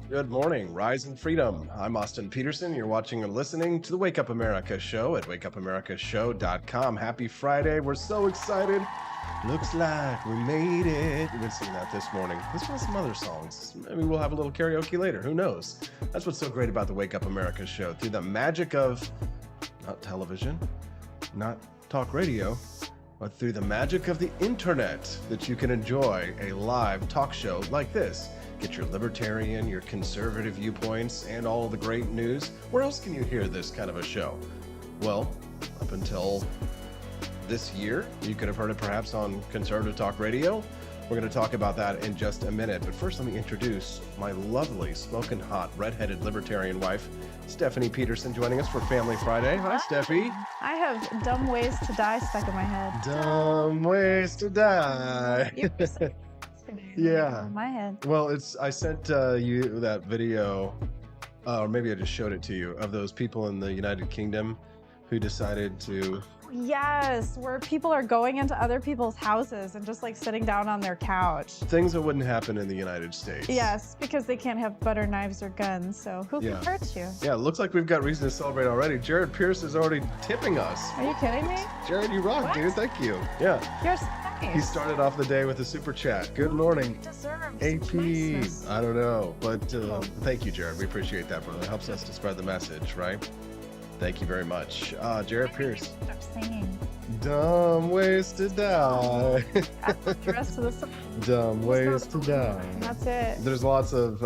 Good morning, Rise and Freedom. I'm Austin Peterson. You're watching and listening to the Wake Up America show at wakeupAmericaShow.com. Happy Friday. We're so excited. Looks like we made it. We've been singing that this morning. Let's try some other songs. Maybe we'll have a little karaoke later. Who knows? That's what's so great about the Wake Up America show. Through the magic of not television, not talk radio, but through the magic of the internet, that you can enjoy a live talk show like this. Get your libertarian, your conservative viewpoints, and all the great news. Where else can you hear this kind of a show? Well, up until this year, you could have heard it perhaps on Conservative Talk Radio. We're going to talk about that in just a minute. But first, let me introduce my lovely, smoking hot, redheaded libertarian wife, Stephanie Peterson, joining us for Family Friday. Hi, Steffi. I have dumb ways to die stuck in my head. Dumb ways to die. Yeah. In my head. Well, I sent you that video, or maybe I just showed it to you, of those people in the United Kingdom who decided to... Yes, where people are going into other people's houses and just like sitting down on their couch. Things that wouldn't happen in the United States. Yes, because they can't have butter knives or guns, so who can hurt you? Yeah, it looks like we've got reason to celebrate already. Jared Pierce is already tipping us. Are you kidding me? Jared, you rock, dude. Thank you. Yeah. You're so nice. He started off the day with a super chat. Good morning, Deserves AP. niceness. I don't know, but thank you, Jared. We appreciate that, brother. It helps us to spread the message, right? Thank you very much. Jared Pierce. Stop singing. Dumb ways to die. That's the rest of the song. Dumb ways to die. That's it. There's lots of,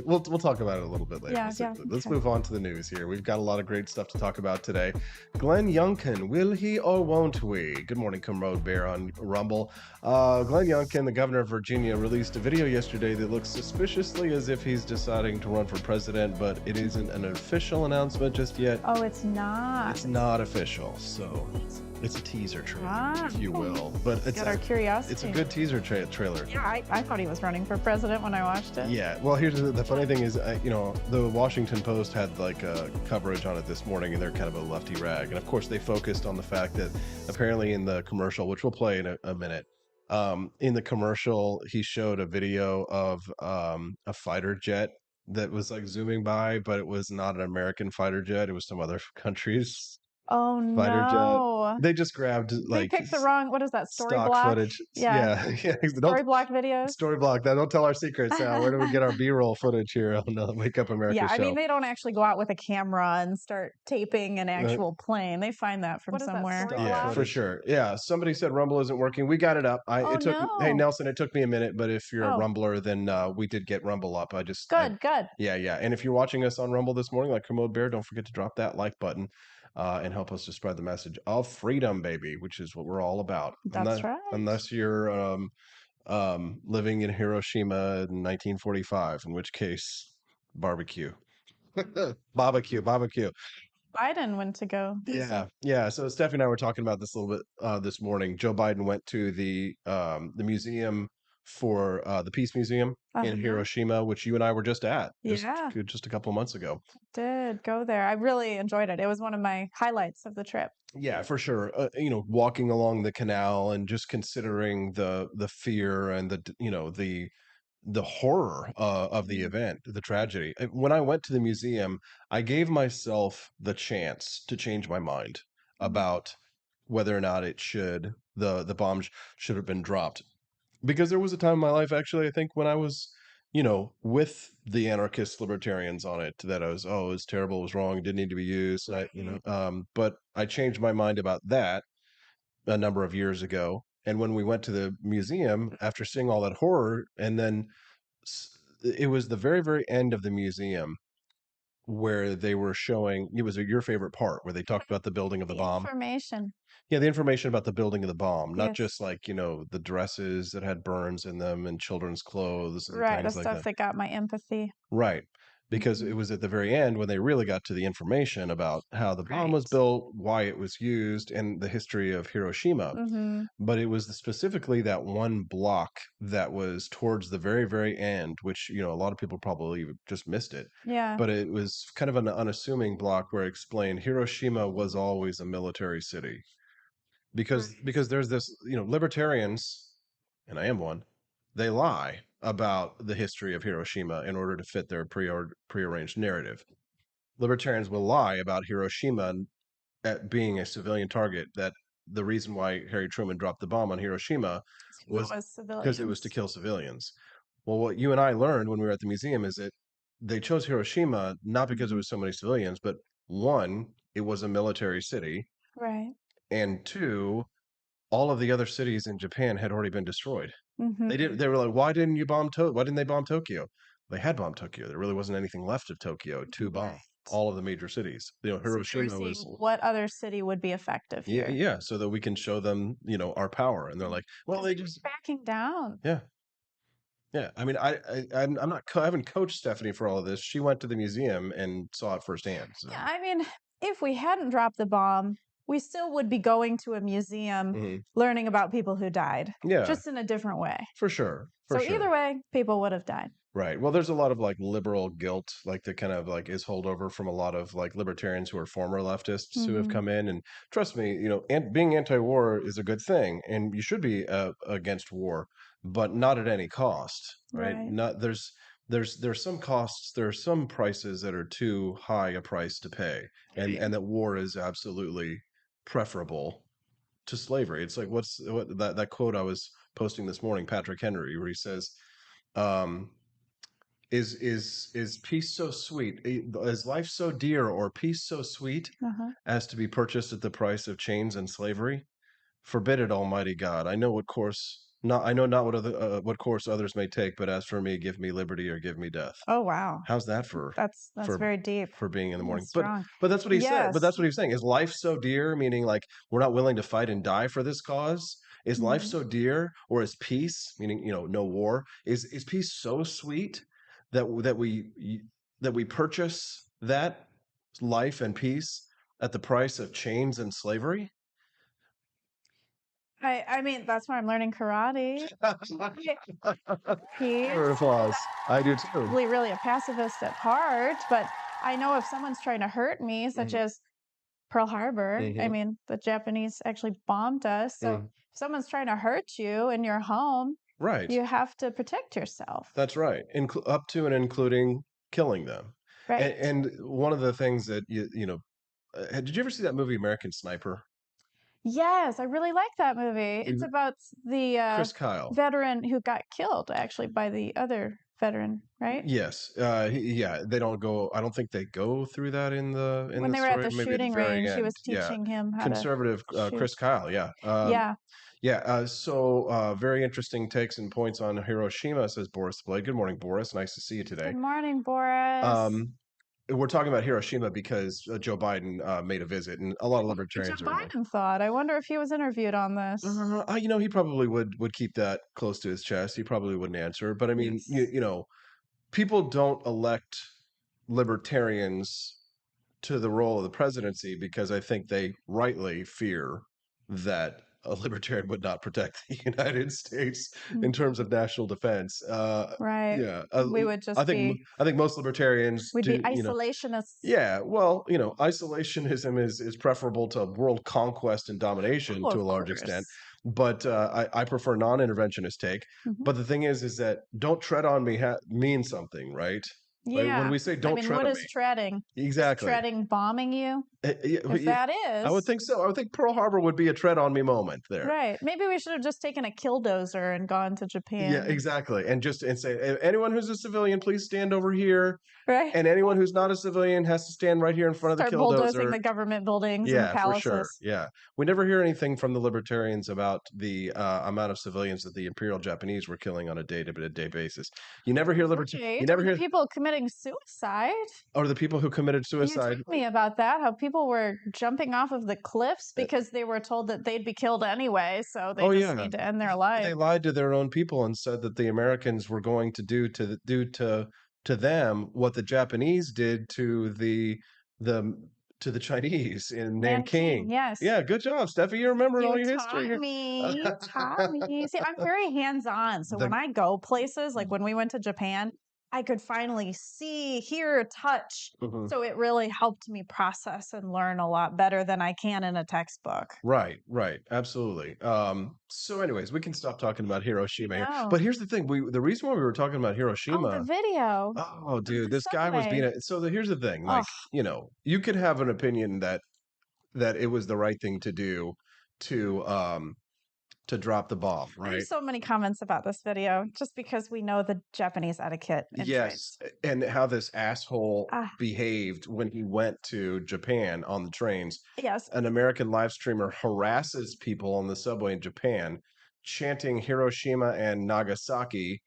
we'll talk about it a little bit later. Yeah. Let's Okay. move on to the news here. We've got a lot of great stuff to talk about today. Glenn Youngkin, will he or won't we? Good morning, Commode Bear on Rumble. Glenn Youngkin, the governor of Virginia, released a video yesterday that looks suspiciously as if he's deciding to run for president, but it isn't an official announcement just yet. Oh, it's not. It's not official, so it's a teaser trailer, if you will. But it's Got our curiosity. it's a good teaser trailer. Yeah, I thought he was running for president when I watched it. Yeah, well, here's the funny thing is, the Washington Post had like coverage on it this morning, and they're kind of a lefty rag. And of course, they focused on the fact that apparently in the commercial, which we'll play in a minute, in the commercial, he showed a video of a fighter jet that was like zooming by, but it was not an American fighter jet. It was some other country's Oh fighter no. jet. They just grabbed They like picked the wrong, what is that, story stock block? footage. Yeah. Yeah. Story block videos. Story block. That don't tell our secrets now. Where do we get our B-roll footage here on the Wake Up America Yeah, show? I mean, they don't actually go out with a camera and start taping an actual plane. They find that from somewhere. Yeah, for sure. Yeah, somebody said Rumble isn't working. We got it up. Hey Nelson, it took me a minute, but if you're a Rumbler, then we did get Rumble up. Good. Yeah. And if you're watching us on Rumble this morning, like Commode Bear, don't forget to drop that like button. And help us to spread the message of freedom, baby, which is what we're all about. That's right. Unless you're living in Hiroshima in 1945, in which case, barbecue. Barbecue. Biden went to go. Yeah. So Stephanie and I were talking about this a little bit this morning. Joe Biden went to the museum for the Peace Museum in Hiroshima, which you and I were just at just a couple of months ago. Did go there. I really enjoyed it. It was one of my highlights of the trip. Yeah, for sure. Walking along the canal and just considering the fear and the horror of the event, the tragedy. When I went to the museum, I gave myself the chance to change my mind about whether or not the bomb should have been dropped. Because there was a time in my life, actually, I think when I was, with the anarchist libertarians on it, that it was terrible, it was wrong, it didn't need to be used. But I changed my mind about that a number of years ago. And when we went to the museum, after seeing all that horror, and then it was the very, very end of the museum where they were showing, it was your favorite part, where they talked about the building of the bomb. Information. Yeah, the information about the building of the bomb, not Yes. just like, the dresses that had burns in them and children's clothes and Right, the things like stuff that. that got my empathy. Right. Because it was at the very end when they really got to the information about how the bomb was Right. built, why it was used, and the history of Hiroshima. Mm-hmm. But it was specifically that one block that was towards the very, very end, which, a lot of people probably just missed it. Yeah. But it was kind of an unassuming block where it explained Hiroshima was always a military city. Because there's this, libertarians, and I am one, they lie about the history of Hiroshima in order to fit their prearranged narrative. Libertarians will lie about Hiroshima at being a civilian target, that the reason why Harry Truman dropped the bomb on Hiroshima was because it was to kill civilians. Well, what you and I learned when we were at the museum is that they chose Hiroshima not because it was so many civilians, but one, it was a military city, Right. and two, all of the other cities in Japan had already been destroyed. Mm-hmm. They were like, why didn't they bomb Tokyo? They had bombed Tokyo. There really wasn't anything left of Tokyo to bomb. Right. All of the major cities. You know, Hiroshima was what other city would be effective here? yeah, so that we can show them, you know, our power. And they're like, well, they just backing down. yeah. Yeah, I mean, I'm not I haven't coached Stephanie for all of this. She went to the museum and saw it firsthand. So. Yeah, I mean, if we hadn't dropped the bomb, we still would be going to a museum, learning about people who died. Yeah, just in a different way. For sure. Either way, people would have died. Right. Well, there's a lot of like liberal guilt, like that kind of like is holdover from a lot of like libertarians who are former leftists who have come in. And trust me, you know, being anti-war is a good thing, and you should be against war, but not at any cost, right? Not there's some costs, there are some prices that are too high a price to pay, and that war is absolutely preferable to slavery. It's like what that quote I was posting this morning, Patrick Henry, where he says, is peace so sweet? Is life so dear, or peace so sweet as to be purchased at the price of chains and slavery? Forbid it, Almighty God. I know not what course others may take, but as for me, give me liberty or give me death. Oh wow, how's that for? That's very deep for being in the morning. But that's what he said. But that's what he was saying. Is life so dear? Meaning like we're not willing to fight and die for this cause. Is life so dear, or is peace, meaning no war? Is peace so sweet that we purchase that life and peace at the price of chains and slavery? I mean, that's why I'm learning karate. Applause. I do too. Really a pacifist at heart, but I know if someone's trying to hurt me, such as Pearl Harbor, I mean, the Japanese actually bombed us. So if someone's trying to hurt you in your home, right, you have to protect yourself. That's right. Up to and including killing them. Right. And one of the things that did you ever see that movie American Sniper? Yes, I really like that movie. It's about the Chris Kyle, veteran who got killed actually by the other veteran, right? Yes. They don't go. I don't think they go through that in the when they were story. at the shooting range. He was teaching him how conservative to shoot. Chris Kyle. Yeah. So very interesting takes and points on Hiroshima, says Boris Blade. Good morning, Boris. Nice to see you today. Good morning, Boris. We're talking about Hiroshima because Joe Biden made a visit, and a lot of libertarians. Joe Biden thought. I wonder if he was interviewed on this. He probably would keep that close to his chest. He probably wouldn't answer. But I mean, people don't elect libertarians to the role of the presidency because I think they rightly fear that a libertarian would not protect the United States in terms of national defense. Right. Yeah. We would just I think most libertarians we'd be isolationists. Yeah. Well, isolationism is preferable to world conquest and domination to a large extent. But I prefer non-interventionist take. But the thing is that don't tread on me means something, right? Yeah. Like when we say don't tread on me. What is treading? Exactly. Is treading bombing you? If that is. I would think so. I would think Pearl Harbor would be a tread on me moment there. Right. Maybe we should have just taken a killdozer and gone to Japan. Yeah, exactly. And say, anyone who's a civilian, please stand over here. Right. And anyone who's not a civilian has to stand right here in front of the killdozer. Bulldozing the government buildings and the palaces. For sure. Yeah. We never hear anything from the libertarians about the amount of civilians that the Imperial Japanese were killing on a day-to-day basis. You never hear libertarians. You never hear people committing suicide. Or the people who committed suicide. You told me about that. How people were jumping off of the cliffs because they were told that they'd be killed anyway, so they just need to end their life. They lied to their own people and said that the Americans were going to do to them what the Japanese did to the Chinese in Nanking. Yes. Yeah, good job, Steffi. You remember all your history. You taught me. See, I'm very hands-on. So when I go places, like when we went to Japan, I could finally see, hear, touch. So it really helped me process and learn a lot better than I can in a textbook. Right, absolutely. So anyways, we can stop talking about Hiroshima here. No. But here's the thing, the reason why we were talking about Oh, Hiroshima, the video. oh dude, The this guy was being subway. here's the thing, like, Oh, you know, you could have an opinion that it was the right thing to do to drop the bomb, right? there's so many comments about this video just because we know the Japanese etiquette in Yes, trains. and how this asshole Ah, behaved when he went to Japan on the trains. yes. An American live streamer harasses people on the subway in Japan, chanting Hiroshima and Nagasaki,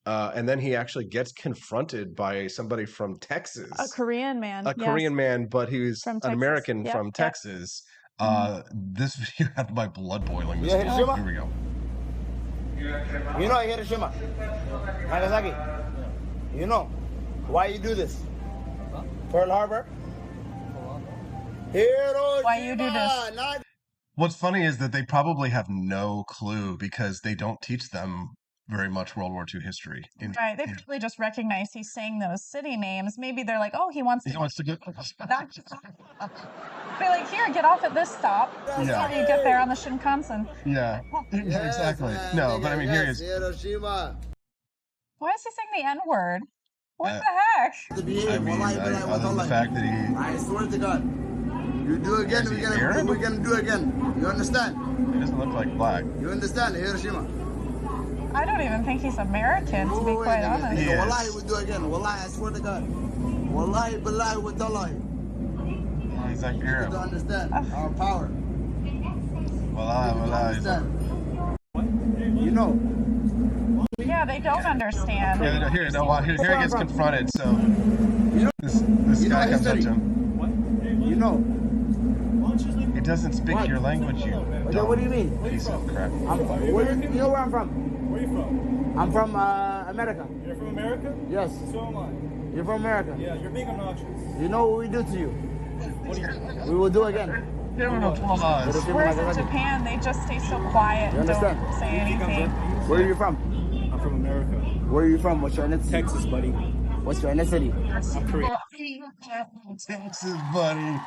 and then he actually gets confronted by somebody from A Texas, Korean man. a Yes. Korean man, but he was From an Texas. American Yep, from yep. Texas. This video had my blood boiling. This Yeah, video. Hiroshima? Here we go. You know Hiroshima, Nagasaki. You know why you do this? Pearl Harbor. Hiroshima. Why you do this? Not What's funny is that they probably have no clue because they don't teach them very much World War II history. Right. They probably just recognize he's saying those city names. Maybe they're like, oh, he wants to. He wants to get. Be like, here, get off at this stop. That's Yeah. how you get there on the Shinkansen. Yeah, exactly. Yes, No, but I mean, here he yes, is. Hiroshima. Why is he saying the N word? What Uh, the heck? To behave, I mean, wallahi, billahi, other than the wallahi. fact that he I swear to God. You do again, Is he Arab? we're gonna do again. You understand? doesn't look like black. You understand, Hiroshima? I don't even think he's American, to be quite honest. He is. Wallahi, we do again. Wallahi, I swear to God. Wallahi, billahi, wa tallahi. He's like You Arab. don't understand our power. Well, You don't understand. You know. Yeah, they don't understand. Here he gets confronted. So this You know guy comes up history. to him. You know. He doesn't speak What? your language, you Okay, what do you mean? piece of crap. You know where I'm from? Where are you from? I'm from America. You're from America? Yes. So am I. You're from America. Yeah, you're being obnoxious. You know what we do to you? What do you We will do again. You don't know 12 hours. Whereas in Japan, they just stay so quiet You and understand? don't say think I'm anything. Japanese? Where are you from? I'm from America. Where are you from? What's your ethnicity? Texas, buddy. What's your ethnicity? I'm Korean. Texas, buddy.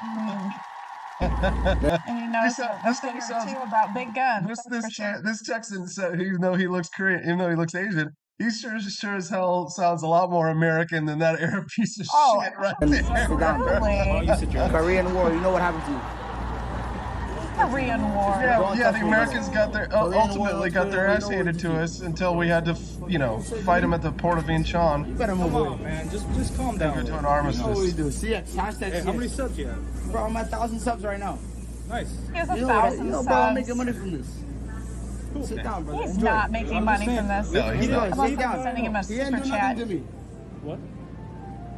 And he knows This a thing or sounds- two about big guns. that's for sure. This Texan said, even though he looks Korean, even though he looks Asian, he sure as hell sounds a lot more American than that Arab piece of Oh, shit right Sit there. down. Why don't Totally. you sit your ass? Korean War. You know what happened to you? Korean War. Yeah, the Americans got their ultimately got their ass Korean War, handed to us until we had to, fight them at the port of Incheon. You better move Come away. on, man. Just calm down. Go to an You know what we armistice. do? CX. Hashtag Hey, how many CX. subs you have? Bro, I'm at 1,000 subs right now. Nice. He has a You know, what, thousand you know, bro, I'm subs. making money from this. Cool, Sit man. down, brother. He's Enjoy. not making I'm money just from this. No, he's Enjoy. not. Unless Sit I'm down. sending him a He ain't super do chat. nothing to me. What?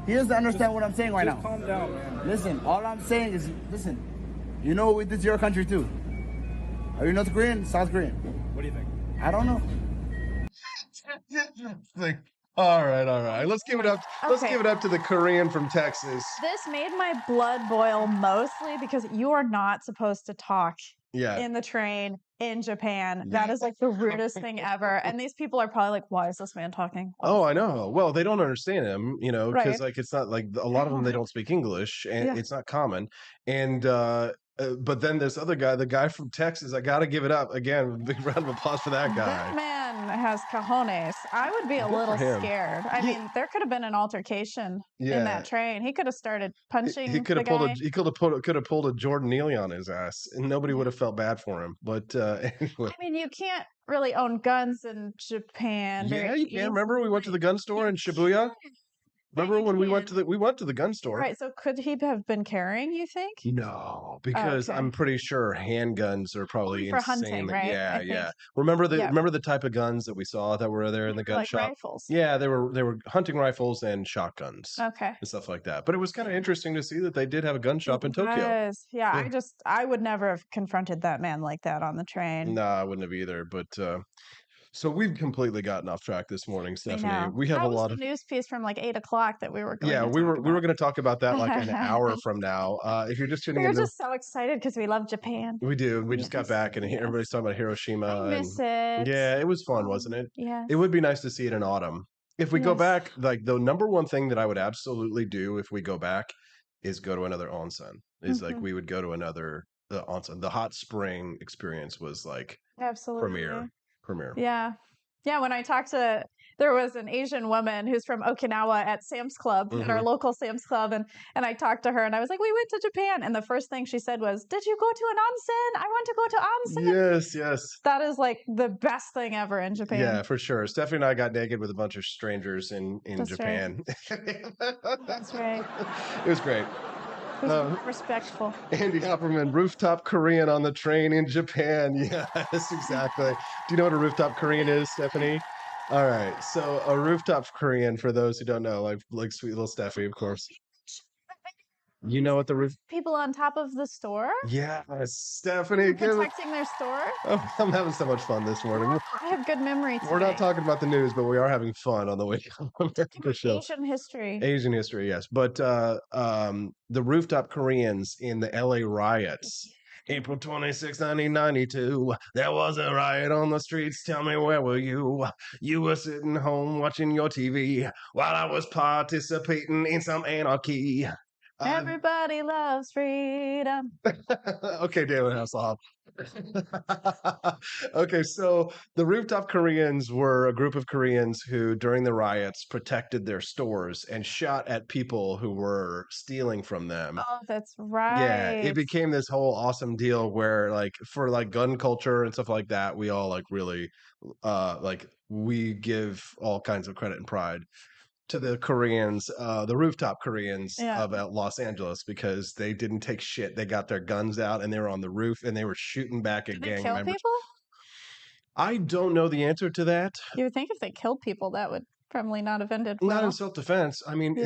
He doesn't understand what I'm saying right Just now. calm down, man. Listen, all I'm saying is, listen, you know what we did to your country too. Are you North Korean? South Korean? What do you think? I don't know. Like, all right. Let's give it up. Let's Okay. give it up to the Korean from Texas. This made my blood boil mostly because you are not supposed to talk Yeah. in the train in Japan. That is like the rudest thing ever. And these people are probably like, why is this man talking? Oh, I know. Well, they don't understand him, because Right. like it's not like a lot of them they don't speak English and Yeah. it's not common. And but then this other guy, the guy from Texas, I got to give it up again. Big round of applause for that That guy. man has cojones. I would be a Good for little him. scared. I mean, there could have been an altercation in Yeah. that train. He could have started punching He could the have pulled guy. he could have pulled a Jordan Neely on his ass, and nobody would have felt bad for him. But anyway, I mean, you can't really own guns in Japan. yeah, very you can. Remember we went to the gun store in Shibuya? Remember you when we went can. to the gun store? Right. So could he have been carrying, you think? No, because okay. I'm pretty sure handguns are probably For hunting, insanely. right? Yeah, I yeah. think. Remember Yeah. the type of guns that we saw that were there in the gun Like shop? rifles. Yeah, they were hunting rifles and shotguns Okay. and stuff like that. But it was kind of interesting to see that they did have a gun shop in Tokyo. Yes. Yeah, Yeah. I would never have confronted that man like that on the train. No, I wouldn't have either. But so we've completely gotten off track this morning, I Stephanie. know. We have that a was lot the of news piece from like 8 o'clock that we were going to we talk were about. going to talk about that like an hour from now. If you're just tuning We were in, just so excited because we love Japan. we do. We just got Yes, back and yes. everybody's talking about Hiroshima. I miss and it. yeah, it was fun, wasn't it? Yeah. It would be nice to see it in autumn. If we go Yes. back, like the number one thing that I would absolutely do if we go back is go to another onsen. Is like Mhm. we would go to another onsen. The hot spring experience was like Absolutely. premier. Yeah. Yeah, when I talked to there was an Asian woman who's from Okinawa at Sam's Club, at our local Sam's Club, and I talked to her and I was like, "We went to Japan." And the first thing she said was, "Did you go to an onsen? I want to go to onsen." Yes, yes. That is like the best thing ever in Japan. Yeah, for sure. Stephanie and I got naked with a bunch of strangers in That's right. Japan. That's right. It was great. It was respectful. Andy Hopperman, rooftop Korean on the train in Japan. Yes, exactly. Do you know what a rooftop Korean is, Stephanie? All right. So a rooftop Korean, for those who don't know, like sweet little Steffi, of course. You know what the roof? People on top of the store Yes, Stephanie. protecting their store. Oh, I'm having so much fun this morning. I have good memory today. We're not talking about the news, but we are having fun on the Wake Up America show. Asian history. Asian history, yes. But the rooftop Koreans in the LA riots. April 26, 1992, there was a riot on the streets. Tell me, where were you? You were sitting home watching your TV while I was participating in some anarchy. Everybody loves freedom. Okay, David Hasselhoff. Okay, so the rooftop Koreans were a group of Koreans who, during the riots, protected their stores and shot at people who were stealing from them. Oh, that's right. Yeah, it became this whole awesome deal where, like, for like gun culture and stuff like that, we all like really, like, we give all kinds of credit and pride to the Koreans, the rooftop Koreans of Los Angeles, because they didn't take shit. They got their guns out and they were on the roof and they were shooting back at gang kill members. People? I don't know the answer to that. You would think if they killed people, that would probably not have ended well. Not in self-defense. I mean,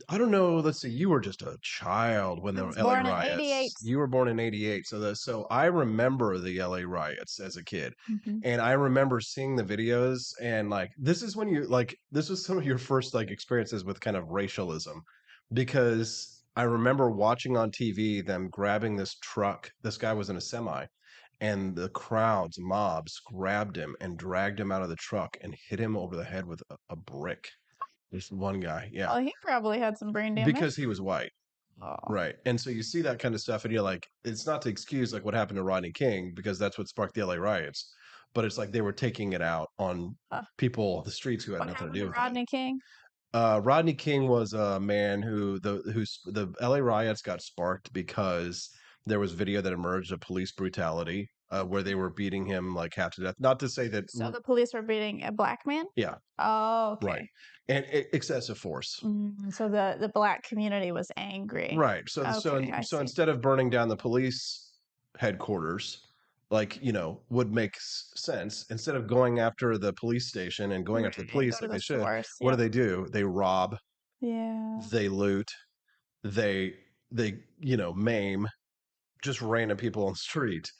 I don't know. Let's see. You were just a child when the LA riots. In 88. You were born in 88. So I remember the LA riots as a kid. And I remember seeing the videos, and like this is when you like this was some of your first like experiences with kind of racialism, because I remember watching on TV them grabbing this truck. This guy was in a semi, and the crowds, mobs, grabbed him and dragged him out of the truck and hit him over the head with a brick. There's one guy, yeah. Oh, he probably had some brain damage. Because he was white. Oh. Right. And so you see that kind of stuff and you're like, it's not to excuse like what happened to Rodney King, because that's what sparked the LA riots. But it's like they were taking it out on people, the streets, who had nothing to do with Rodney King? Rodney King was a man who the LA riots got sparked because there was video that emerged of police brutality where they were beating him like half to death. Not to say that. So the police were beating a black man? Yeah. Oh, okay. Right. And excessive force. So the black community was angry. Right. So instead of burning down the police headquarters, like, you know, would make sense, instead of going after the police station and going after the police like they should, what do? They rob. Yeah. They loot. They you know, maim just random people on the street.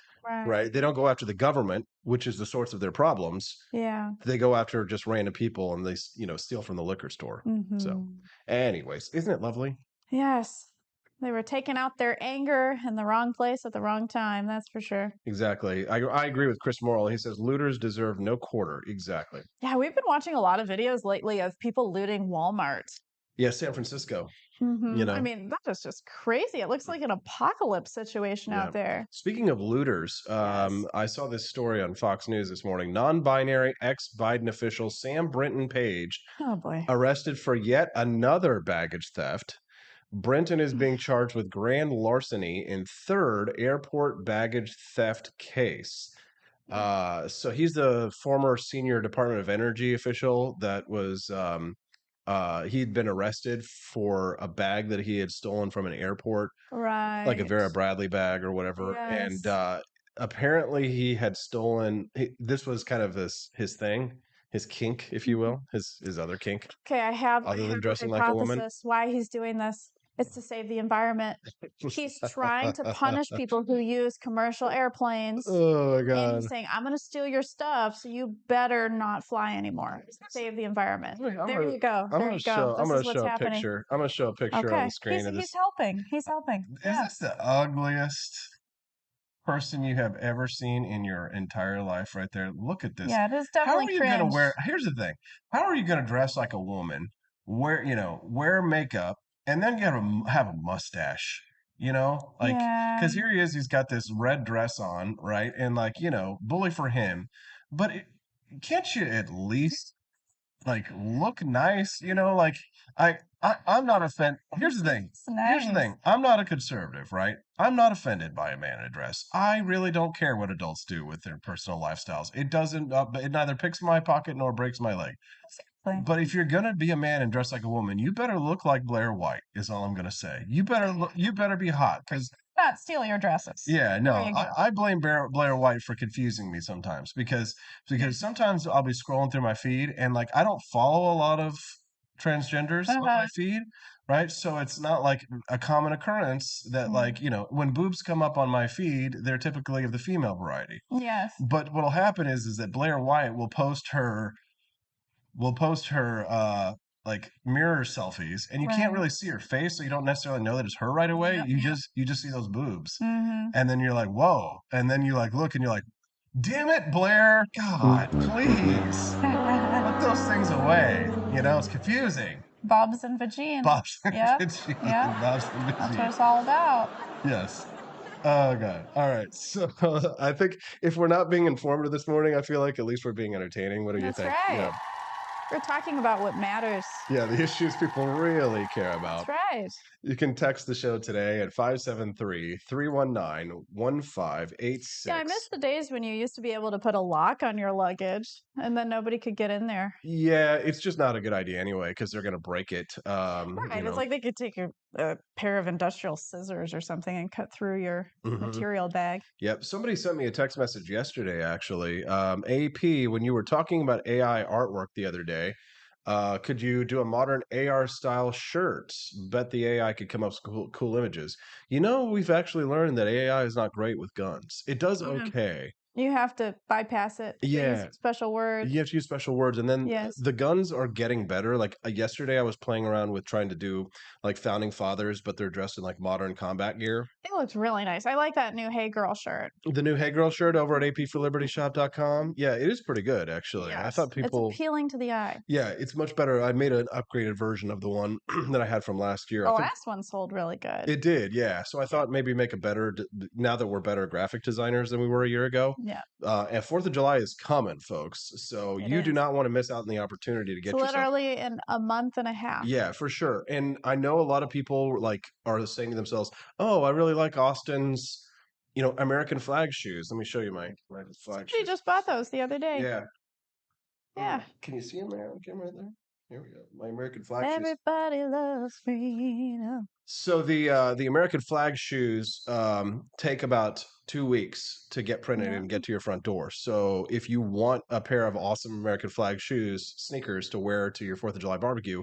Right. They don't go after the government, which is the source of their problems. Yeah. They go after just random people, and they, you know, steal from the liquor store. So anyways, isn't it lovely? Yes. They were taking out their anger in the wrong place at the wrong time. That's for sure. Exactly. I agree with Chris Morrill. He says looters deserve no quarter. Exactly. Yeah, we've been watching a lot of videos lately of people looting Walmart. Yeah, San Francisco. You know, I mean, that is just crazy. It looks like an apocalypse situation out there. Speaking of looters, I saw this story on Fox News this morning. Non-binary ex-Biden official Sam Brinton Page arrested for yet another baggage theft. Brinton is being charged with grand larceny in third airport baggage theft case. So he's the former senior Department of Energy official that was he'd been arrested for a bag that he had stolen from an airport, like a Vera Bradley bag or whatever. And apparently he had stolen. This was kind of his thing, his kink, if you will, his other kink. Okay, I have other than dressing like a woman. Why he's doing this. It's to save the environment. He's trying to punish people who use commercial airplanes. Oh my God. And he's saying, I'm going to steal your stuff, so you better not fly anymore. Save the environment. There you go. I'm going to show a picture. I'm going to show a picture on the screen of this. He's helping. He's helping. Is this the ugliest? person you have ever seen in your entire life right there. Look at this. Yeah, it is How definitely are you going to cringe. wear, here's the thing. How are you going to dress like a woman, wear makeup, and then have a mustache? Like, Yeah. because here he is, he's got this red dress on, right? And like, bully for him. But can't you at least like look nice? Like I'm not offended. Here's the thing. It's Here's the nice. thing. I'm not a conservative, right? I'm not offended by a man in a dress. I really don't care what adults do with their personal lifestyles. It doesn't. It neither picks my pocket nor breaks my leg. Exactly. But if you're gonna be a man and dress like a woman, you better look like Blair White. Is all I'm gonna say. You better be hot, because Not steal your dresses. yeah, There no, you go. I blame Blair White for confusing me sometimes, because sometimes I'll be scrolling through my feed and like I don't follow a lot of transgenders on my feed, right? So it's not like a common occurrence that like, when boobs come up on my feed, they're typically of the female variety. Yes. But what'll happen is that Blair White will post her like mirror selfies, and you can't Right. really see her face, so you don't necessarily know that it's her right away. Yep, You just see those boobs, Mm-hmm. and then you're like, whoa, and then you like look and you're like, damn it, Blair, God, please put those things away. It's confusing. Bob's and Vagine. Bob's and Yep. Vagine. Yep. Bob's and That's what Vagine. it's all about. Yes. Oh God. All right. So I think if we're not being informative this morning, I feel like at least we're being entertaining. What do you That's think? right. Yeah. We're talking about what matters. Yeah, the issues people really care about. That's right. You can text the show today at 573-319-1586. Yeah, I miss the days when you used to be able to put a lock on your luggage and then nobody could get in there. Yeah, it's just not a good idea anyway, because they're going to break it. Right. It's like they could take a pair of industrial scissors or something and cut through your material bag. Yep. Somebody sent me a text message yesterday, actually. AP, when you were talking about AI artwork the other day, could you do a modern AR style shirt? Bet the AI could come up with cool images. We've actually learned that AI is not great with guns. It does okay. You have to bypass it. Yeah. Use special words. You have to use special words, and then Yes. the guns are getting better. Like yesterday, I was playing around with trying to do like founding fathers, but they're dressed in like modern combat gear. It looks really nice. I like that new Hey Girl shirt. The new Hey Girl shirt over at apforlibertyshop.com. Yeah, it is pretty good, actually. I Yes. thought people. It's appealing to the eye. Yeah, it's much better. I made an upgraded version of the one that I had from last year. The I think last one sold really good. it did, yeah. So I thought maybe make a better, now that we're better graphic designers than we were a year ago. Yeah. And 4th of July is coming, folks. So It you do is. not want to miss out on the opportunity to get It's yourself. literally in a month and a half. Yeah, for sure. And I know a lot of people like are saying to themselves, "Oh, I really like Austin's, American flag shoes." Let me show you my American flag She shoes. just bought those the other day. Yeah. Yeah. Can you see them there on camera right there? Here we go. My American flag shoes. Everybody loves freedom. So the American flag shoes take about 2 weeks to get printed and get to your front door. So if you want a pair of awesome American flag sneakers to wear to your 4th of July barbecue,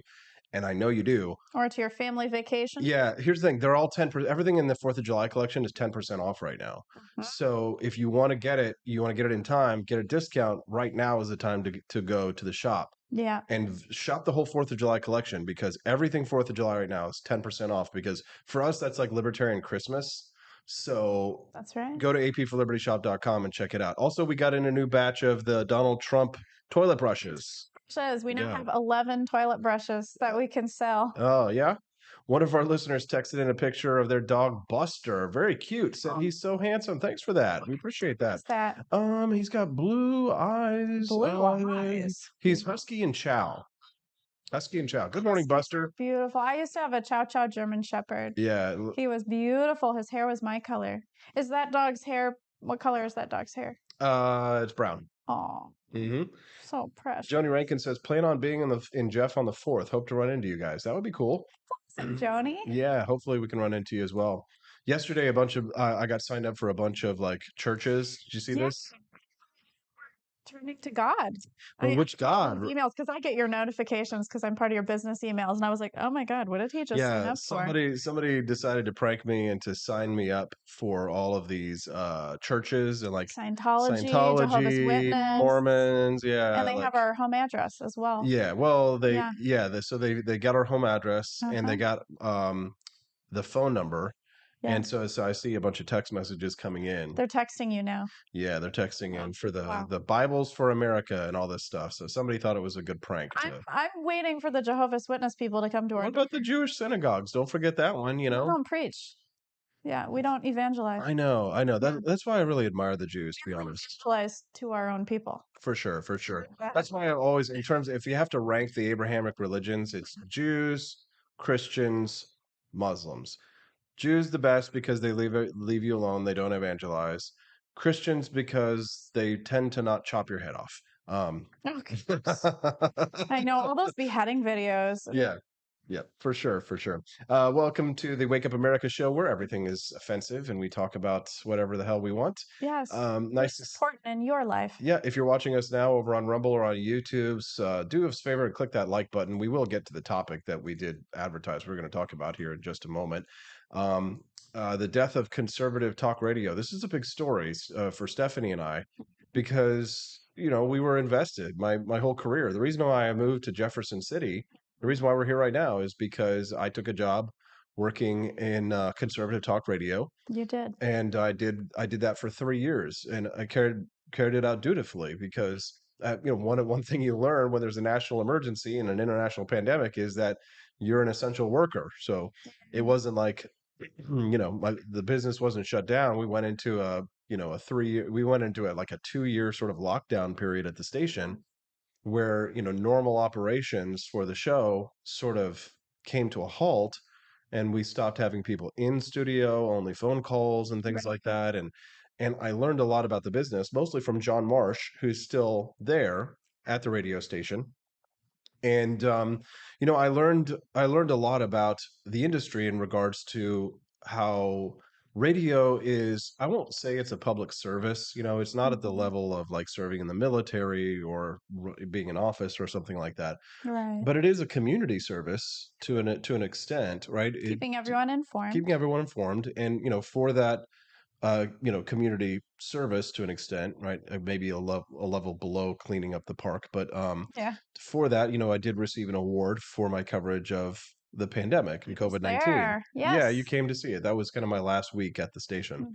and I know you do. Or to your family vacation. Yeah, here's the thing. They're all 10%. Everything in the 4th of July collection is 10% off right now. So if you want to get it, in time, get a discount. Right now is the time to go to the shop. Yeah. And shop the whole 4th of July collection, because everything 4th of July right now is 10% off, because for us, that's like Libertarian Christmas. So That's right. go to apforlibertyshop.com and check it out. Also, we got in a new batch of the Donald Trump toilet brushes. Says we now have 11 toilet brushes that we can sell. Oh, yeah? One of our listeners texted in a picture of their dog Buster. Very cute. Said he's so handsome. Thanks for that. We appreciate that. What's that? He's got blue eyes. Blue eyes. He's Husky and Chow. Husky and Chow. Good morning, Buster. Beautiful. I used to have a Chow Chow German Shepherd. Yeah. He was beautiful. His hair was my color. Is that dog's hair? What color is that dog's hair? It's brown. Oh. So precious. Joni Rankin says, plan on being in Jeff on the 4th. Hope to run into you guys. That would be cool. Joni? Yeah, hopefully we can run into you as well. Yesterday, a bunch of I got signed up for a bunch of like churches. Did you see this? Turning to God. Well, which God? Emails, because I get your notifications because I'm part of your business emails, and I was like, oh my God, what did he just sign up for? Somebody decided to prank me and to sign me up for all of these churches and like Scientology, Jehovah's Witness, Mormons, and they have our home address as well. Yeah, well, so they got our home address and they got the phone number. Yeah. And so I see a bunch of text messages coming in. They're texting you now. Yeah, they're texting in for Wow. the Bibles for America and all this stuff. So somebody thought it was a good prank. I'm waiting for the Jehovah's Witness people to come to What our. about the Jewish synagogues? Don't forget that one, you We know? don't preach. Yeah, we don't evangelize. I know. Yeah. That's why I really admire the Jews, to be honest. Evangelize to our own people. For sure, for sure. Yeah. That's why I always, in terms, if you have to rank the Abrahamic religions, it's Jews, Christians, Muslims. Jews the best because they leave you alone. They don't evangelize. Christians because they tend to not chop your head off. Okay. I know all those beheading videos. Yeah. Yeah, for sure, for sure. Welcome to the Wake Up America show, where everything is offensive and we talk about whatever the hell we want. Yes. Nice to important in your life. Yeah, if you're watching us now over on Rumble or on YouTube, do us a favor and click that like button. We will get to the topic that we did advertise. We're going to talk about here in just a moment. The death of conservative talk radio. This is a big story for Stephanie and I, because we were invested. My whole career. The reason why I moved to Jefferson City, the reason why we're here right now, is because I took a job working in conservative talk radio. You did. And I did that for 3 years, and I carried it out dutifully, because one thing you learn when there's a national emergency and an international pandemic is that you're an essential worker. So it wasn't like the business wasn't shut down. We went into a 2-year sort of lockdown period at the station, where normal operations for the show sort of came to a halt, and we stopped having people in studio, only phone calls and things like that. And I learned a lot about the business, mostly from John Marsh, who's still there at the radio station. And I learned a lot about the industry in regards to how radio is, I won't say it's a public service. It's not at the level of like serving in the military or being in office or something like that. Right. But it is a community service to an extent, right? Keeping everyone informed. Keeping everyone informed. And, for that, community service to an extent, right? Maybe a level below cleaning up the park. But Yeah. for that, I did receive an award for my coverage of the pandemic and COVID-19. Yes. Yeah, you came to see it. That was kind of my last week at the station.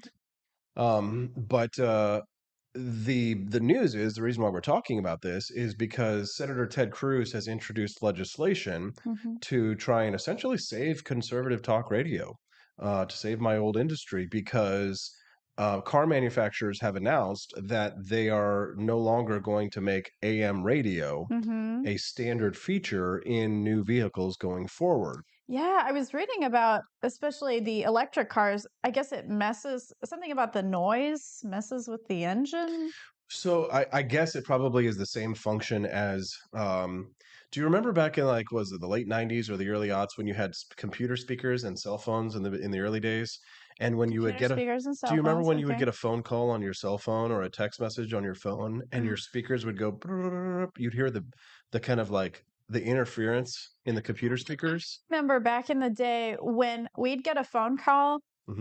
But the news is, the reason why we're talking about this is because Senator Ted Cruz has introduced legislation to try and essentially save conservative talk radio, to save my old industry, because car manufacturers have announced that they are no longer going to make AM radio a standard feature in new vehicles going forward. Yeah, I was reading about, especially the electric cars. I guess it messes, something about the noise messes with the engine. So I guess it probably is the same function as, do you remember back in, like, was it the late 90s or the early aughts, when you had computer speakers and cell phones in the early days? And when you would get speakers and cell do you remember phones, when you would okay. get a phone call on your cell phone or a text message on your phone, and your speakers would go, you'd hear the kind of like the interference in the computer speakers? Remember back in the day when we'd get a phone call,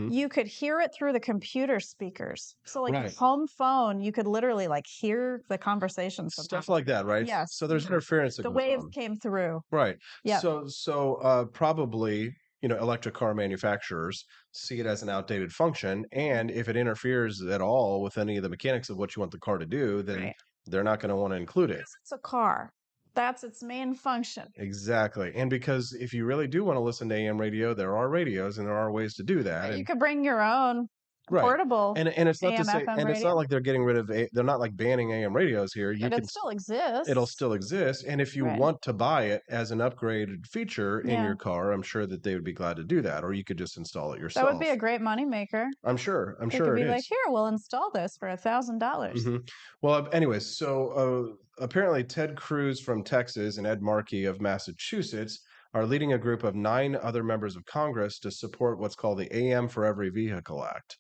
you could hear it through the computer speakers. So like Right. home phone, you could literally like hear the conversation. Stuff like that, right? Yes. So there's interference that The goes waves on. came through. Right. Yeah. So probably, electric car manufacturers see it as an outdated function, and if it interferes at all with any of the mechanics of what you want the car to do, then they're not going to want to include it. It's a car. That's its main function. Exactly. And because if you really do want to listen to AM radio, there are radios and there are ways to do that. You And could bring your own portable. And it's not to AM, say, FM and it's radio. not like they're getting rid of, they're not like banning AM radios here. You But can it still exists. It'll still exist. And if you want to buy it as an upgraded feature in your car, I'm sure that they would be glad to do that. Or you could just install it yourself. That would be a great moneymaker. I'm sure. They could be like, here, we'll install this for $1,000. Well, anyways, so apparently Ted Cruz from Texas and Ed Markey of Massachusetts are leading a group of 9 other members of Congress to support what's called the AM for Every Vehicle Act.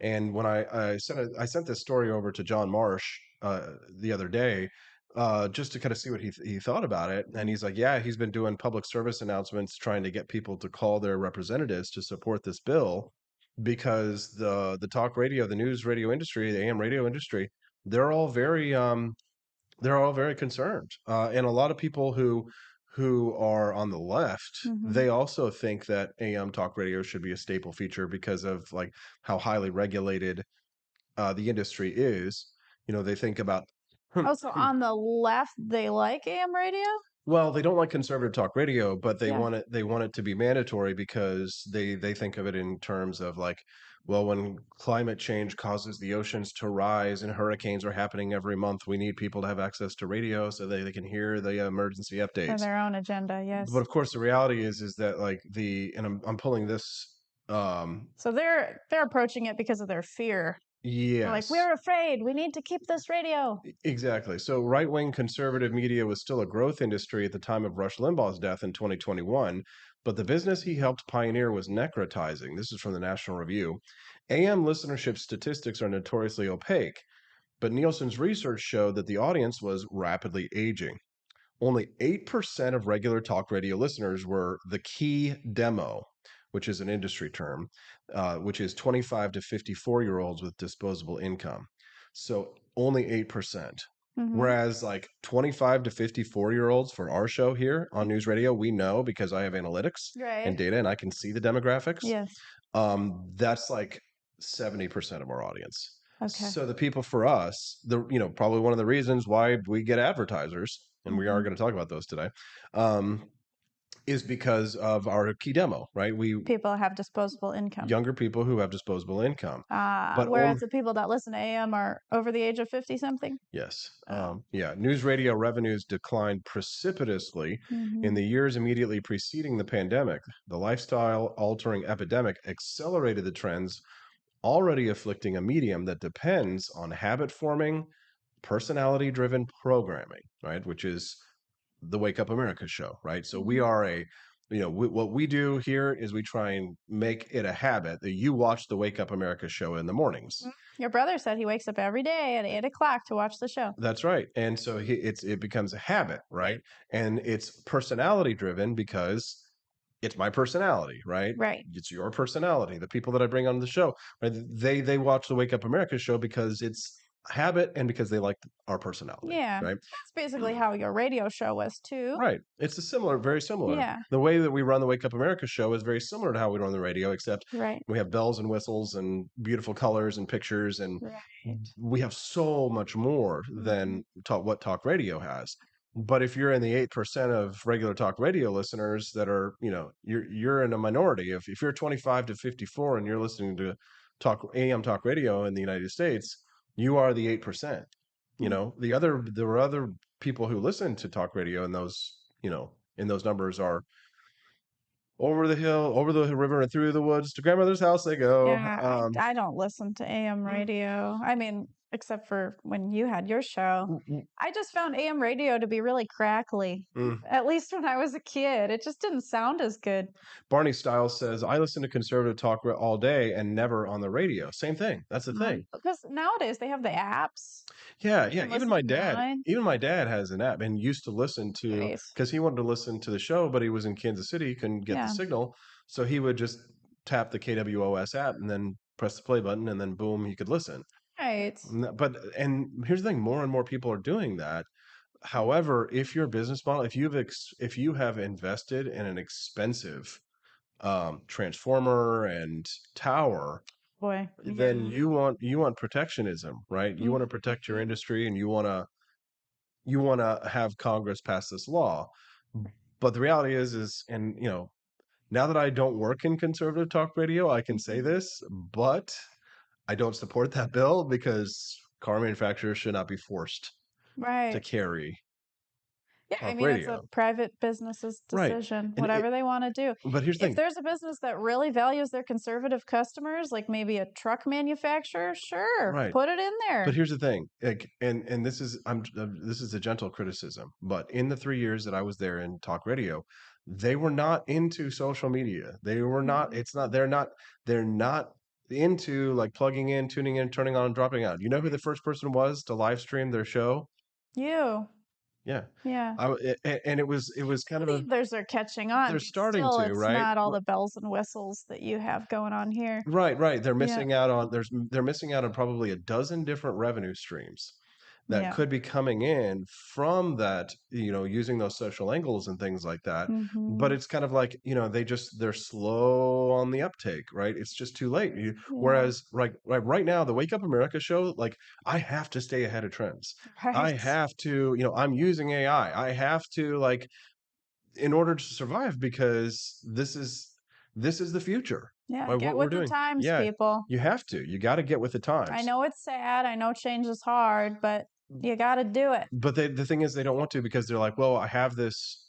And when I sent this story over to John Marsh the other day, just to kind of see what he thought about it. And he's like, yeah, he's been doing public service announcements trying to get people to call their representatives to support this bill, because the talk radio, the news radio industry, the AM radio industry, they're all very concerned. And a lot of people who who are on the left, Mhm. they also think that AM talk radio should be a staple feature because of like how highly regulated the industry is. You know, they think about Oh, so on the left, they like AM radio? well, they don't like conservative talk radio, but Yeah. they want it to be mandatory because they think of it in terms of like, well, when climate change causes the oceans to rise and hurricanes are happening every month, we need people to have access to radio so they can hear the emergency For updates. their own agenda, yes. But of course, the reality is that like and I'm pulling this. So they're approaching it because of their fear. They're like, Yes. we're afraid. We need to keep this radio. Exactly. So right-wing conservative media was still a growth industry at the time of Rush Limbaugh's death in 2021, but the business he helped pioneer was necrotizing. This is from the National Review. AM listenership statistics are notoriously opaque, but Nielsen's research showed that the audience was rapidly aging. Only 8% of regular talk radio listeners were the key demo, which is an industry term, which is 25 to 54-year-olds with disposable income. So only 8%. Whereas like 25 to 54-year-olds for our show here on News Radio, we know because I have analytics and data and I can see the demographics. Yes. That's like 70% of our audience. Okay. So the people for us, probably one of the reasons why we get advertisers, and we are going to talk about those today, is because of our key demo, right? People have disposable income. Younger people who have disposable income. Whereas the people that listen to AM are over the age of 50 something. Yes. Yeah. News radio revenues declined precipitously in the years immediately preceding the pandemic. The lifestyle altering epidemic accelerated the trends already afflicting a medium that depends on habit forming, personality driven programming, right? Which is the Wake Up America show, right? So we are what we do here is we try and make it a habit that you watch the Wake Up America show in the mornings. Your brother said he wakes up every day at 8 o'clock to watch the show. That's right. And so it becomes a habit, right? And it's personality driven because it's my personality, right? Right. It's your personality. The people that I bring on the show, right? They watch the Wake Up America show because it's a habit and because they like our personality. Yeah. Right. That's basically how your radio show was too. Right. It's very similar. Yeah. The way that we run the Wake Up America show is very similar to how we run the radio, except we have bells and whistles and beautiful colors and pictures, and we have so much more than what talk radio has. But if you're in the 8% of regular talk radio listeners that are, you're in a minority. If you're 25 to 54 and you're listening to AM talk radio in the United States, you are the 8%. There were other people who listen to talk radio, and those numbers are over the hill, over the river, and through the woods to grandmother's house they go. Yeah, I don't listen to AM radio. I mean, except for when you had your show. I just found AM radio to be really crackly. At least when I was a kid, it just didn't sound as good. Barney Stiles says, I listen to conservative talk all day and never on the radio. Same thing. That's the thing. Because nowadays they have the apps. Yeah. Even my dad has an app and used to listen to, because he wanted to listen to the show, but he was in Kansas City, couldn't get the signal. So he would just tap the KWOS app and then press the play button, and then boom, he could listen. Right. And here's the thing, more and more people are doing that. However, if your business model, if you have invested in an expensive transformer and tower, then you want protectionism, right? You want to protect your industry, and you want to have Congress pass this law. But the reality is, and now that I don't work in conservative talk radio, I can say this, but I don't support that bill because car manufacturers should not be forced to carry. Yeah, I mean, radio. It's a private business's decision, whatever they want to do. But here's the thing. If there's a business that really values their conservative customers, like maybe a truck manufacturer, sure, put it in there. But here's the thing, and this is a gentle criticism, but in the 3 years that I was there in talk radio, they were not into social media. They were not. They're not into like plugging in, tuning in, turning on, and dropping out. You know who the first person was to live stream their show? You. Yeah. Yeah. And it was kind of they're catching on. They're starting Still, to, it's right? not all the bells and whistles that you have going on here. Right. They're missing out on they're missing out on probably a dozen different revenue streams that could be coming in from that, using those social angles and things like that. But it's kind of like, they're slow on the uptake, right? It's just too late. Whereas right now, the Wake Up America show, like, I have to stay ahead of trends. I have to, I'm using AI. I have to, like, in order to survive, because this is the future. Yeah, get with the times, people. You have to. You got to get with the times. I know it's sad. I know change is hard, but you got to do it. But the thing is, they don't want to, because they're like, well, I have this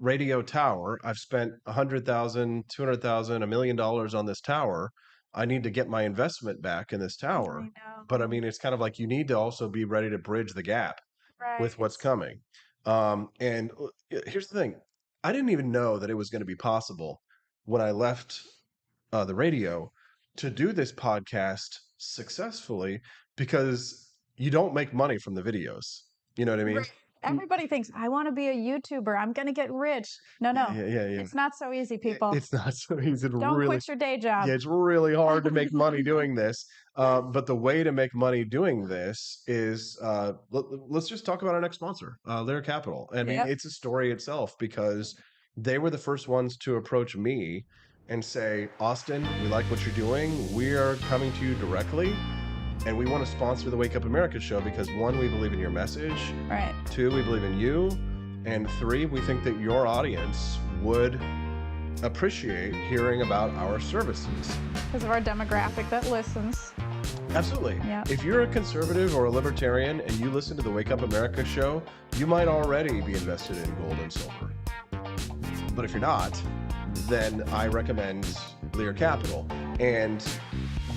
radio tower. I've spent $100,000, $200,000, $1 million on this tower. I need to get my investment back in this tower. I know. But I mean, it's kind of like, you need to also be ready to bridge the gap with what's coming. And here's the thing. I didn't even know that it was going to be possible when I left the radio to do this podcast successfully, because you don't make money from the videos. You know what I mean? Right. Everybody thinks, I want to be a YouTuber. I'm going to get rich. No. It's not so easy, people. It's not so easy. Don't quit your day job. Yeah, it's really hard to make money doing this. But the way to make money doing this is, let's just talk about our next sponsor, Lear Capital. I mean, it's a story itself, because they were the first ones to approach me and say, Austin, we like what you're doing. We are coming to you directly, and we want to sponsor the Wake Up America show because, 1, we believe in your message. Right. 2, we believe in you. And 3, we think that your audience would appreciate hearing about our services. Because of our demographic that listens. Absolutely. Yeah. If you're a conservative or a libertarian and you listen to the Wake Up America show, you might already be invested in gold and silver. But if you're not, then I recommend Lear Capital. And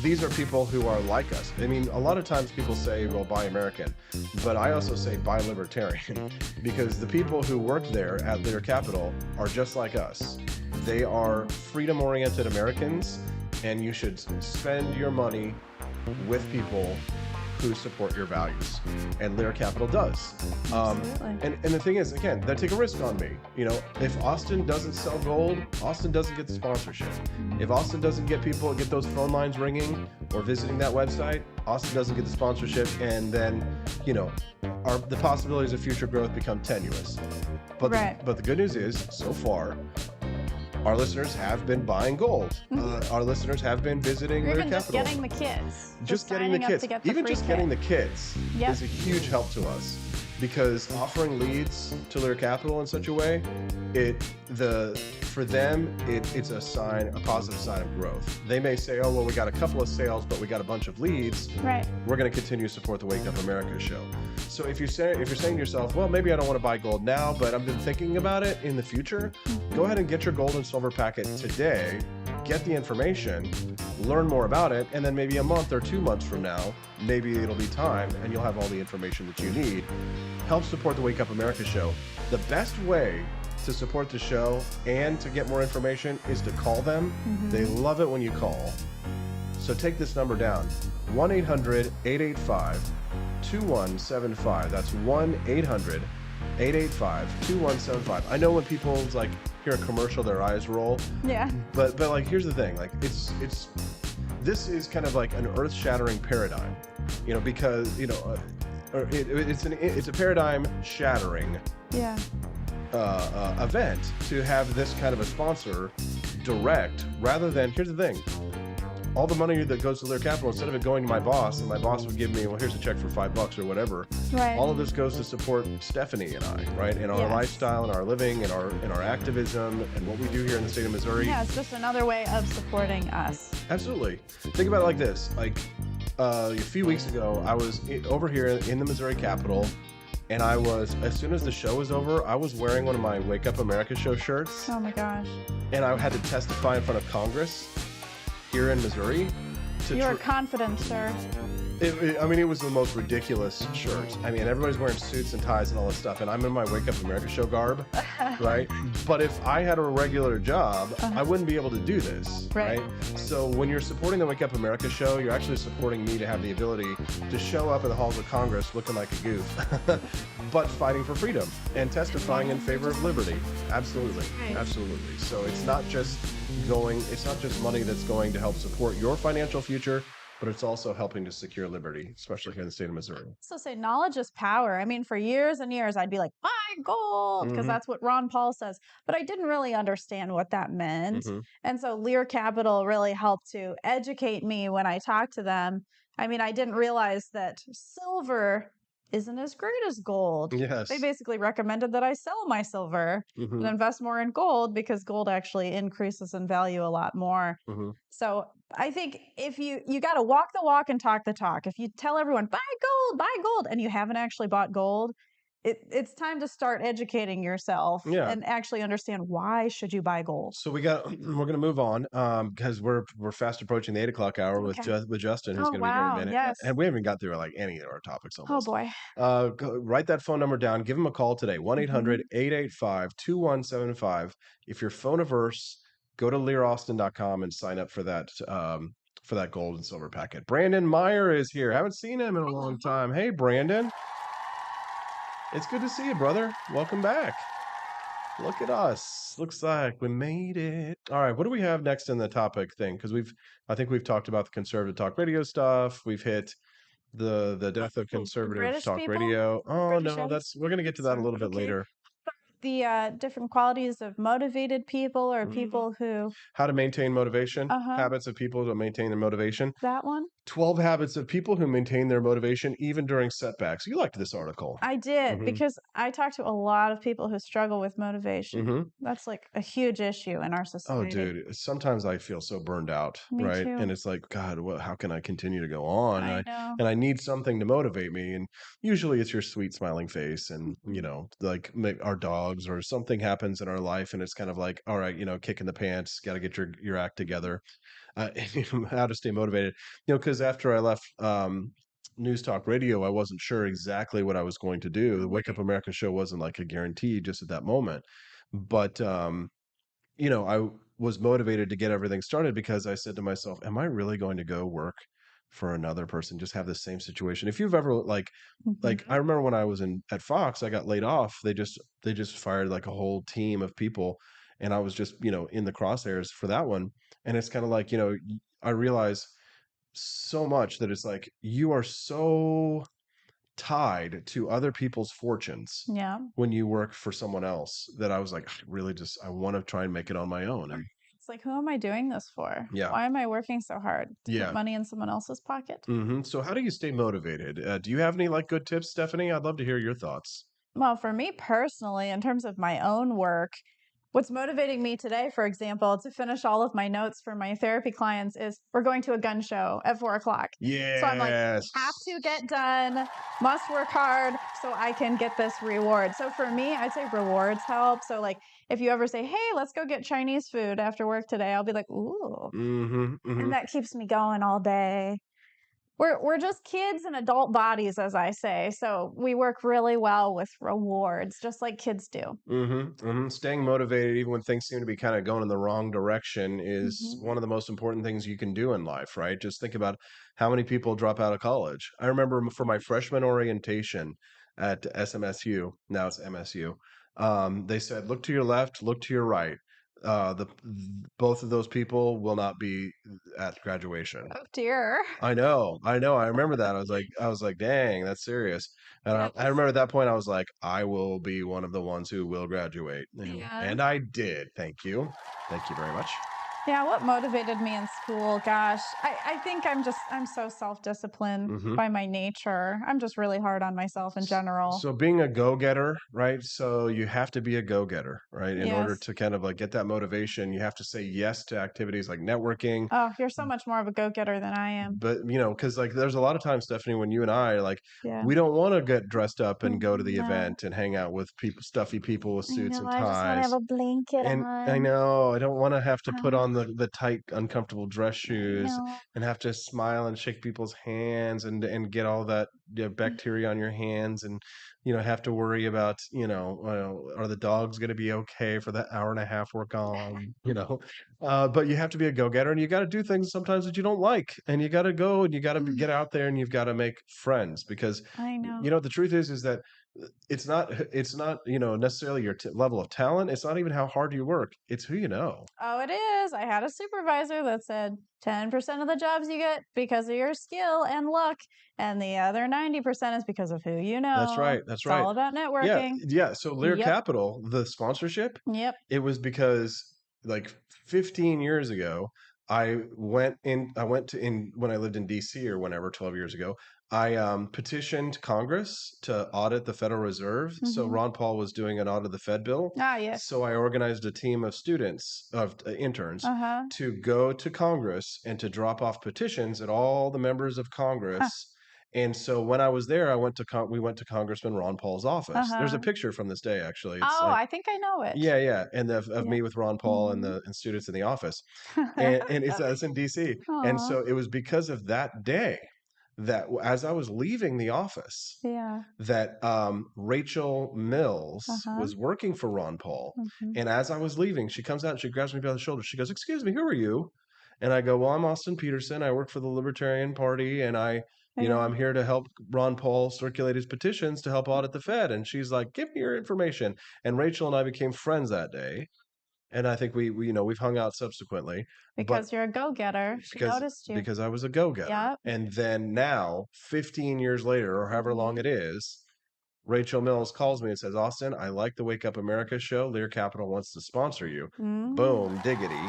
these are people who are like us. I mean, a lot of times people say, well, buy American, but I also say buy libertarian, because the people who work there at Lear Capital are just like us. They are freedom-oriented Americans, and you should spend your money with people who support your values, and Lear Capital does. And the thing is, again, they take a risk on me. If Austin doesn't sell gold, Austin doesn't get the sponsorship. If Austin doesn't get those phone lines ringing or visiting that website, Austin doesn't get the sponsorship, and then the possibilities of future growth become tenuous. But the good news is, so far, our listeners have been buying gold. Our listeners have been visiting Lear Capital. Just getting the kits. Just getting the kits. Even just getting the kits is a huge help to us, because offering leads to Lear Capital in such a way, for them, it's a positive sign of growth. They may say, oh, well, we got a couple of sales, but we got a bunch of leads. Right. We're going to continue to support the Wake Up America show. So if you're saying to yourself, well, maybe I don't want to buy gold now, but I've been thinking about it in the future, go ahead and get your gold and silver packet today. Get the information, learn more about it, and then maybe a month or 2 months from now, maybe it'll be time and you'll have all the information that you need. Help support the Wake Up America show. The best way to support the show and to get more information is to call them. They love it when you call. So take this number down, 1-800-885-2175. That's 1-800-885-2175. I know when people hear a commercial, their eyes roll. Yeah. But here's the thing, this is kind of like an earth-shattering paradigm, because it's a paradigm shattering. Yeah. Event to have this kind of a sponsor direct, rather than, here's the thing, all the money that goes to Lear Capital, instead of it going to my boss and my boss would give me, well, here's a check for $5 or whatever. Right. All of this goes to support Stephanie and I, right? And our lifestyle and our living and our activism and what we do here in the state of Missouri. Yeah, it's just another way of supporting us. Absolutely. Think about it like this. A few weeks ago, I was over here in the Missouri Capitol, and as soon as the show was over, I was wearing one of my Wake Up America show shirts. Oh my gosh. And I had to testify in front of Congress here in Missouri. You are confident, sir. It was the most ridiculous shirt. Everybody's wearing suits and ties and all this stuff, and I'm in my Wake Up America show garb, right? But if I had a regular job, I wouldn't be able to do this, right? So when you're supporting the Wake Up America show, you're actually supporting me to have the ability to show up in the halls of Congress looking like a goof, but fighting for freedom and testifying in favor of liberty. Absolutely. Absolutely. So it's not just money that's going to help support your financial future, but it's also helping to secure liberty, especially here in the state of Missouri. So say knowledge is power. I mean, for years and years, I'd be like, buy gold, because that's what Ron Paul says. But I didn't really understand what that meant. And so Lear Capital really helped to educate me when I talked to them. I mean, I didn't realize that silver isn't as great as gold. Yes. They basically recommended that I sell my silver and invest more in gold, because gold actually increases in value a lot more. So I think if you got to walk the walk and talk the talk. If you tell everyone, buy gold, and you haven't actually bought gold, it's time to start educating yourself and actually understand, why should you buy gold. So we're gonna move on because we're fast approaching the 8 o'clock hour with Justin, who's gonna be here in a minute. Yes. And we haven't got through like any of our topics almost. Oh boy. Write that phone number down. Give him a call today. 1-800-885-2175. If you're phone averse, go to learaustin.com and sign up for that gold and silver packet. Brandon Meyer is here. Haven't seen him in a long time. Hey, Brandon. It's good to see you, brother. Welcome back. Look at us. Looks like we made it. All right. What do we have next in the topic thing? Because I think we've talked about the conservative talk radio stuff. We've hit the death of conservative British talk people? radio. Oh, British no, idiots? we're going to get to that a little bit later. The different qualities of motivated people, or people who... How to maintain motivation. Habits of people to maintain their motivation. That one? 12 habits of people who maintain their motivation even during setbacks. You liked this article. I did, because I talk to a lot of people who struggle with motivation. That's like a huge issue in our society. Oh, dude, sometimes I feel so burned out, Me right? too. And it's like, God, how can I continue to go on? I know. And I need something to motivate me. And usually it's your sweet smiling face and, like our dogs, or something happens in our life. And it's kind of like, all right, kick in the pants, got to get your act together. How to stay motivated, because after I left News Talk Radio, I wasn't sure exactly what I was going to do. The Wake Up America show wasn't like a guarantee just at that moment, but I was motivated to get everything started because I said to myself, am I really going to go work for another person, just have the same situation? If you've ever like I remember when I was at Fox, I got laid off. They just fired like a whole team of people, and I was just in the crosshairs for that one. And it's kind of like, I realize so much that it's like you are so tied to other people's fortunes when you work for someone else, that I was like, I want to try and make it on my own. And it's like, who am I doing this for? Why am I working so hard? To put money in someone else's pocket? So how do you stay motivated? Do you have any like good tips, Stephanie? I'd love to hear your thoughts. Well, for me personally, in terms of my own work, what's motivating me today, for example, to finish all of my notes for my therapy clients is we're going to a gun show at 4 o'clock. Yes. So I'm like, have to get done, must work hard so I can get this reward. So for me, I'd say rewards help. So like, if you ever say, hey, let's go get Chinese food after work today, I'll be like, ooh. And that keeps me going all day. We're just kids in adult bodies, as I say. So we work really well with rewards, just like kids do. Staying motivated, even when things seem to be kind of going in the wrong direction, is one of the most important things you can do in life, right? Just think about how many people drop out of college. I remember for my freshman orientation at SMSU, now it's MSU, they said, look to your left, look to your right. Both of those people will not be at graduation. Oh dear. I know. I remember that. I was like, dang, that's serious. And I remember at that point, I was like, I will be one of the ones who will graduate. And I did. Thank you. Thank you very much. Yeah, what motivated me in school? Gosh, I think I'm so self-disciplined by my nature. I'm just really hard on myself in general. So being a go-getter, right? So you have to be a go-getter, right? In order to kind of like get that motivation, you have to say yes to activities like networking. Oh, you're so much more of a go-getter than I am. But, because like there's a lot of times, Stephanie, when you and I are like, we don't want to get dressed up and go to the event and hang out with stuffy people with suits and ties. I just want to have a blanket on. I know. I don't want to have to put on the tight, uncomfortable dress shoes and have to smile and shake people's hands and get all that bacteria on your hands and have to worry about are the dogs going to be okay for that hour and a half we're gone, but you have to be a go-getter, and you got to do things sometimes that you don't like, and you got to go and you got to get out there and you've got to make friends, because I know the truth is that it's not necessarily your level of talent. It's not even how hard you work. It's who you know. Oh, it is. I had a supervisor that said, 10% of the jobs you get because of your skill and luck, and the other 90% is because of who you know. That's right. That's right. It's all about networking. Yeah. So Lear Yep. Capital, the sponsorship, Yep. it was because like 15 years ago, I went in when I lived in DC or whenever, 12 years ago, I petitioned Congress to audit the Federal Reserve. So Mhm. Ron Paul was doing an audit of the Fed bill. Ah, yes. So I organized a team of students, of interns, Uh-huh. to go to Congress and to drop off petitions at all the members of Congress. And so when I was there, we went to Congressman Ron Paul's office. There's a Uh-huh. picture from this day, actually. It's Oh, like, I think I know it. yeah, and of Yeah. me with Ron Paul and Mhm. the students in the office, and it's in DC. And Aw. so it was because of that day that as I was leaving the office, Yeah. that Rachel Mills Uh-huh. was working for Ron Paul. Mhm. And as I was leaving, she comes out and she grabs me by the shoulder. She goes, "Excuse me, who are you?" And I go, "Well, I'm Austin Peterson. I work for the Libertarian Party, and Yeah. I'm here to help Ron Paul circulate his petitions to help audit the Fed." And she's like, "Give me your information." And Rachel and I became friends that day. And I think we've hung out subsequently. Because you're a go-getter. She noticed you. Because I was a go-getter. Yep. And then now, 15 years later, or however long it is, Rachel Mills calls me and says, "Austin, I like the Wake Up America show. Lear Capital wants to sponsor you." Mm. Boom, diggity.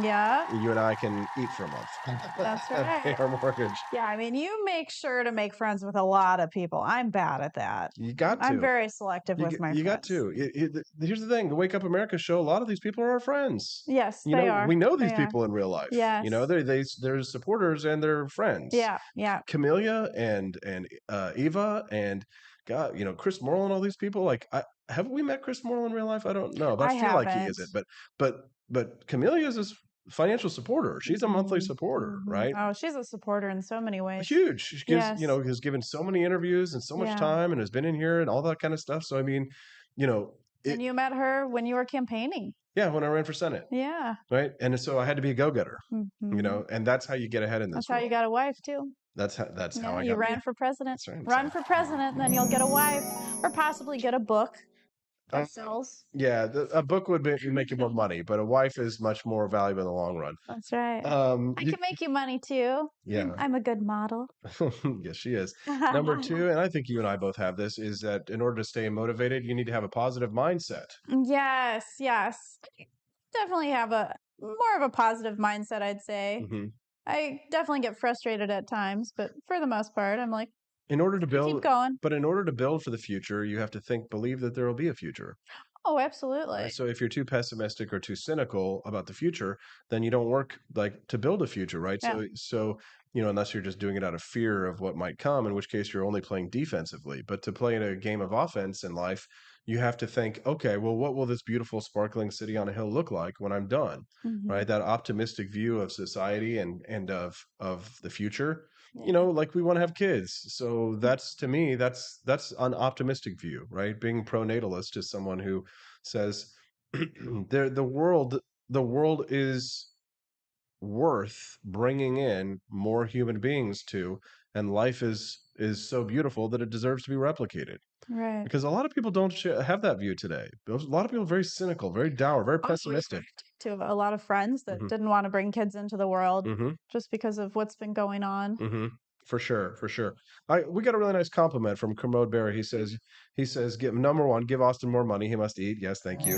Yeah. You and I can eat for a month. That's And pay right. our mortgage. Yeah, I mean, you make sure to make friends with a lot of people. I'm bad at that. You got to. I'm very selective with my You got friends. to. Here's the thing: the Wake Up America show. A lot of these people are our friends. Yes, they are. We know these They are. people in real life. Yes. They're supporters and they're friends. Yeah, yeah. Camellia and Eva and God, Chris Moreland, all these people. Like, haven't we met Chris Moreland in real life? I don't know, but I feel like he haven't. isn't. But Camellia is his financial supporter. She's a monthly Mhm, supporter, mhm. right? Oh, she's a supporter in so many ways. Huge. She gives, Yes. has given so many interviews and so much Yeah. time and has been in here and all that kind of stuff. So I mean, And you met her when you were campaigning. yeah, when I ran for Senate, Yeah. right? And so I had to be a go-getter, Mhm. and that's how you get ahead in this That's how you world. got a wife too. That's how Yeah, I you got ran for president. That's right. Run for president, then you'll get a wife, or possibly get a book that sells. Yeah, a book would make you more money, but a wife is much more valuable in the long run. That's right. I can make you money too. Yeah. I'm a good model. Yes, she is. Number two, and I think you and I both have this, is that in order to stay motivated, you need to have a positive mindset. Yes, yes. Definitely have a more of a positive mindset, I'd say. Mhm. I definitely get frustrated at times, but for the most part, I'm like, In order to keep build, going. but in order to build for the future, you have to believe that there will be a future. Oh, absolutely. Right? So if you're too pessimistic or too cynical about the future, then you don't work like to build a future, right? Yeah. So unless you're just doing it out of fear of what might come, in which case you're only playing defensively. But to play in a game of offense in life, you have to think, okay, well, what will this beautiful sparkling city on a hill look like when I'm done? Mhm. Right? That optimistic view of society and of the future. Yeah. Like we want to have kids. So that's, to me, that's an optimistic view, right? Being pro-natalist is someone who says the world is worth bringing in more human beings to, and life is so beautiful that it deserves to be replicated. Right. Because a lot of people don't have that view today. A lot of people are very cynical, very dour, very pessimistic. To a lot of friends that didn't want to bring kids into the world just because of what's been going on. For sure. We got a really nice compliment from Kermode Berry. He says, number one, give Austin more money. He must eat. Yes, thank you.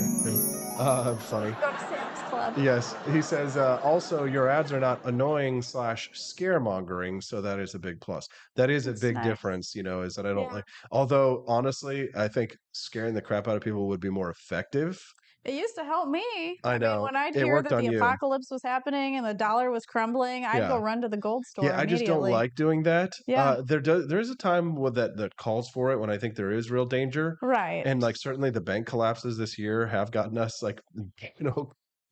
Funny. Go to Sam's Club. Yes. He says, also, your ads are not annoying / scaremongering. So that is a big plus. That is That's a big nice. difference, is that I don't like, although honestly, I think scaring the crap out of people would be more effective. It used to help me. I know. mean, when I'd It hear worked that on the you. apocalypse was happening and the dollar was crumbling, I'd go run to the gold store. Yeah, I just don't like doing that. Yeah. There is a time that calls for it when I think there is real danger. Right. And like certainly the bank collapses this year have gotten us like,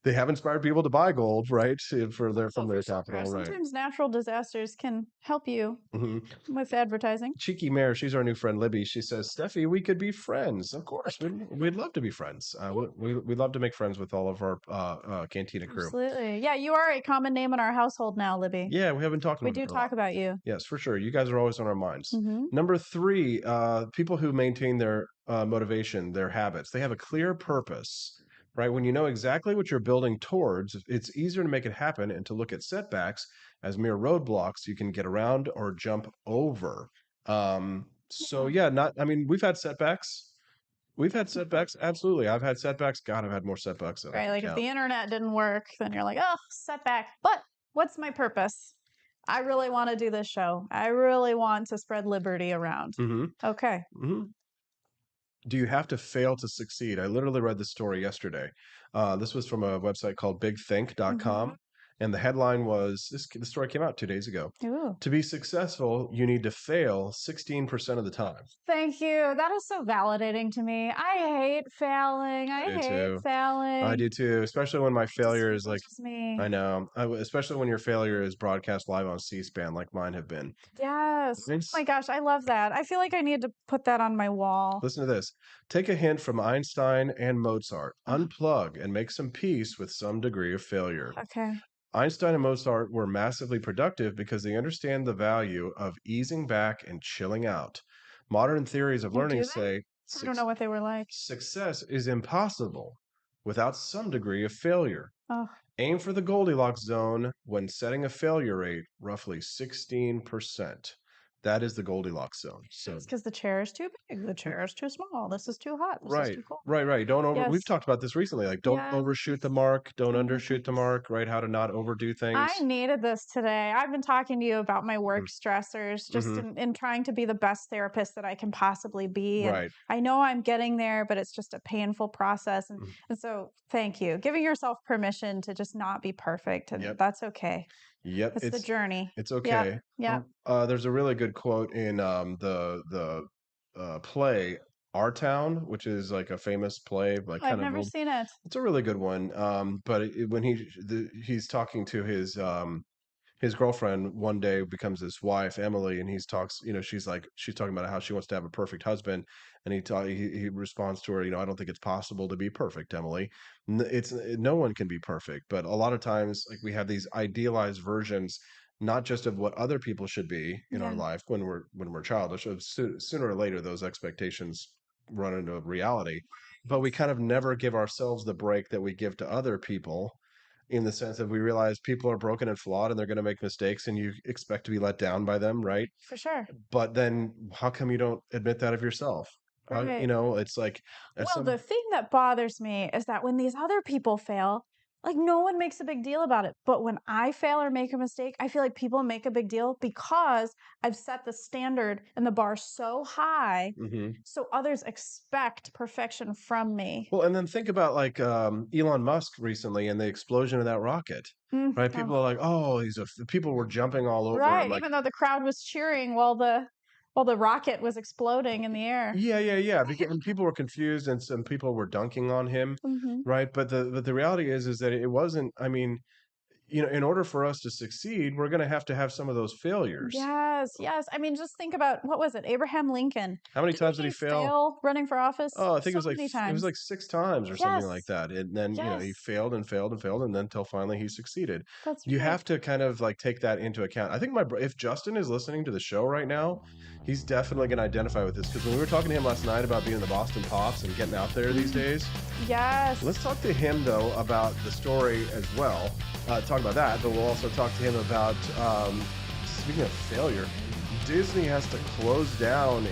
they have inspired people to buy gold, right? From their capital, right? Sometimes natural disasters can help you Mhm. with advertising. Cheeky Mare, she's our new friend Libby. She says, "Steffi, we could be friends. Of course, we'd love to be friends. We'd love to make friends with all of our Cantina crew." Absolutely. Yeah, you are a common name in our household now, Libby. Yeah, we have been talking. We do talk about you. Yes, for sure. You guys are always on our minds. Mhm. Number three, people who maintain their motivation, their habits. They have a clear purpose. right? When you know exactly what you're building towards, it's easier to make it happen and to look at setbacks as mere roadblocks you can get around or jump over. So yeah, I mean, we've had setbacks. We've had setbacks. Absolutely. I've had setbacks. God, I've had more setbacks than I Right. can Like if count. the internet didn't work, then you're like, oh, setback. But what's my purpose? I really want to do this show. I really want to spread liberty around. Mm-hmm. Okay. Mm-hmm. Do you have to fail to succeed? I literally read this story yesterday. This was from a website called bigthink.com. And the headline was the story came out 2 days ago. Ooh. To be successful, you need to fail 16% of the time. Thank you. That is so validating to me. I hate failing. I do hate too. failing. I do too, especially when my failure is like, Just me. I know, especially when your failure is broadcast live on C-SPAN like mine have been. Yes. Oh It's- my gosh, I love that. I feel like I need to put that on my wall. Listen to this. Take a hint from Einstein and Mozart. Unplug and make some peace with some degree of failure. Okay. Einstein and Mozart were massively productive because they understand the value of easing back and chilling out. Modern theories of Oh, learning do they? say I don't know what they were like. success is impossible without some degree of failure. Oh, Aim for the Goldilocks zone when setting a failure rate roughly 16%. That is the Goldilocks zone. So it's because the chair is too big. The chair is too small. This is too hot. This is right, too cold. right. Don't over. We've Yes. talked about this recently. Like, don't Yes. overshoot the mark. Don't Oh my undershoot the goodness. mark. Right? How to not overdo things. I needed this today. I've been talking to you about my work stressors, just in trying to be the best therapist that I can possibly be. And Right. I know I'm getting there, but it's just a painful process. And so thank you. Giving yourself permission to just not be perfect. And Yep. that's okay. Yep. It's the journey. It's okay. Yeah. There's a really good quote in the play Our Town, which is like a famous play, like I've kind of never old. seen it. It's a really good one. But when he's talking to his girlfriend one day becomes his wife, Emily, and she's talking about how she wants to have a perfect husband, and he responds to her, I don't think it's possible to be perfect, Emily. No one can be perfect, but a lot of times, like, we have these idealized versions, not just of what other people should be in our life when we're childish. Sooner or later, those expectations run into reality, but we kind of never give ourselves the break that we give to other people, in the sense that we realize people are broken and flawed and they're going to make mistakes and you expect to be let down by them, right? For sure. But then how come you don't admit that of yourself? Right. It's like, The thing that bothers me is that when these other people fail, like no one makes a big deal about it. But when I fail or make a mistake, I feel like people make a big deal because I've set the standard and the bar so high. So others expect perfection from me. Well, and then think about like Elon Musk recently and the explosion of that rocket, right? People are like, oh, people were jumping all over him. Like, even though the crowd was cheering while the rocket was exploding in the air. Yeah. And people were confused and some people were dunking on him, right? But the reality is that it wasn't. I mean, in order for us to succeed, we're going to have some of those failures. Yes. I mean, just think about, what was it? Abraham Lincoln. How many times did he fail running for office? Oh, I think so it was many times. it was like 6 times or something like that. And then, he failed and failed and failed, and then until finally he succeeded. That's You right. have to kind of like take that into account. I think if Justin is listening to the show right now, he's definitely going to identify with this, because when we were talking to him last night about being the Boston Pops and getting out there these days. Yes. Let's talk to him though about the story as well. Talk about that, but we'll also talk to him about, speaking of failure, Disney has to close down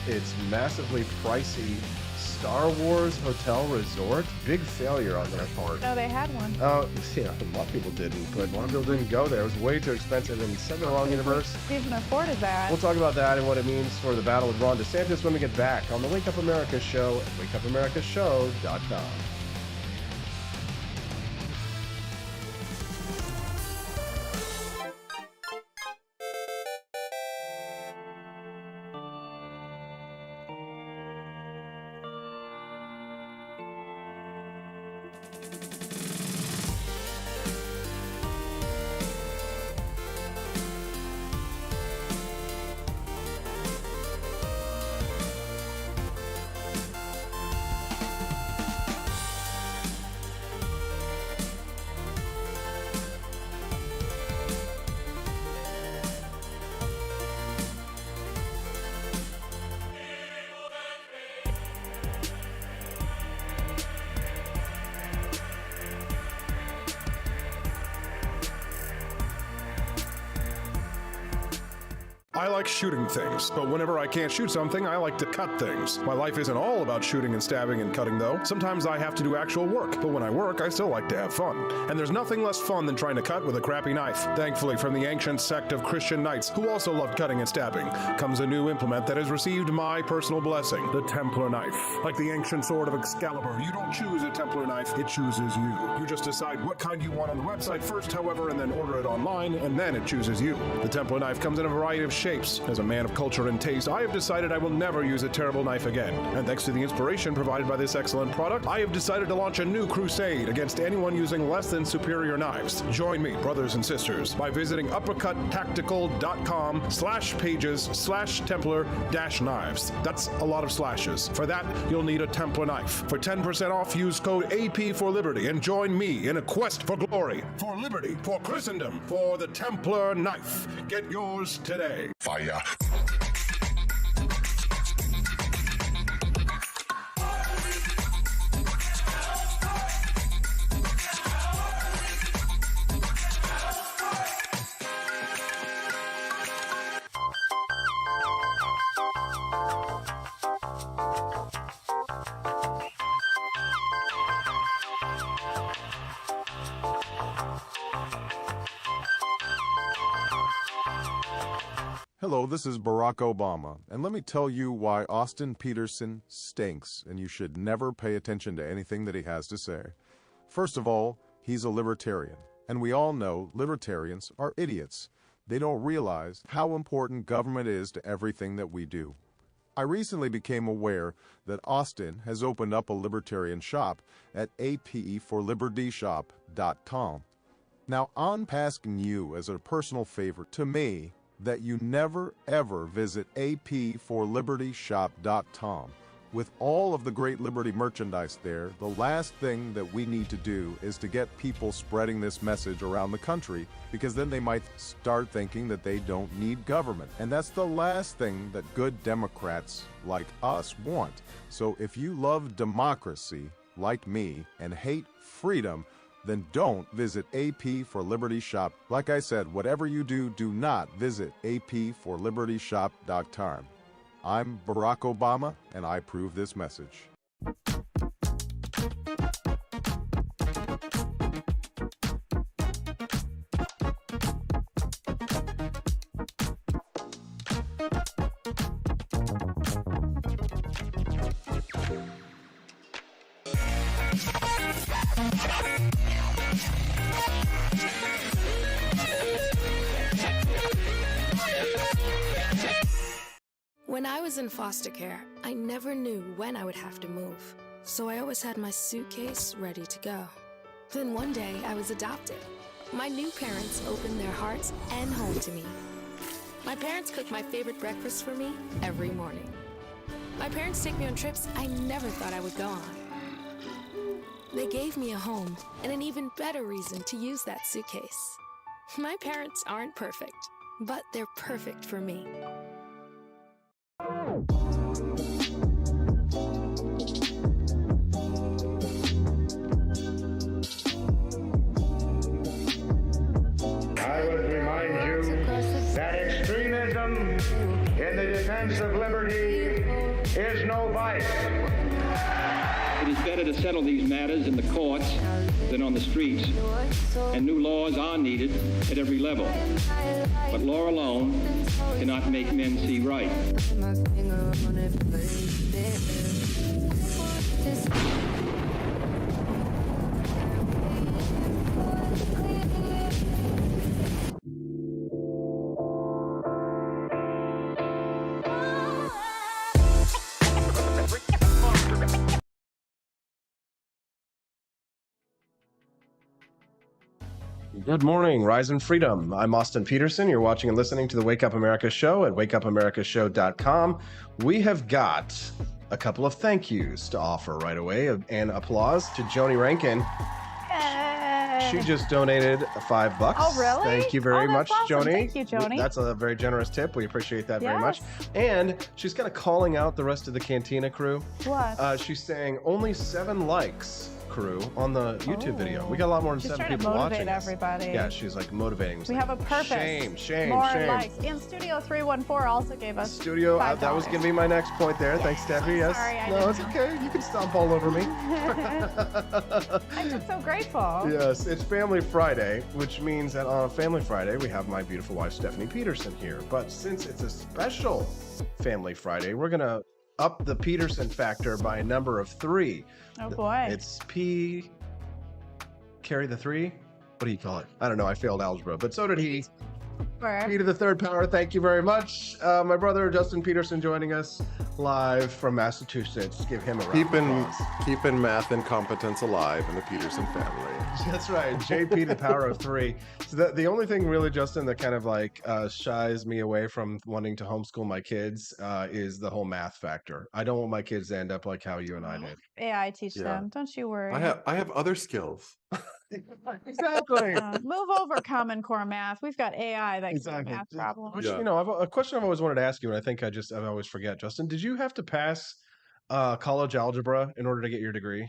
its massively pricey Star Wars hotel resort. Big failure on their part. No, they had one. Oh, yeah, a lot of people didn't, but a lot of people didn't go there. It was way too expensive and set in the wrong universe. Even afforded that. We'll talk about that and what it means for the battle with Ron DeSantis when we get back on the Wake Up America show at wakeupAmericaShow.com. I like shooting things, but whenever I can't shoot something, I like to cut things. My life isn't all about shooting and stabbing and cutting, though. Sometimes I have to do actual work, but when I work, I still like to have fun. And there's nothing less fun than trying to cut with a crappy knife. Thankfully, from the ancient sect of Christian knights, who also loved cutting and stabbing, comes a new implement that has received my personal blessing, the Templar knife. Like the ancient sword of Excalibur, you don't choose a Templar knife, it chooses you. You just decide what kind you want on the website first, however, and then order it online, and then it chooses you. The Templar knife comes in a variety of shapes. As a man of culture and taste, I have decided I will never use a terrible knife again. And thanks to the inspiration provided by this excellent product, I have decided to launch a new crusade against anyone using less than superior knives. Join me, brothers and sisters, by visiting uppercuttactical.com/pages/Templar-knives. That's a lot of slashes. For that, you'll need a Templar knife. For 10% off, use code AP for Liberty and join me in a quest for glory, for liberty, for Christendom, for the Templar knife. Get yours today. Fire. Hello, this is Barack Obama, and let me tell you why Austin Peterson stinks, and you should never pay attention to anything that he has to say. First of all, he's a libertarian, and we all know libertarians are idiots. They don't realize how important government is to everything that we do. I recently became aware that Austin has opened up a libertarian shop at apeforlibertyshop.com. Now, I'm asking you as a personal favor to me that you never ever visit apeforlibertyshop.com. With all of the great Liberty merchandise there, the last thing that we need to do is to get people spreading this message around the country, because then they might start thinking that they don't need government. And that's the last thing that good Democrats like us want. So if you love democracy, like me, and hate freedom, then don't visit AP for Liberty Shop. Like I said, whatever you do, do not visit aporlibertyshop.com. I'm Barack Obama, and I approve this message. When I was in foster care, I never knew when I would have to move, so I always had my suitcase ready to go. Then one day, I was adopted. My new parents opened their hearts and home to me. My parents cook my favorite breakfast for me every morning. My parents take me on trips I never thought I would go on. They gave me a home and an even better reason to use that suitcase. My parents aren't perfect, but they're perfect for me. I would remind you that extremism in the defense of liberty is no vice. It is better to settle these matters in the courts than on the streets, and new laws are needed at every level. But law alone cannot make men see right. Good morning, Rise and Freedom. I'm Austin Peterson. You're watching and listening to the Wake Up America show at wakeupamericashow.com. We have got a couple of thank yous to offer right away, and applause to Joni Rankin. Yay. She just donated $5. Oh, really? Thank you very much, awesome. Joni. Thank you, Joni. That's a very generous tip. We appreciate that very much. Yes. And she's kind of calling out the rest of the Cantina crew. What? She's saying only 7 likes crew on the YouTube video. We got a lot more than She's 7 trying to people motivate watching us. everybody. Yeah, she's like motivating. We have a purpose. Shame. More likes. And Studio 314 also gave us Studio, that was going to be my next point there. Thanks, Steffi. Yes. Sorry, No, it's okay. You can stomp all over me. I'm just so grateful. Yes, it's Family Friday, which means that on Family Friday, we have my beautiful wife, Stephanie Peterson, here. But since it's a special Family Friday, we're going to up the Peterson factor by a number of 3. Oh, boy. It's P, carry the 3? What do you call it? I don't know. I failed algebra, but so did he. P to the 3rd power. Thank you very much. My brother, Justin Peterson, joining us live from Massachusetts. Give him a round of applause. Keeping math incompetence alive in the Peterson family. That's right. JP to the power of 3. So the only thing really, Justin, that kind of like shies me away from wanting to homeschool my kids is the whole math factor. I don't want my kids to end up like how you and I did. AI teach them. Don't you worry. I have other skills. Exactly. Move over Common Core math. We've got AI that can do math problems. Which, you know, a question I've always wanted to ask you, and I think I always forget, Justin. Did you have to pass college algebra in order to get your degree?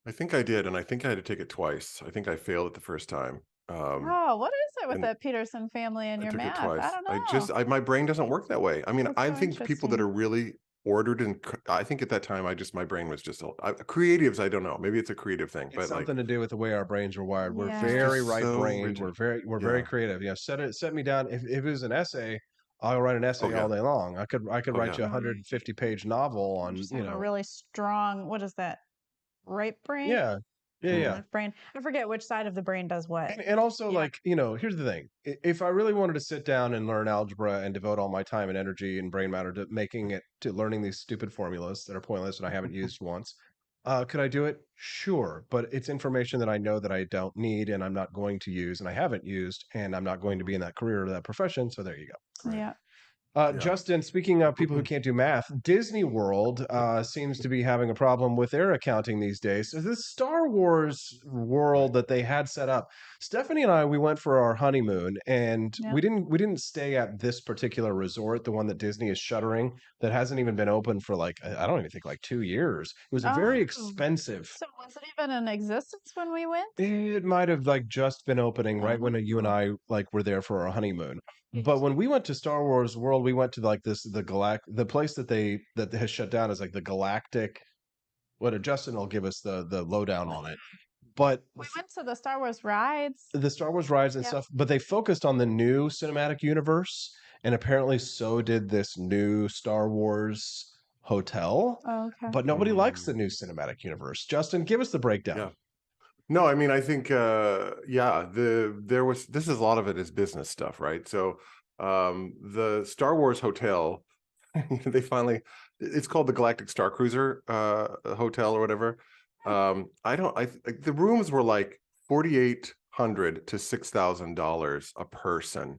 I think I did, and I think I had to take it twice. I think I failed it the first time. What is it with the Peterson family and your took math? it twice. I don't know. My brain doesn't work that way. I mean, That's I so think people that interesting. are really ordered, and I think at that time, my brain was just creatives. I don't know. Maybe it's a creative thing, It's but something to do with the way our brains are wired. We're Yeah. very Just right so brained. rigid. We're very creative. Yeah, set me down. If it was an essay, I'll write an essay all day long. I could write you a 150-page novel on, Just you have a know. really strong, what is that? Right brain? Yeah. Left brain. I forget which side of the brain does what. And also, like, you know, here's the thing. If I really wanted to sit down and learn algebra and devote all my time and energy and brain matter to learning these stupid formulas that are pointless and I haven't used once, could I do it? Sure. But it's information that I know that I don't need and I'm not going to use and I haven't used and I'm not going to be in that career or that profession. So there you go. Yeah. Justin, speaking of people who can't do math, Disney World seems to be having a problem with their accounting these days. So this Star Wars world that they had set up, Stephanie and I, we went for our honeymoon, and we didn't stay at this particular resort, the one that Disney is shuttering, that hasn't even been open for like I don't even think like 2 years. It was very expensive. So was it even in existence when we went? It might have like just been opening right when you and I like were there for our honeymoon. But when we went to Star Wars World, we went to like the place that has shut down is like the Galactic. Justin will give us the lowdown on it. But we went to the Star Wars rides. The Star Wars rides and stuff, but they focused on the new cinematic universe, and apparently so did this new Star Wars hotel. Oh, okay. But nobody likes the new cinematic universe. Justin, give us the breakdown. Yeah. No, I mean, I think, this is a lot of it is business stuff, right? So, the Star Wars hotel, it's called the Galactic Star Cruiser, hotel or whatever. The rooms were like $4,800 to $6,000 a person.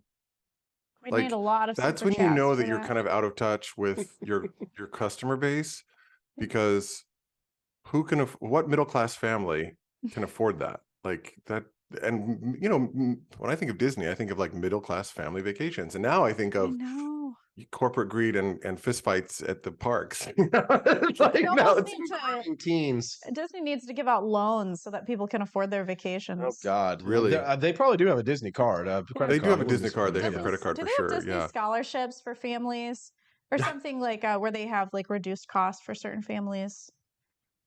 We need a lot of that's when you know that you're kind of out of touch with your customer base, because what middle-class family can afford that? Like that. And you know, when I think of Disney, I think of like middle-class family vacations, and now I think of corporate greed and fistfights at the parks. It's like, no, it's teens. Disney needs to give out loans so that people can afford their vacations. Oh God, really? They probably do have a Disney card. They do have a Disney card. They have a credit card for sure. Do they have Disney scholarships for families or something like where they have like reduced costs for certain families?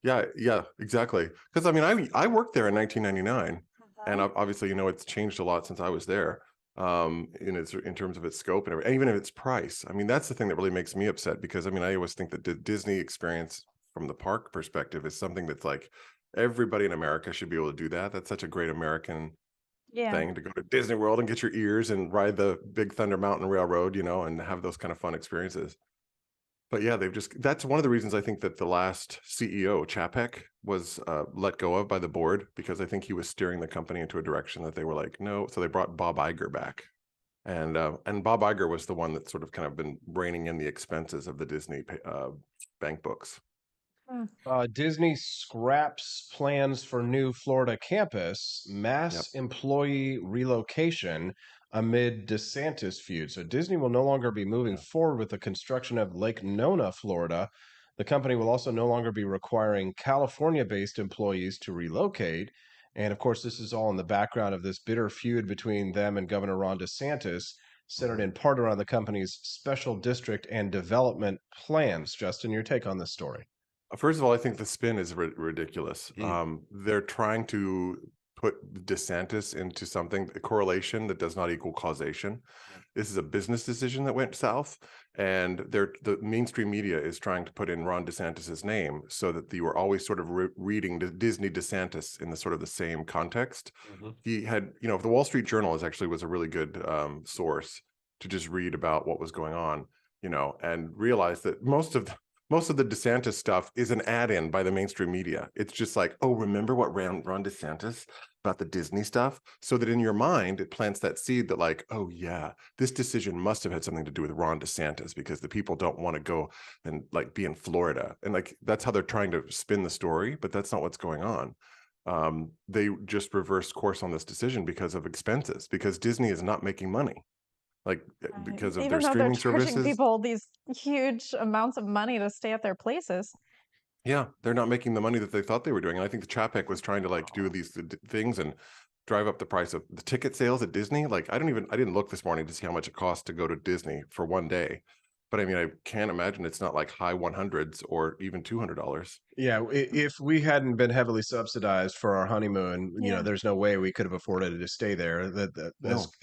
Yeah, exactly. Because I mean, I worked there in 1999, and obviously, you know, it's changed a lot since I was there. In terms of its scope and even of its price. I mean, that's the thing that really makes me upset, because I mean, I always think that the Disney experience from the park perspective is something that's like everybody in America should be able to do that. That's such a great American thing, to go to Disney World and get your ears and ride the Big Thunder Mountain Railroad, you know, and have those kind of fun experiences. But yeah, that's one of the reasons I think that the last CEO, Chapek, was let go of by the board, because I think he was steering the company into a direction that they were like, no. So they brought Bob Iger back. And Bob Iger was the one that's sort of kind of been reining in the expenses of the Disney bank books. Disney scraps plans for new Florida campus, mass employee relocation amid DeSantis feud. So Disney will no longer be moving forward with the construction of Lake Nona, Florida, The company will also no longer be requiring California-based employees to relocate. And of course, this is all in the background of this bitter feud between them and Governor Ron DeSantis, centered in part around the company's special district and development plans. Justin, your take on this story? First of all, I think the spin is ridiculous. They're trying to put DeSantis into something, a correlation that does not equal causation. This is a business decision that went south, and the mainstream media is trying to put in Ron DeSantis's name so that you are always sort of reading Disney DeSantis in the sort of the same context. He had, the Wall Street Journal was a really good source to just read about what was going on, and realize that most of the DeSantis stuff is an add-in by the mainstream media. It's just like, oh, remember what Ron DeSantis about the Disney stuff? So that in your mind, it plants that seed that like, oh yeah, this decision must have had something to do with Ron DeSantis because the people don't want to go and like be in Florida. And like, that's how they're trying to spin the story, but that's not what's going on. They just reversed course on this decision because of expenses, because Disney is not making money. Like because of their streaming services. Even though they're charging people these huge amounts of money to stay at their places. Yeah, they're not making the money that they thought they were doing. And I think the Chapek was trying to like do these things and drive up the price of the ticket sales at Disney. Like I didn't look this morning to see how much it costs to go to Disney for one day. But I mean, I can't imagine it's not like high 100s or even $200. Yeah, if we hadn't been heavily subsidized for our honeymoon, there's no way we could have afforded to stay there.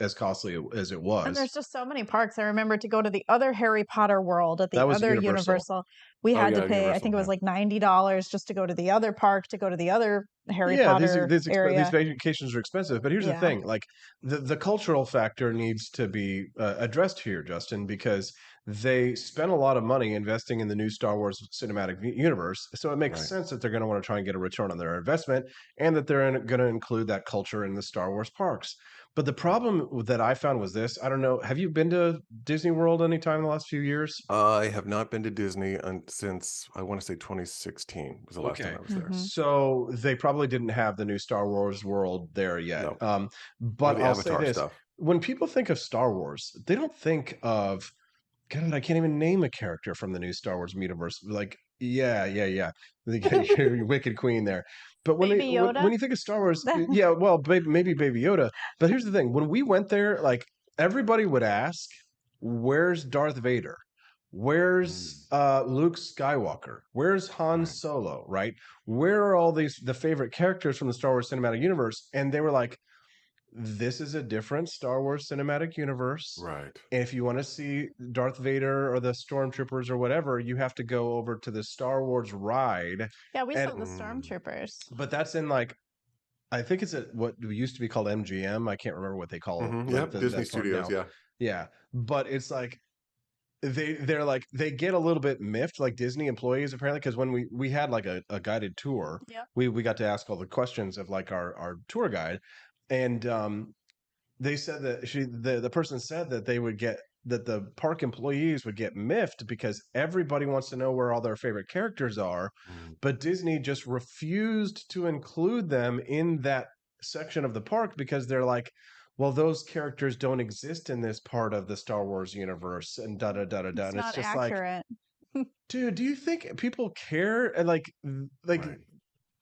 As costly as it was. And there's just so many parks. I remember to go to the other Harry Potter world at the other Universal. We had to pay, I think it was like $90 just to go to the other park, to go to the other Harry Potter area. These vacations are expensive. But here's the thing: like the cultural factor needs to be addressed here, Justin, because they spent a lot of money investing in the new Star Wars cinematic universe. So it makes sense that they're going to want to try and get a return on their investment, and that they're going to include that culture in the Star Wars parks. But the problem that I found was this. I don't know. Have you been to Disney World anytime in the last few years? I have not been to Disney since, I want to say 2016 was the last time I was there. So they probably didn't have the new Star Wars world there yet. No. But I'll say this. Stuff. When people think of Star Wars, they don't think of, God, I can't even name a character from the new Star Wars universe. Like, yeah. Your Wicked Queen there. But when you think of Star Wars, maybe Baby Yoda. But here's the thing: when we went there, like everybody would ask, "Where's Darth Vader? Where's Luke Skywalker? Where's Han Solo? Right? Where are all the favorite characters from the Star Wars cinematic universe?" And they were like, this is a different Star Wars cinematic universe. Right. And if you want to see Darth Vader or the Stormtroopers or whatever, you have to go over to the Star Wars ride. Yeah, we saw the Stormtroopers. But that's in like, I think it's at what used to be called MGM. I can't remember what they call it. Yeah, Disney Studios, Yeah. But it's like, they're like, they get a little bit miffed, like Disney employees apparently, because when we had like a guided tour, we got to ask all the questions of like our tour guide. And they said that the person said that the park employees would get miffed because everybody wants to know where all their favorite characters are, but Disney just refused to include them in that section of the park because they're like, well, those characters don't exist in this part of the Star Wars universe, and da da da da da. It's not just accurate. Like, dude, do you think people care? And like.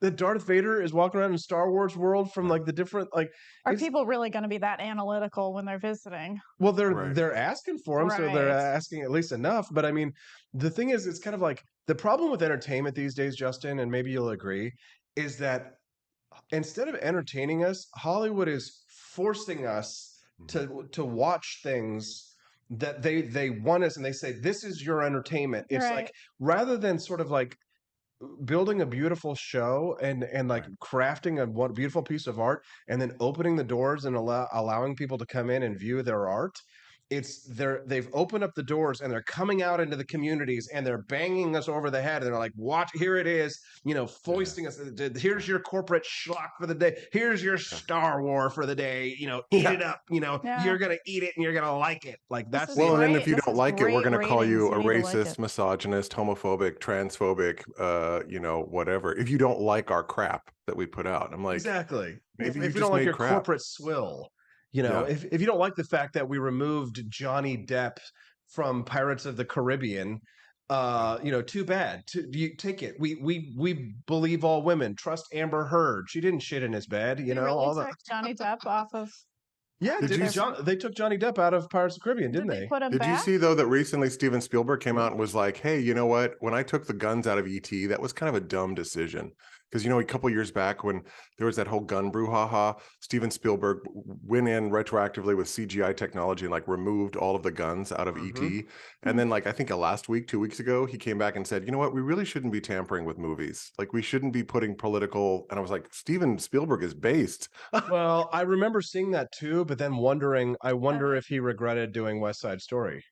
That Darth Vader is walking around in Star Wars world from like the different like. Are people really going to be that analytical when they're visiting? Well, they're asking for them, so they're asking at least enough. But I mean, the thing is, it's kind of like the problem with entertainment these days, Justin, and maybe you'll agree, is that instead of entertaining us, Hollywood is forcing us to watch things that they want us, and they say this is your entertainment. It's like rather than sort of like building a beautiful show and like crafting a beautiful piece of art and then opening the doors and allowing people to come in and view their art. They've opened up the doors and they're coming out into the communities and they're banging us over the head and they're like, watch, here it is, foisting us. Here's your corporate schlock for the day. Here's your Star Wars for the day. Eat it up. You're gonna eat it and you're gonna like it. Like that's and then if you don't like it, we're gonna call you a racist, misogynist, homophobic, transphobic, whatever. If you don't like our crap that we put out, I'm like, exactly. Maybe if you don't like your corporate swill. If you don't like the fact that we removed Johnny Depp from Pirates of the Caribbean, too bad. You take it. We believe all women. Trust Amber Heard. She didn't shit in his bed. They really all took Johnny Depp off of. Yeah, they took Johnny Depp out of Pirates of the Caribbean, didn't they? Put him Did back? you see though that recently Steven Spielberg came out and was like, "Hey, you know what? When I took the guns out of ET, that was kind of a dumb decision." Because a couple years back when there was that whole gun brouhaha, Steven Spielberg went in retroactively with CGI technology and like removed all of the guns out of ET. And then like I think last week, 2 weeks ago, he came back and said, "You know what? We really shouldn't be tampering with movies. Like we shouldn't be putting political." And I was like, Steven Spielberg is based. Well, I remember seeing that too, but then I wonder if he regretted doing West Side Story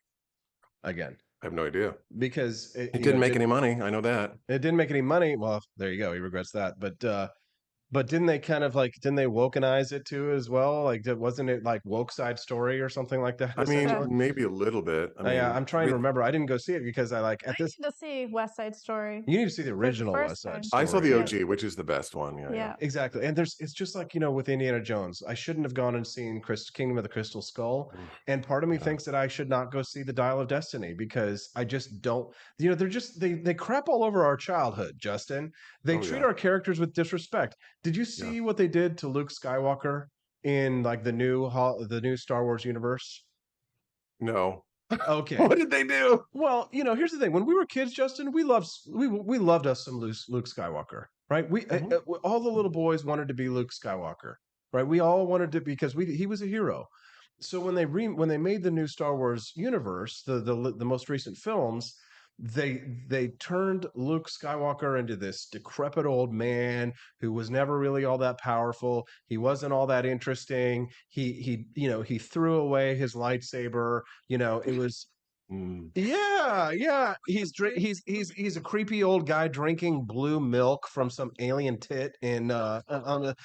again. I have no idea. Because it didn't make any money. I know that. It didn't make any money. Well, there you go. He regrets that. But didn't they didn't they wokenize it too as well? Like, wasn't it like Woke Side Story or something like that? I mean, maybe a little bit. I'm trying to remember. I didn't go see it because I need to see West Side Story. You need to see the original West Side Story. I saw the OG, which is the best one. Yeah. Exactly. And it's just like, with Indiana Jones. I shouldn't have gone and seen Kingdom of the Crystal Skull. And part of me thinks that I should not go see the Dial of Destiny because I just don't, they crap all over our childhood, Justin. They treat our characters with disrespect. Did you see what they did to Luke Skywalker in like the new Star Wars universe? No. Okay. What did they do? Well, here's the thing. When we were kids, Justin, we loved us some Luke Skywalker, right? All the little boys wanted to be Luke Skywalker, right? We all wanted to because he was a hero. So when they made the new Star Wars universe, the most recent films, they turned Luke Skywalker into this decrepit old man who was never really all that powerful. He wasn't all that interesting. He threw away his lightsaber. It was yeah. He's a creepy old guy drinking blue milk from some alien tit in dude,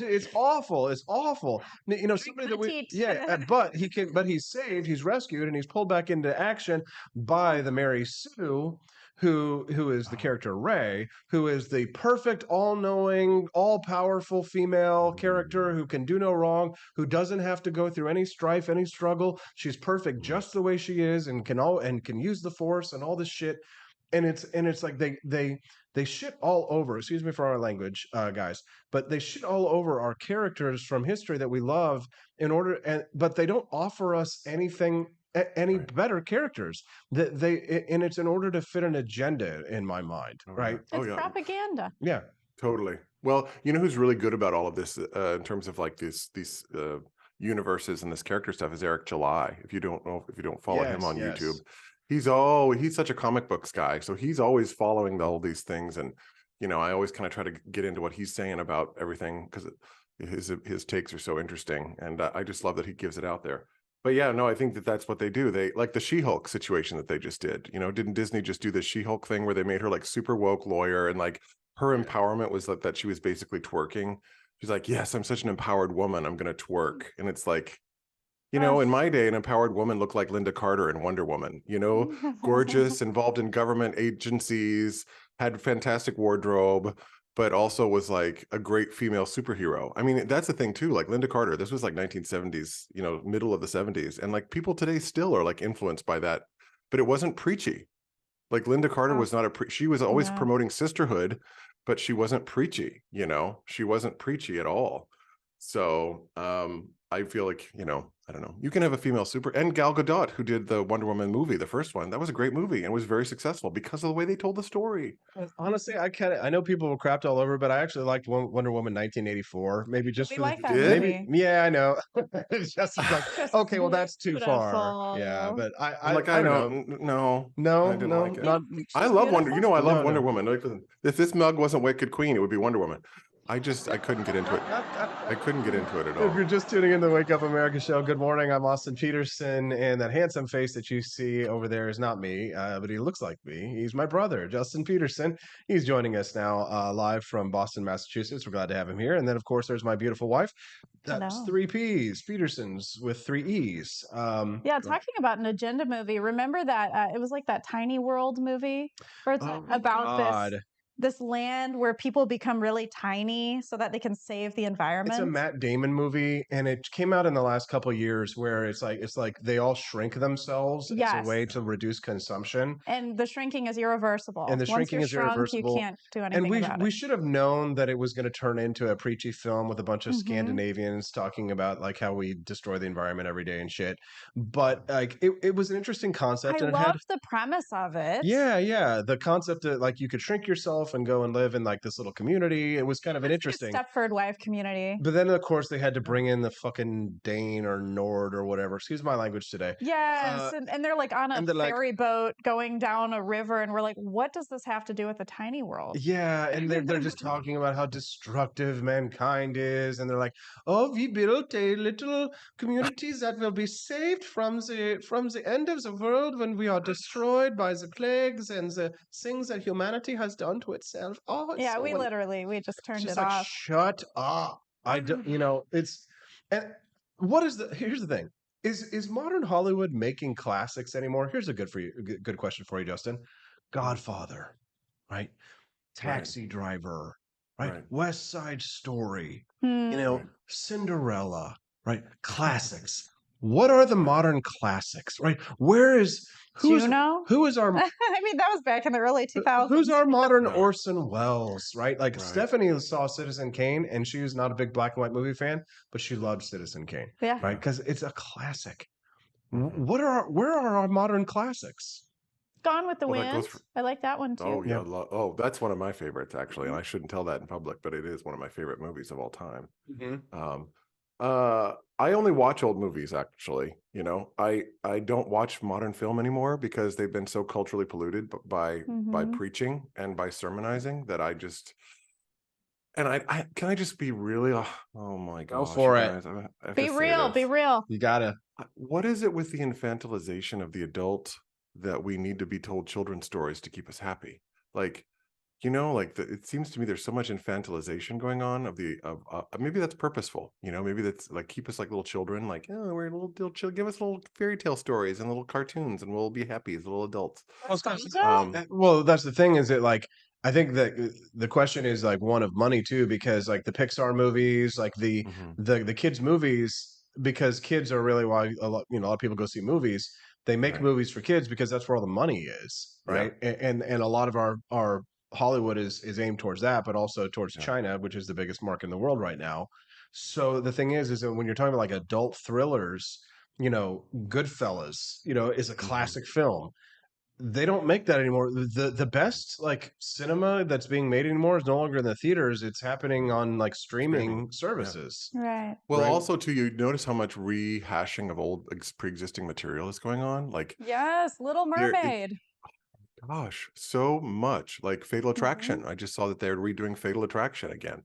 it's awful. It's awful. Somebody that but he's saved, he's rescued, and he's pulled back into action by the Mary Sue, who is the character Rey, who is the perfect, all-knowing, all-powerful female character who can do no wrong, who doesn't have to go through any strife, any struggle. She's perfect just the way she is, and can use the Force and all this shit. And it's like they shit all over. Excuse me for our language, guys, but they shit all over our characters from history that we love but they don't offer us anything. Any better characters and it's in order to fit an agenda in my mind, right? It's propaganda. Yeah, totally. Well, who's really good about all of this in terms of like these universes and this character stuff is Eric July. If you don't follow him on YouTube, he's such a comic books guy, so he's always following all these things, and I always kind of try to get into what he's saying about everything because his takes are so interesting, and I just love that he gives it out there. But yeah, no, I think that's what they do. They like the She-Hulk situation that they just did. Didn't Disney just do the She-Hulk thing where they made her like super woke lawyer and like her empowerment was like that she was basically twerking. She's like, yes, I'm such an empowered woman. I'm going to twerk. And it's like, in my day, an empowered woman looked like Linda Carter in Wonder Woman, gorgeous, involved in government agencies, had fantastic wardrobe, but also was like a great female superhero. I mean, that's the thing too, like Linda Carter, this was like 1970s, middle of the 70s. And like people today still are like influenced by that, but it wasn't preachy. Like Linda Carter was not she was always promoting sisterhood, but she wasn't preachy, she wasn't preachy at all. So I feel like, I don't know, you can have a female and Gal Gadot, who did the Wonder Woman movie, the first one, that was a great movie and was very successful because of the way they told the story. Honestly, I know people were crapped all over, but I actually liked Wonder Woman 1984. Maybe just for like that movie. Yeah, I know. It's just like, okay, well, that's too far. Yeah, but I know. No, I didn't like it. I love Wonder. I love Wonder Woman. Like, if this mug wasn't Wicked Queen, it would be Wonder Woman. I couldn't get into it. I couldn't get into it at all. If you're just tuning in to the Wake Up America show, good morning. I'm Austin Peterson, and that handsome face that you see over there is not me, but he looks like me. He's my brother, Justin Peterson. He's joining us now live from Boston, Massachusetts. We're glad to have him here. And then, of course, there's my beautiful wife. That's 3 P's, Petersons with 3 E's. Talking about an agenda movie. Remember that it was like that Tiny World movie where it's about this land where people become really tiny so that they can save the environment. It's a Matt Damon movie, and it came out in the last couple of years where it's like they all shrink themselves as a way to reduce consumption. And the shrinking is irreversible. And the Once shrinking you're is shrunk, irreversible. you can't do anything And about we it. should have known that it was going to turn into a preachy film with a bunch of Scandinavians talking about like how we destroy the environment every day and shit. But like it was an interesting concept. I And loved the premise of it. yeah. The concept that like you could shrink yourself and go and live in like this little community. It was kind of an interesting Stepford wife community. But then of course they had to bring in the fucking Dane or Nord or whatever. Excuse my language today. Yes, and they're like on a ferry boat going down a river, and we're like, what does this have to do with the tiny world? Yeah, and they're just talking about how destructive mankind is, and they're like, "Oh, we built a little communities that will be saved from the end of the world when we are destroyed by the plagues and the things that humanity has done to itself." Oh, yeah, we just turned it like, off. Shut up! I don't, it's and here's the thing. Is modern Hollywood making classics anymore? Here's a good question for you, Justin. Godfather, right? Taxi Driver, right? West Side Story, Cinderella, right? Classics. What are the modern classics, right? Who is our I mean, that was back in the early 2000s. Who's our modern Orson Welles, right? Like Stephanie saw Citizen Kane, and she was not a big black and white movie fan, but she loved Citizen Kane, right? Because it's a classic. Where are our modern classics? Gone with the Wind. I like that one too. Oh yeah, that's one of my favorites actually, and I shouldn't tell that in public, but it is one of my favorite movies of all time. I only watch old movies actually. I don't watch modern film anymore because they've been so culturally polluted by preaching and by sermonizing that I just. And I can I just be really? Oh my gosh! Go for it. Be real. You gotta. What is it with the infantilization of the adult that we need to be told children's stories to keep us happy? Like, it seems to me there's so much infantilization going on of maybe that's purposeful. Maybe that's like keep us like little children. Like, oh, we're little children. Give us little fairy tale stories and little cartoons, and we'll be happy as little adults. Well, that's the thing. Is it like? I think that the question is like one of money too, because like the Pixar movies, like the kids movies, because kids are really why a lot of people go see movies. They make movies for kids because that's where all the money is, right? Yeah. And a lot of our Hollywood is aimed towards that, but also towards China, which is the biggest market in the world right now. So the thing is that when you're talking about like adult thrillers, Goodfellas, is a classic film. They don't make that anymore. The best like cinema that's being made anymore is no longer in the theaters. It's happening on like streaming services. Yeah. Right. Well, also too, you notice how much rehashing of old pre-existing material is going on. Like yes, Little Mermaid. Gosh, so much. Like Fatal Attraction. I just saw that they're redoing Fatal Attraction again.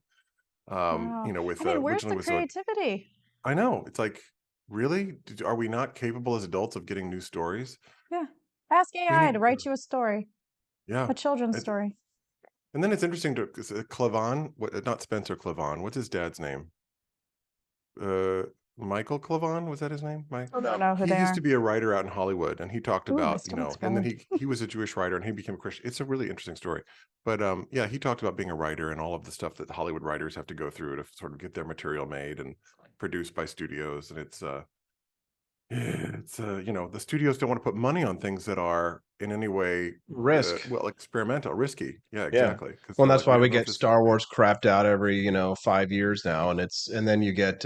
Wow. Where's the creativity? I know. It's like, really? Are we not capable as adults of getting new stories? Yeah. Ask AI to write you a story. Yeah. A children's story. And then it's interesting to Clavon, not Spencer Clavon. What's his dad's name? Michael Clavon, was that his name? I don't know who they are. He used to be a writer out in Hollywood, and he talked about, and then he was a Jewish writer, and he became a Christian. It's a really interesting story. But yeah, he talked about being a writer and all of the stuff that the Hollywood writers have to go through to sort of get their material made and produced by studios. And it's the studios don't want to put money on things that are in any way experimental, risky. Yeah, exactly. Well, that's why we get Star Wars crapped out every 5 years now, and then you get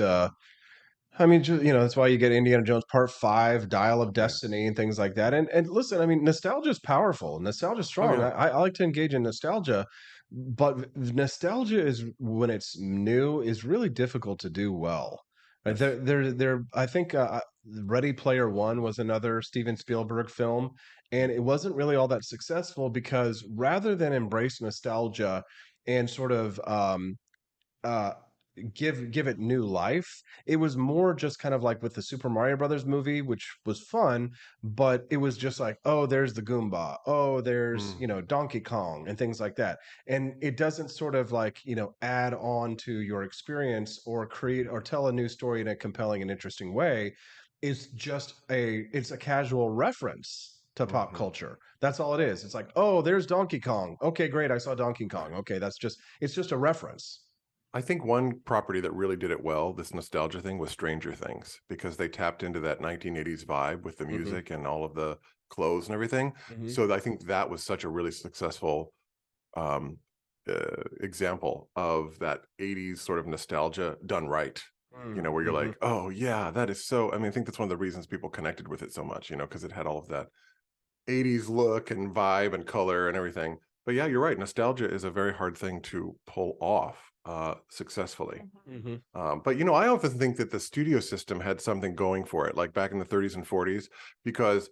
that's why you get Indiana Jones Part 5, Dial of Destiny, and things like that. And listen, I mean, nostalgia is powerful, nostalgia is strong. Oh, yeah. I like to engage in nostalgia, but nostalgia is when it's new is really difficult to do well. Right? I think Ready Player One was another Steven Spielberg film, and it wasn't really all that successful because rather than embrace nostalgia and sort of give it new life, it was more just kind of like with the Super Mario Brothers movie, which was fun, but it was just like, oh, there's the Goomba, oh, there's Donkey Kong and things like that, and it doesn't sort of like add on to your experience or create or tell a new story in a compelling and interesting way. It's a casual reference to pop culture. That's all it is. It's like, oh, there's Donkey Kong. Okay, great. I saw Donkey Kong. Okay, it's just a reference. I think one property that really did it well, this nostalgia thing, was Stranger Things, because they tapped into that 1980s vibe with the music and all of the clothes and everything. So I think that was such a really successful example of that 80s sort of nostalgia done right. You know, where you're like, oh yeah, that is so. I mean, I think that's one of the reasons people connected with it so much, you know, because it had all of that 80s look and vibe and color and everything. But yeah, you're right. Nostalgia is a very hard thing to pull off successfully. But, you know, I often think that the studio system had something going for it, like back in the 30s and 40s, because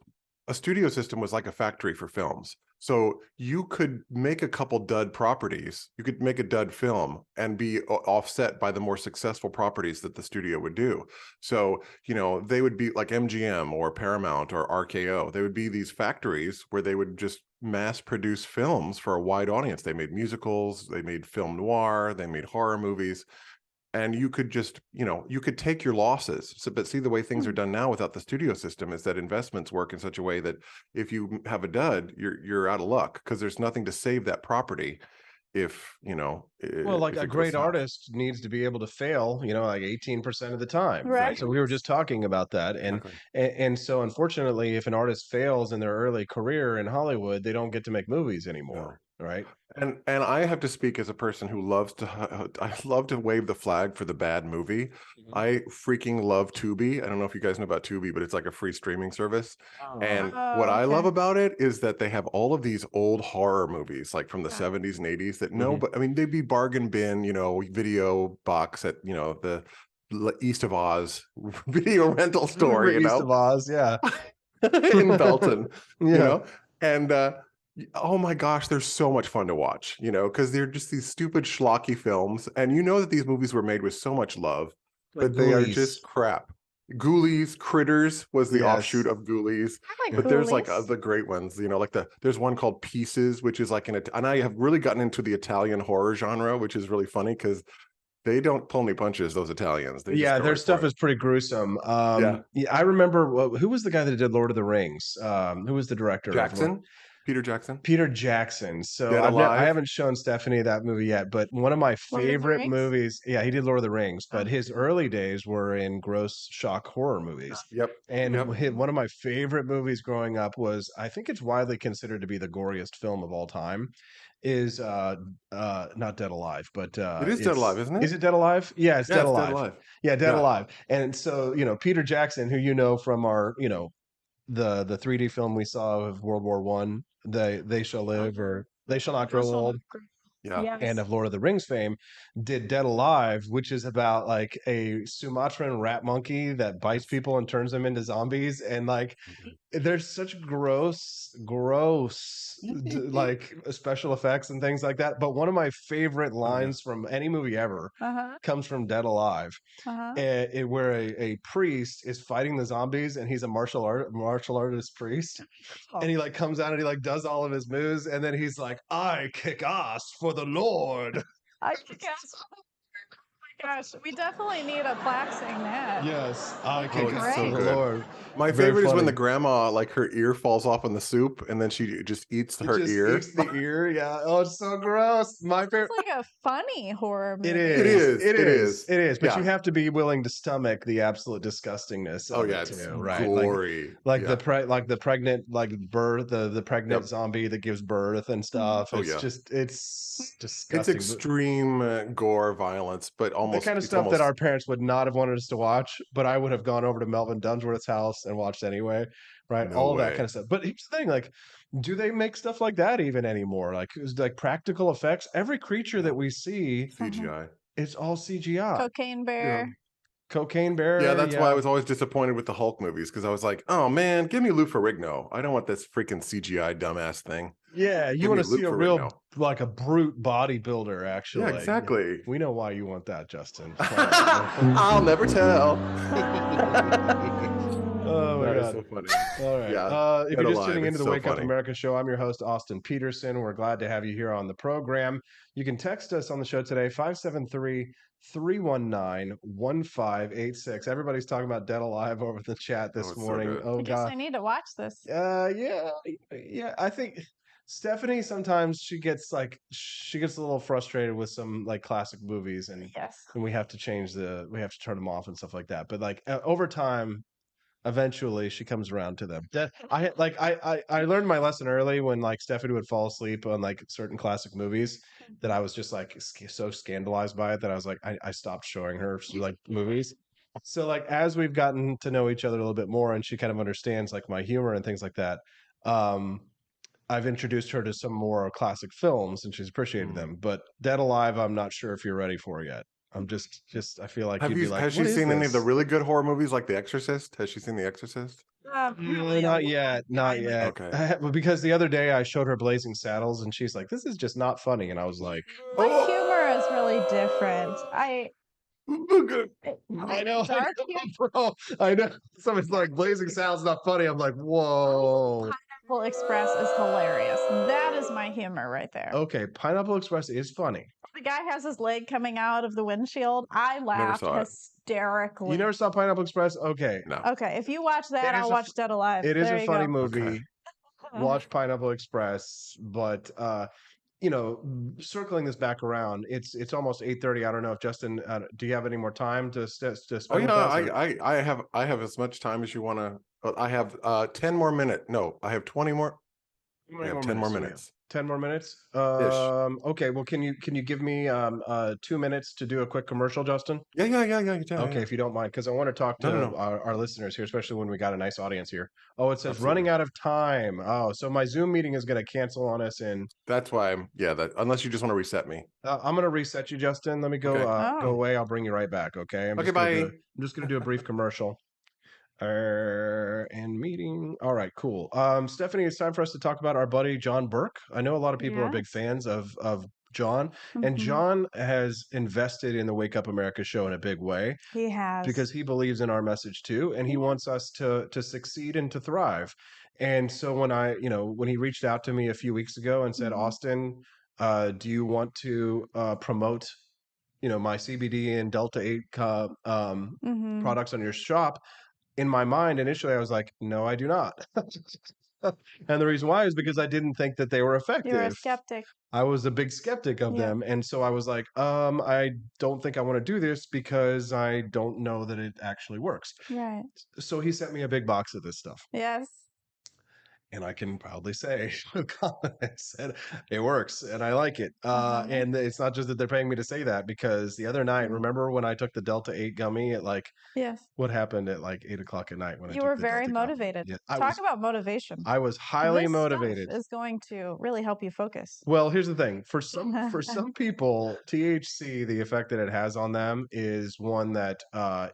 a studio system was like a factory for films. So you could make a couple dud properties, you could make a dud film and be offset by the more successful properties that the studio would do. So, you know, they would be like MGM or Paramount or RKO. They would be these factories where they would just mass produce films for a wide audience. They made musicals, they made film noir, they made horror movies. And you could just, you know, you could take your losses. So, but see, the way things are done now without the studio system is that investments work in such a way that if you have a dud, you're out of luck, because there's nothing to save that property. If, you know, well, like a great artist needs to be able to fail, you know, like 18% of the time. Right. So we were just talking about that. And so unfortunately, if an artist fails in their early career in Hollywood, they don't get to make movies anymore. Right. And I have to speak as a person who loves to, I love to wave the flag for the bad movie. I freaking love Tubi. I don't know if you guys know about Tubi, but it's like a free streaming service. And what I love about it is that they have all of these old horror movies, like from the 70s and 80s that but I mean, they'd be bargain bin, you know, video box at, you know, the East of Oz video rental store, you know, East of Oz, yeah. in Belton, you know, and, oh my gosh, they're so much fun to watch, you know, because they're just these stupid schlocky films. And you know that these movies were made with so much love, but they are just crap. Ghoulies, Critters was the offshoot of Ghoulies. But there's like other great ones, you know, like there's one called Pieces, which is like and I have really gotten into the Italian horror genre, which is really funny because they don't pull any punches, those Italians. Their stuff is pretty gruesome. I remember, who was the guy that did Lord of the Rings? Who was the director? Peter Jackson. Peter Jackson. So I haven't shown Stephanie that movie yet, but one of my favorite movies. Yeah, he did Lord of the Rings, but his early days were in gross shock horror movies. And one of my favorite movies growing up was, I think it's widely considered to be the goriest film of all time, is not Dead Alive, but it is Dead Alive, isn't it? Is it Dead Alive? Yeah, it's Dead Alive. Yeah, Dead Alive. And so, you know, Peter Jackson, who you know from our, you know, the 3D film we saw of World War One, They Shall Live or They Shall Not Grow Old. And of Lord of the Rings fame, did Dead Alive, which is about like a Sumatran rat monkey that bites people and turns them into zombies. And like, there's such gross like special effects and things like that. But one of my favorite lines from any movie ever comes from Dead Alive, where a priest is fighting the zombies, and he's a martial artist priest, and he like comes out and he like does all of his moves, and then he's like, "I kick ass for the Lord." I kick ass. Gosh, we definitely need a plaque saying that. Yes, I kick ass for the Lord. My favorite is when the grandma, like, her ear falls off in the soup, and then she just eats her ear. Eats the ear, yeah. Oh, it's so gross. My favorite. It's like a funny horror movie. It is. But you have to be willing to stomach the absolute disgustingness. It's too, right? Gory. Like the pregnant, like birth, the pregnant zombie that gives birth and stuff. It's disgusting. It's extreme gore violence, but almost the kind of stuff that our parents would not have wanted us to watch, but I would have gone over to Melvin Dunsworth's house and watched anyway, right? All of that kind of stuff. But here's the thing, like, do they make stuff like that even anymore? Like practical effects? Every creature that we see, CGI. It's all CGI. Cocaine Bear. Cocaine Bear. Yeah, that's why I was always disappointed with the Hulk movies, because I was like, oh man, give me Lou Ferrigno. I don't want this freaking CGI dumbass thing. Yeah, you want to see a real, like a brute bodybuilder, actually. Yeah, exactly. We know why you want that, Justin. I'll never tell. Oh my That is God. so funny. All right. Yeah. If Dead you're just alive, tuning into it's the so Wake Up funny. America show, I'm your host, Austin Peterson. We're glad to have you here on the program. You can text us on the show today, 573-319-1586. Everybody's talking about Dead Alive over the chat Oh, this it's so morning. good. Oh I guess God. I need to watch this. Yeah. I think Stephanie sometimes she gets a little frustrated with some like classic movies, and Yes. we have to we have to turn them off and stuff like that. But like over time, eventually she comes around to them. I learned my lesson early when like Stephanie would fall asleep on like certain classic movies that I was just like so scandalized by it that I was like I stopped showing her like movies. So like as we've gotten to know each other a little bit more and she kind of understands like my humor and things like that, I've introduced her to some more classic films and she's appreciated them. But Dead Alive, I'm not sure if you're ready for yet. I'm just I feel like you'd be like, Has she what is seen any of the this? really good horror movies like The Exorcist? Has she seen The Exorcist? Not yet. Okay. Well, because the other day I showed her Blazing Saddles and she's like, this is just not funny. And I was like, My humor is really different. I know, Dark humor. bro. I know. Somebody's like, Blazing Saddles not funny. I'm like, whoa. Pineapple Express is hilarious. That is my humor right there. Okay, Pineapple Express is funny. The guy has his leg coming out of the windshield. I laughed saw it. hysterically. You never saw Pineapple Express? Okay. No. Okay, if you watch that, It is I'll watch Dead Alive. It is There a you funny go. movie. Okay. Watch Pineapple Express, but you know, circling this back around, it's almost 8:30. I don't know if Justin, do you have any more time to spend Oh with yeah, us? Or- I have as much time as you want to. I have 10 more minutes. No, I have 20 more. I have 10 more minutes. 10 more minutes. Ish. Okay. Well, can you give me 2 minutes to do a quick commercial, Justin? Yeah. Okay, if you don't mind, because I want to talk to No. our listeners here, especially when we got a nice audience here. Oh, it says Absolutely. running out of time. Oh, so my Zoom meeting is going to cancel on us, and That's why unless you just want to reset me. I'm going to reset you, Justin. Let me go Okay. go away. I'll bring you right back. Okay. Okay, bye. I'm just going to do a brief commercial. And meeting. All right, cool. Stephanie, it's time for us to talk about our buddy John Burke. I know a lot of people are big fans of John, and John has invested in the Wake Up America show in a big way. He has, because he believes in our message too, and he wants us to succeed and to thrive. And so when he reached out to me a few weeks ago and said, Austin, do you want to promote my CBD and Delta 8 products on your shop? In my mind, initially, I was like, no, I do not. And the reason why is because I didn't think that they were effective. You're a skeptic. I was a big skeptic of them. And so I was like, I don't think I want to do this because I don't know that it actually works. Right. So he sent me a big box of this stuff. Yes. And I can proudly say with confidence that it works and I like it. And it's not just that they're paying me to say that, because the other night, remember when I took the Delta 8 gummy at like, what happened at like 8 o'clock at night when you were very motivated. Yeah, Talk about motivation. I was highly this motivated. Stuff is going to really help you focus. Well, here's the thing. For some people, THC, the effect that it has on them is one that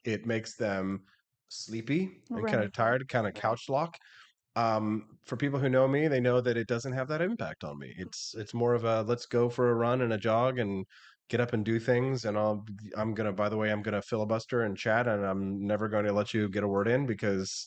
it makes them sleepy and kind of tired, kind of couch lock. For people who know me, they know that it doesn't have that impact on me. It's more of a let's go for a run and a jog and get up and do things. And I'm gonna filibuster and chat, and I'm never going to let you get a word in because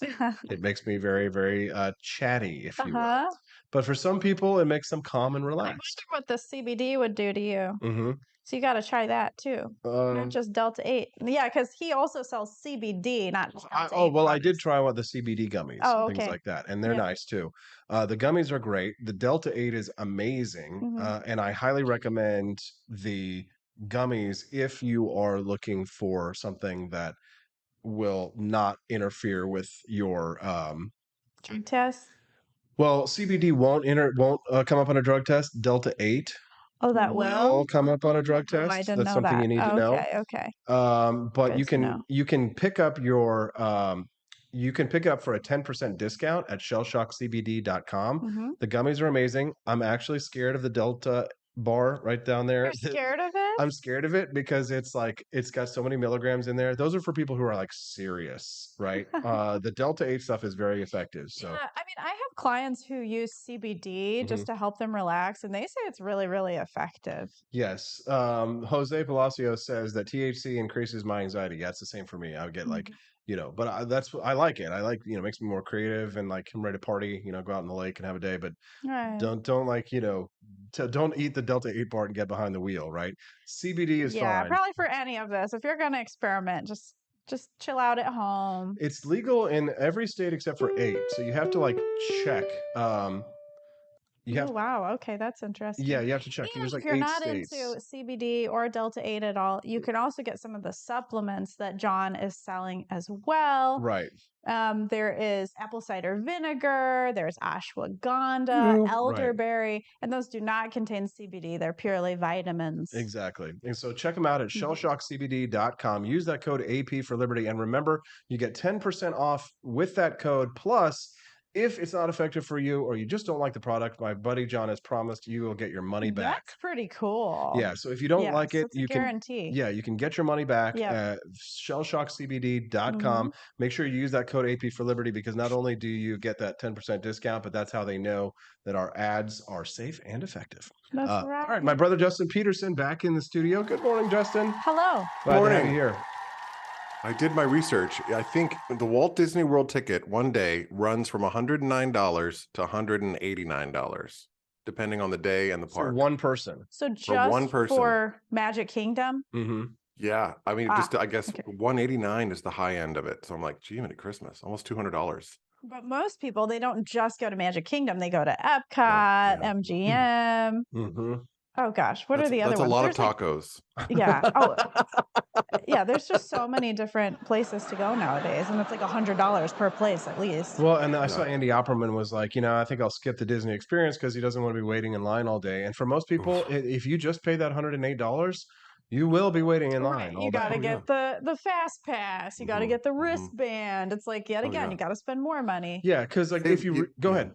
it makes me very, very chatty, if you will. But for some people, it makes them calm and relaxed. I wonder what the CBD would do to you. So you got to try that too, not just Delta 8. Yeah, because he also sells CBD, not just Delta 8 I did try the CBD gummies, things like that, and they're nice too. The gummies are great. The Delta 8 is amazing, and I highly recommend the gummies if you are looking for something that will not interfere with your drug test. Well, CBD won't come up on a drug test. Delta 8. Oh, that will come up on a drug test. I didn't That's know something that. you need to know. Okay. But you can pick up your you can pick it up for a 10% discount at shellshockcbd.com. The gummies are amazing. I'm actually scared of the Delta bar right down there. You're scared of it? I'm scared of it because it's like it's got so many milligrams in there. Those are for people who are like serious, right? The Delta 8 stuff is very effective. So I mean, I have clients who use CBD just to help them relax, and they say it's really, really effective. yes. Jose Palacio says that THC increases my anxiety. Yeah, it's the same for me. I would get like, but I like it. I like, makes me more creative and like I'm ready to party, go out in the lake and have a day, but Right. don't like, don't eat the Delta 8 bar and get behind the wheel, right? CBD is fine. Probably for any of this. If you're going to experiment, just chill out at home. It's legal in every state except for 8. So you have to like check. Wow. Okay, that's interesting. Yeah, you have to check. And There's like if you're 8 not states. into CBD or Delta 8 at all, you can also get some of the supplements that John is selling as well. Right. There is apple cider vinegar, there's ashwagandha, elderberry, and those do not contain CBD. They're purely vitamins. Exactly. And so check them out at shellshockcbd.com. Use that code AP for Liberty. And remember, you get 10% off with that code. Plus, if it's not effective for you or you just don't like the product, my buddy John has promised you will get your money back. That's pretty cool. Yeah. So if you don't like it, you guarantee. You can get your money back at shellshockcbd.com. Make sure you use that code AP for Liberty because not only do you get that 10% discount, but that's how they know that our ads are safe and effective. That's right. All right. My brother Justin Peterson back in the studio. Good morning, Justin. Hello. Glad to have you here. I did my research. I think the Walt Disney World ticket one day runs from $109 to $189, depending on the day and the park. For one person. So just one person. for Magic Kingdom? Yeah. I mean, I guess 189 is the high end of it. So I'm like, gee, many Christmas, almost $200. But most people, they don't just go to Magic Kingdom. They go to Epcot, MGM. Oh gosh, what are the other ones? That's a lot of tacos. Yeah, there's just so many different places to go nowadays, and it's like $100 per place at least. Well, and I saw Andy Opperman was like, I think I'll skip the Disney experience because he doesn't want to be waiting in line all day. And for most people, if you just pay that $108, you will be waiting in line. You got to get the fast pass. You got to get the wristband. It's like yet again, you got to spend more money. Yeah, because like if you go ahead.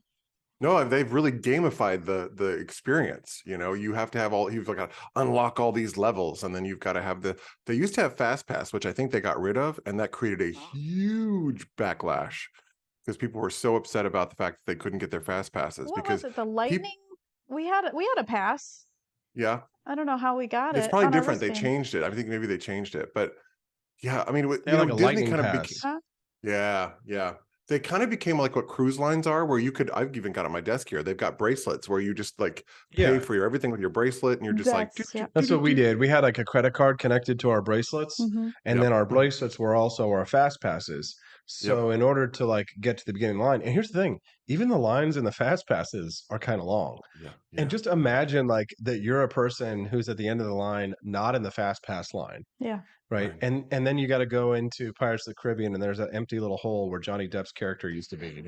No, they've really gamified the experience. You have to have you've got to unlock all these levels, and then you've got to have they used to have Fast Pass, which I think they got rid of, and that created a huge backlash because people were so upset about the fact that they couldn't get their Fast Passes. What because was it? The Lightning? We had a pass. Yeah. I don't know how we got it. It's probably different. They changed it. I think maybe they changed it, but yeah, I mean, like a Disney kind of became. Yeah. They kind of became like what cruise lines are, where I've even got on my desk here, they've got bracelets where you just like pay for everything with your bracelet and you're just That's what we did. We had like a credit card connected to our bracelets, and then our bracelets were also our fast passes. So in order to like get to the beginning line, and here's the thing, even the lines in the fast passes are kind of long. And just imagine like that you're a person who's at the end of the line, not in the fast pass line. Right. And then you got to go into Pirates of the Caribbean and there's that empty little hole where Johnny Depp's character used to be.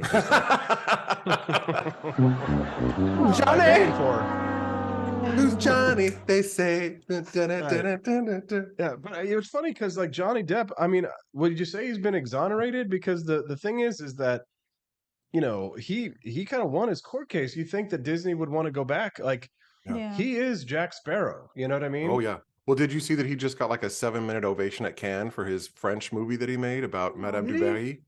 Johnny! Who's Johnny? They say. Yeah, but it's funny because like Johnny Depp, I mean, would you say he's been exonerated? Because the thing is that, he kind of won his court case. You think that Disney would want to go back? Like, he is Jack Sparrow. You know what I mean? Oh, yeah. Well, did you see that he just got like a 7-minute ovation at Cannes for his French movie that he made about Madame du Barry?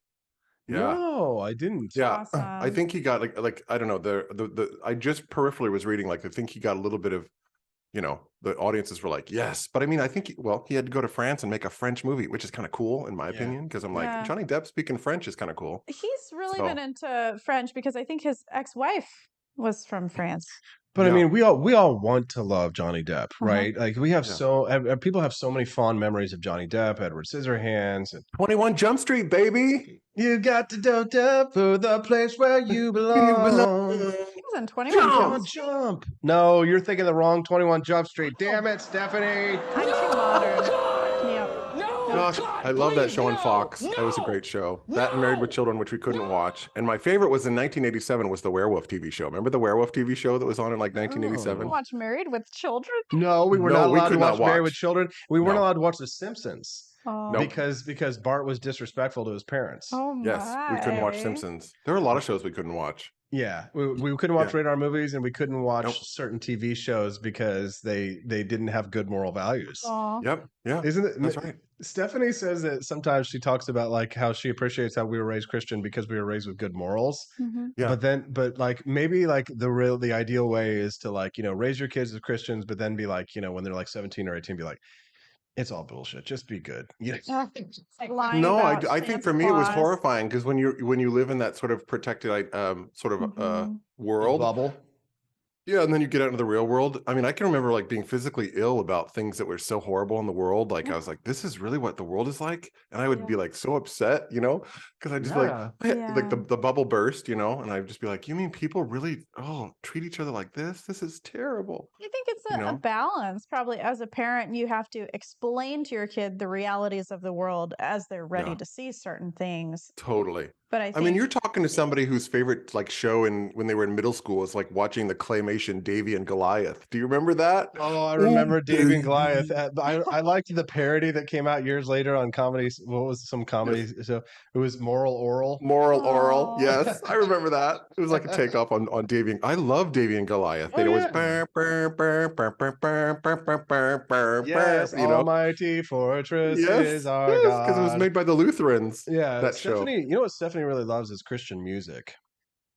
Yeah. No, I didn't. Yeah. Awesome. I think he got like I don't know, the I just peripherally was reading, like I think he got a little bit of, the audiences were like, yes. But I mean, I think he had to go to France and make a French movie, which is kind of cool in my opinion, because I'm like, Johnny Depp speaking French is kind of cool. He's really been into French because I think his ex-wife was from France. But I mean, we all want to love Johnny Depp, right? Like we have people have so many fond memories of Johnny Depp, Edward Scissorhands, and 21 Jump Street, baby. You got to do Depp for the place where you belong. He was in 21 Jump. No, you're thinking the wrong 21 Jump Street. Damn it, Stephanie. I'm too modern. Gosh, I love that show on Fox. That was a great show. That and Married with Children, which we couldn't watch. And my favorite was in 1987 was the Werewolf TV show. Remember the Werewolf TV show that was on in like 1987? Watch Married with Children? No, we were not allowed to watch Married with Children. We weren't allowed to watch The Simpsons. Because Bart was disrespectful to his parents. Oh my. Yes, we couldn't watch Simpsons. There were a lot of shows we couldn't watch. Yeah, we couldn't watch Yeah. radar movies, and we couldn't watch Nope. certain TV shows because they didn't have good moral values. Aw. Yep. Yeah. Isn't it? That's right. Stephanie says that sometimes she talks about like how she appreciates how we were raised Christian because we were raised with good morals. Mhm. Yeah. But like maybe like the ideal way is to like, you know, raise your kids as Christians, but then be like, you know, when they're like 17 or 18, be like, it's all bullshit. Just be good. Yeah. Like lying No, about I think Santa for me it was Claus. horrifying because when you live in that sort of protected sort of Mhm. world, Bubble. yeah, and then you get out into the real world. I mean, I can remember like being physically ill about things that were so horrible in the world. Like I was like, this is really what the world is like, and I would be like so upset, you know, because I just like Yeah. the bubble burst, you know, and I'd just be like, you mean people really treat each other like this? This is terrible. I think it's You a know? balance. Probably as a parent, you have to explain to your kid the realities of the world as they're ready Yeah. to see certain things. Totally. But I I think mean, you're talking to somebody whose favorite like show when they were in middle school is like watching the claymation Davy and Goliath. Do you remember that? Oh, I remember Davy and Goliath. I liked the parody that came out years later on comedies. What was some comedy? So it was Moral Oral. Moral Oral. Aw. Yes, I remember that. It was like a takeoff on Davy. I love Davy and Goliath. They'd always burr, burr, burr, burr, burr, burr, burr, burr, burr, burr, Yes, you know. Almighty Fortress Yes, is our yes, because it was God. made by the Lutherans. Yeah, that show. Stephanie, you know what Stephanie really loves is Christian music.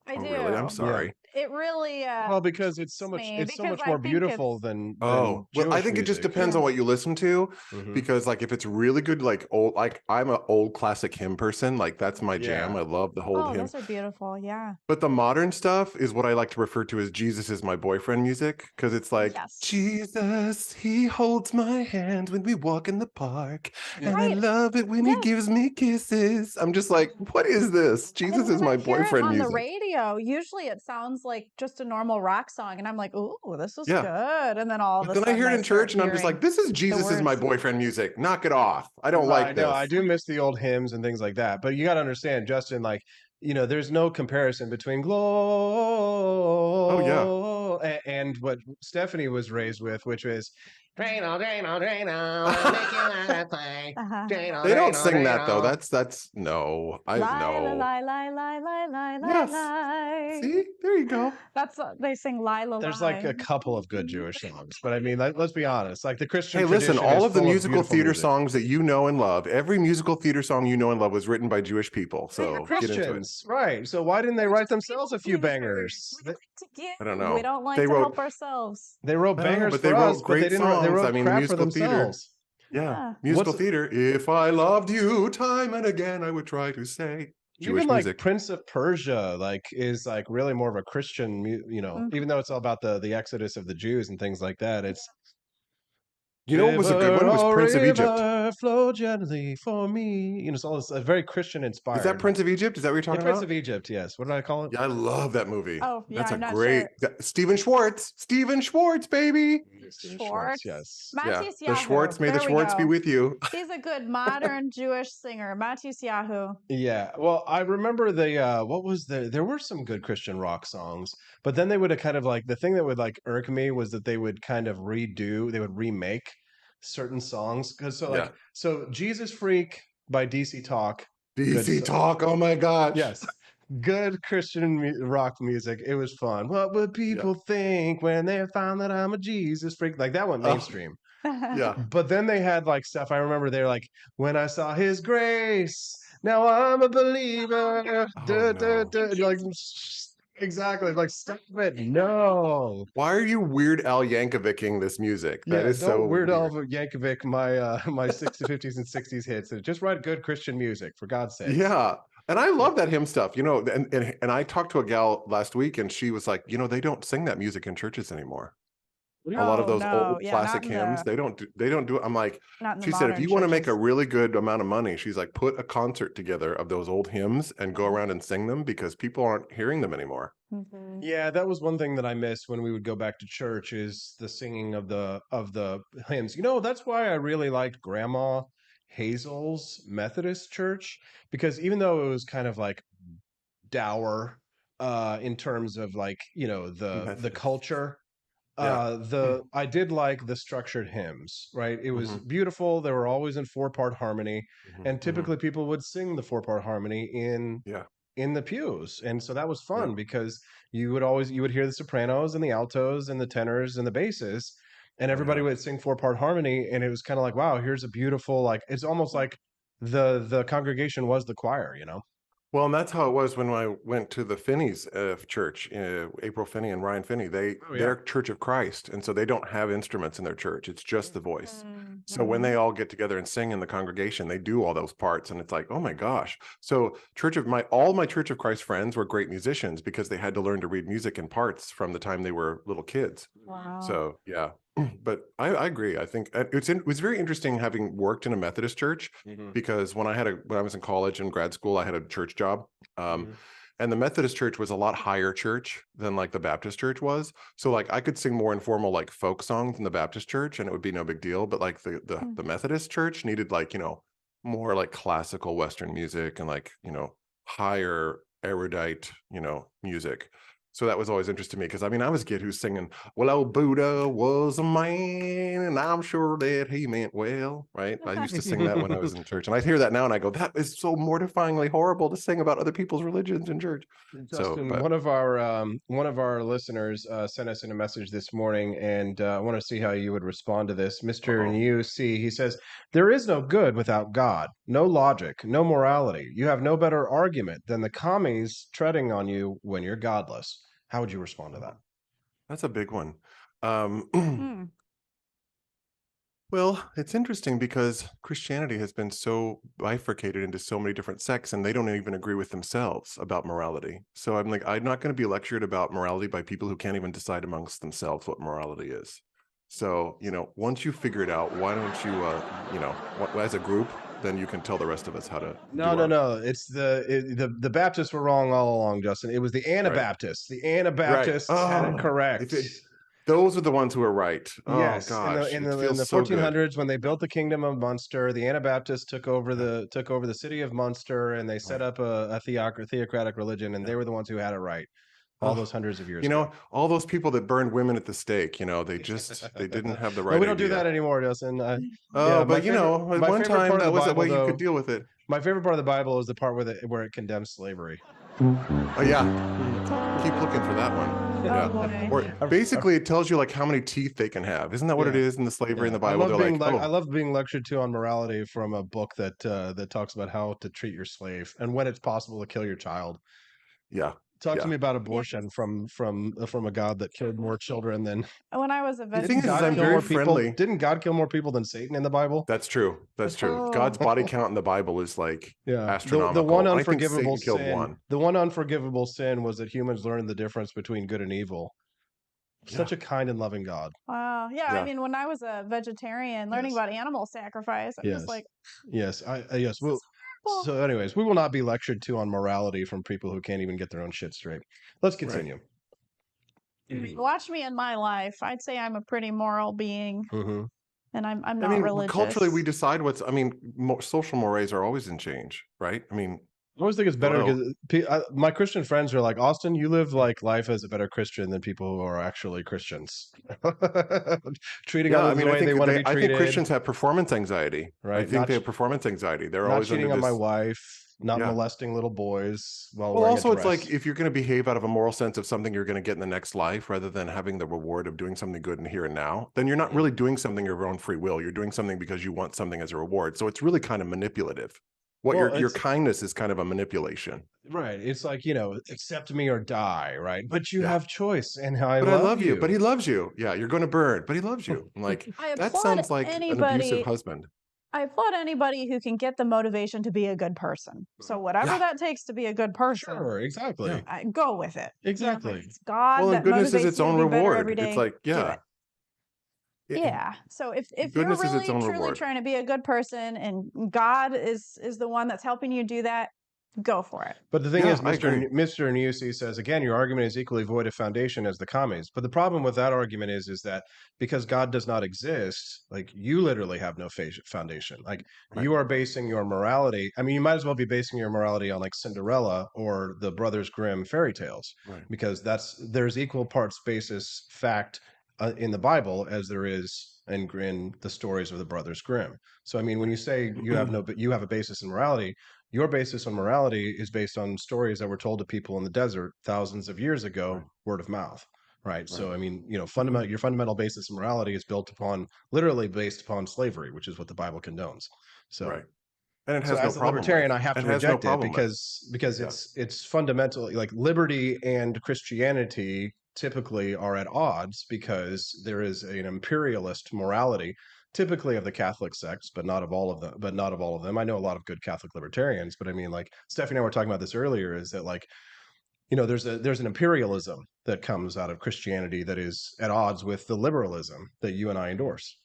I Oh, do. really? I'm sorry. It really Well, because it's so much me, it's so because much I more think beautiful it's- than Oh, well, I Jewish think it just music. depends on what you listen to, Mhm. because like if it's really good, like old, like I'm an old classic hymn person, like that's my jam. Yeah. I love the whole Oh, hymn. those are beautiful. Yeah. But the modern stuff is what I like to refer to as Jesus is my boyfriend music, because it's like Yes. Jesus, he holds my hand when we walk in the park, and I Right. love it when he Yes. gives me kisses. I'm just like, what is this? Jesus And is when my I hear it boyfriend on music. the radio, usually it sounds like just a normal rock song, and I'm like, "Ooh, this is Yeah. good." And then all of But a then sudden, I hear it in start church, and I'm just like, hearing this is Jesus is my words. boyfriend music. Knock it off. I don't Right, like no, this. I do miss the old hymns and things like that. But you got to understand, Justin, like, you know, there's no comparison between Oh, glow and what Stephanie was raised with, which was Drano, Drano, Drano, make you wanna play. Uh-huh. Drano, They don't Drano, sing that though. Drano. That's no. I Lie, no. lie, lie, lie, lie, lie, lie, Yes. lie. See, there you go. That's they sing lie, la, There's lie. like a couple of good Jewish songs, but I mean, let's be honest. Like the Christian Hey, listen, tradition all is of the full musical beautiful theater music. songs that you know and love, every musical theater song you know and love was written by Jewish people. They were So get into it. Christians, right? So why didn't they write themselves a few bangers? We like to give. I don't know. We don't like They to wrote- help ourselves. They wrote No, bangers but for they wrote us, but they great didn't. They songs. wrote I mean, crap for musical theater. themselves. Yeah, musical What's- theater. If I loved you time and again, I would try to say Jewish Even like music. Prince of Persia, like is like really more of a Christian, you know, Mhm. even though it's all about the exodus of the Jews and things like that. It's You know what was a good one? Was River, Prince of Egypt. river, flow gently for me. You know, it's all this very Christian inspired. Is that Prince of Egypt? Is that what you're The talking Prince about? of Egypt? Yes. What did I call it? Yeah, I love that movie. Oh, yeah, That's I'm a not great sure. Stephen Schwartz. Stephen Schwartz, baby. Schwartz. Yes. Yeah, Matis the Schwartz. May the Schwartz be with you. He's a good modern Jewish singer, Matis Yahu. Yeah. Well, I remember there were some good Christian rock songs, but then they would have kind of like the thing that would like irk me was that they would kind of remake certain songs. Cause Yeah. so Jesus Freak by DC Talk. DC Talk. Oh my God. Yes. Good Christian rock music. It was fun. What would people think when they found that I'm a Jesus freak? Like that went mainstream. Yeah. But then they had like stuff. I remember they're like, when I saw his grace, now I'm a believer. Duh, duh, duh. And you're like, exactly. Like, stop it. No. Why are you Weird Al Yankovicing this music? That is don't so Weird Al Yankovic my 50s and 60s hits. Just write good Christian music, for God's sake. Yeah. And I love that hymn stuff, you know, and I talked to a gal last week and she was like, you know, they don't sing that music in churches anymore. A lot of those old classic hymns, they don't do it. I'm like, she said, if you want to make a really good amount of money, she's like, put a concert together of those old hymns and go around and sing them because people aren't hearing them anymore. Mm-hmm. Yeah, that was one thing that I missed when we would go back to church is the singing of the hymns. You know, that's why I really liked Grandma Hazel's Methodist church, because even though it was kind of like dour in terms of like, you know, the culture, I did like the structured hymns, right? It was beautiful. They were always in 4-part harmony, and typically people would sing the 4-part harmony in the pews. And so that was fun because you would hear the sopranos and the altos and the tenors and the basses, and everybody would sing 4-part harmony. And it was kind of like, wow, here's a beautiful, like, it's almost like the congregation was the choir, you know? Well, and that's how it was when I went to the Finney's church, April Finney and Ryan Finney. They're Church of Christ, and so they don't have instruments in their church. It's just the voice. So when they all get together and sing in the congregation, they do all those parts, and it's like, oh my gosh. So all my Church of Christ friends were great musicians because they had to learn to read music in parts from the time they were little kids. Wow. So yeah. But I agree. I think it was very interesting having worked in a Methodist church because when I was in college and grad school, I had a church job. And the Methodist church was a lot higher church than like the Baptist church was. So like I could sing more informal like folk songs in the Baptist church and it would be no big deal. But like the Methodist church needed like, more like classical Western music and like, higher erudite, music. So that was always interesting to me because I was a kid who's singing, well, old Buddha was a man and I'm sure that he meant well, right? I used to sing that when I was in church. And I hear that now and I go, that is so mortifyingly horrible to sing about other people's religions in church. Justin, one of our listeners sent us in a message this morning, and I want to see how you would respond to this. Mr. UC, he says, there is no good without God, no logic, no morality. You have no better argument than the commies treading on you when you're godless. How would you respond to that? That's a big one. Well, it's interesting because Christianity has been so bifurcated into so many different sects and they don't even agree with themselves about morality. So I'm like, I'm not going to be lectured about morality by people who can't even decide amongst themselves what morality is. So, once you figure it out, why don't you, as a group, then you can tell the rest of us how to. No. It's the Baptists were wrong all along, Justin. It was the Anabaptists. Right. The Anabaptists had it correct. Those are the ones who are right. Oh, yes, gosh. In the 1400s, when they built the Kingdom of Munster, the Anabaptists took over the city of Munster, and they set up a theocratic religion, and they were the ones who had it right. All those hundreds of years ago. All those people that burned women at the stake, they didn't have the right no, we don't idea. Do that anymore, Justin. But at one time that was a way you could deal with it. My favorite part of the Bible is the part where it condemns slavery. Oh yeah, keep looking for that one. Yeah, or basically it tells you like how many teeth they can have. Isn't that what it is in the slavery in the Bible? I love being lectured to on morality from a book that talks about how to treat your slave and when it's possible to kill your child. Yeah. Talk to me about abortion from a God that killed more children than. When I was a vegetarian, didn't God kill more people than Satan in the Bible? That's true. That's true. Oh. God's body count in the Bible is like astronomical. The one unforgivable sin. The one unforgivable sin was that humans learned the difference between good and evil. Such a kind and loving God. Wow. Yeah. When I was a vegetarian, learning about animal sacrifice, I'm just like. Yes. So anyways, we will not be lectured to on morality from people who can't even get their own shit straight. Let's continue. Right. Watch me in my life. I'd say I'm a pretty moral being. And I'm not religious. Culturally, we decide social mores are always in change, right? I always think it's better because my Christian friends are like, Austin, you live like life as a better Christian than people who are actually Christians. Treating others the way they want to be treated. I think Christians have performance anxiety. Right. I think they have performance anxiety. They're always cheating on my wife, not molesting little boys while wearing also a dress. It's like if you're going to behave out of a moral sense of something you're going to get in the next life rather than having the reward of doing something good in here and now, then you're not really doing something of your own free will. You're doing something because you want something as a reward. So it's really kind of manipulative. Your kindness is kind of a manipulation. Right. It's like, accept me or die, right? But you have choice and I love you. But he loves you. Yeah, you're going to burn, but he loves you. I'm like, that sounds like an abusive husband. I applaud anybody who can get the motivation to be a good person. So whatever that takes to be a good person. Sure, exactly. Go with it. Exactly. It's God well, that goodness is its own reward. Every day, it's like, Yeah. So if you're really truly trying to be a good person and God is the one that's helping you do that, go for it. But the thing is, Mr. Newsy says, again, your argument is equally void of foundation as the commies. But the problem with that argument is that because God does not exist, like you literally have no foundation. Like you are basing your morality. You might as well be basing your morality on like Cinderella or the Brothers Grimm fairy tales, because there's equal parts basis fact in the Bible as there is in the stories of the Brothers Grimm. So when you say you have a basis in morality, Your basis on morality is based on stories that were told to people in the desert thousands of years ago, Right. word of mouth. Right. So, Right. I mean, your fundamental basis of morality is built upon, literally based upon slavery, which is what the Bible condones. So, Right. And it so has no as a problem libertarian, with. I have And to has no reject it problem with. because Yeah. it's fundamentally like liberty and Christianity typically are at odds because there is an imperialist morality, typically of the Catholic sects, but not of all of them. But not of all of them. I know a lot of good Catholic libertarians, but I mean, like Stephanie and I were talking about this earlier, is that like, there's an imperialism that comes out of Christianity that is at odds with the liberalism that you and I endorse.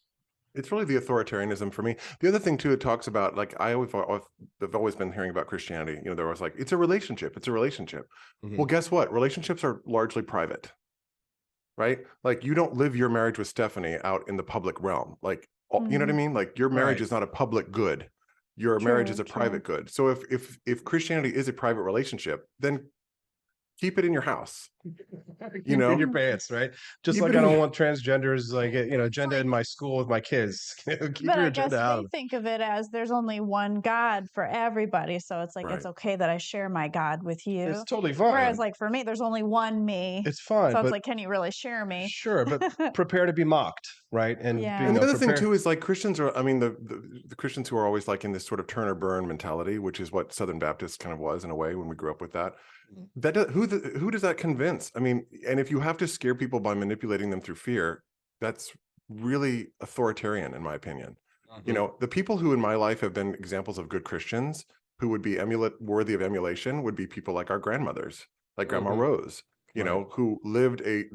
It's really the authoritarianism for me. The other thing too, it talks about, like, I've always been hearing about Christianity. They're always like, it's a relationship. It's a relationship. Mhm. Well, guess what? Relationships are largely private, right? Like, you don't live your marriage with Stephanie out in the public realm. Like, you know what I mean? Like, your marriage Right. is not a public good. Your marriage is a private good. So if Christianity is a private relationship, then keep it in your house. Keep it in your pants, right? Just Keep like it I in don't your- want transgenders, like, agenda in my school with my kids. Keep But your I guess agenda out they of it. think of it as there's only one God for everybody. So it's like, it's Right. okay that I share my God with you. It's totally fine. Whereas like for me, there's only one me. It's fine, So it's but like, can you really share me? sure, but prepare to be mocked, right? And Yeah. And the other thing prepare. too is, like, Christians are, I mean, the Christians who are always like in this sort of turn or burn mentality, which is what Southern Baptist kind of was in a way when we grew up with that. Who does that convince? I mean, and if you have to scare people by manipulating them through fear, that's really authoritarian, in my opinion. The people who in my life have been examples of good Christians who would be worthy of emulation would be people like our grandmothers, like Grandma Rose. Who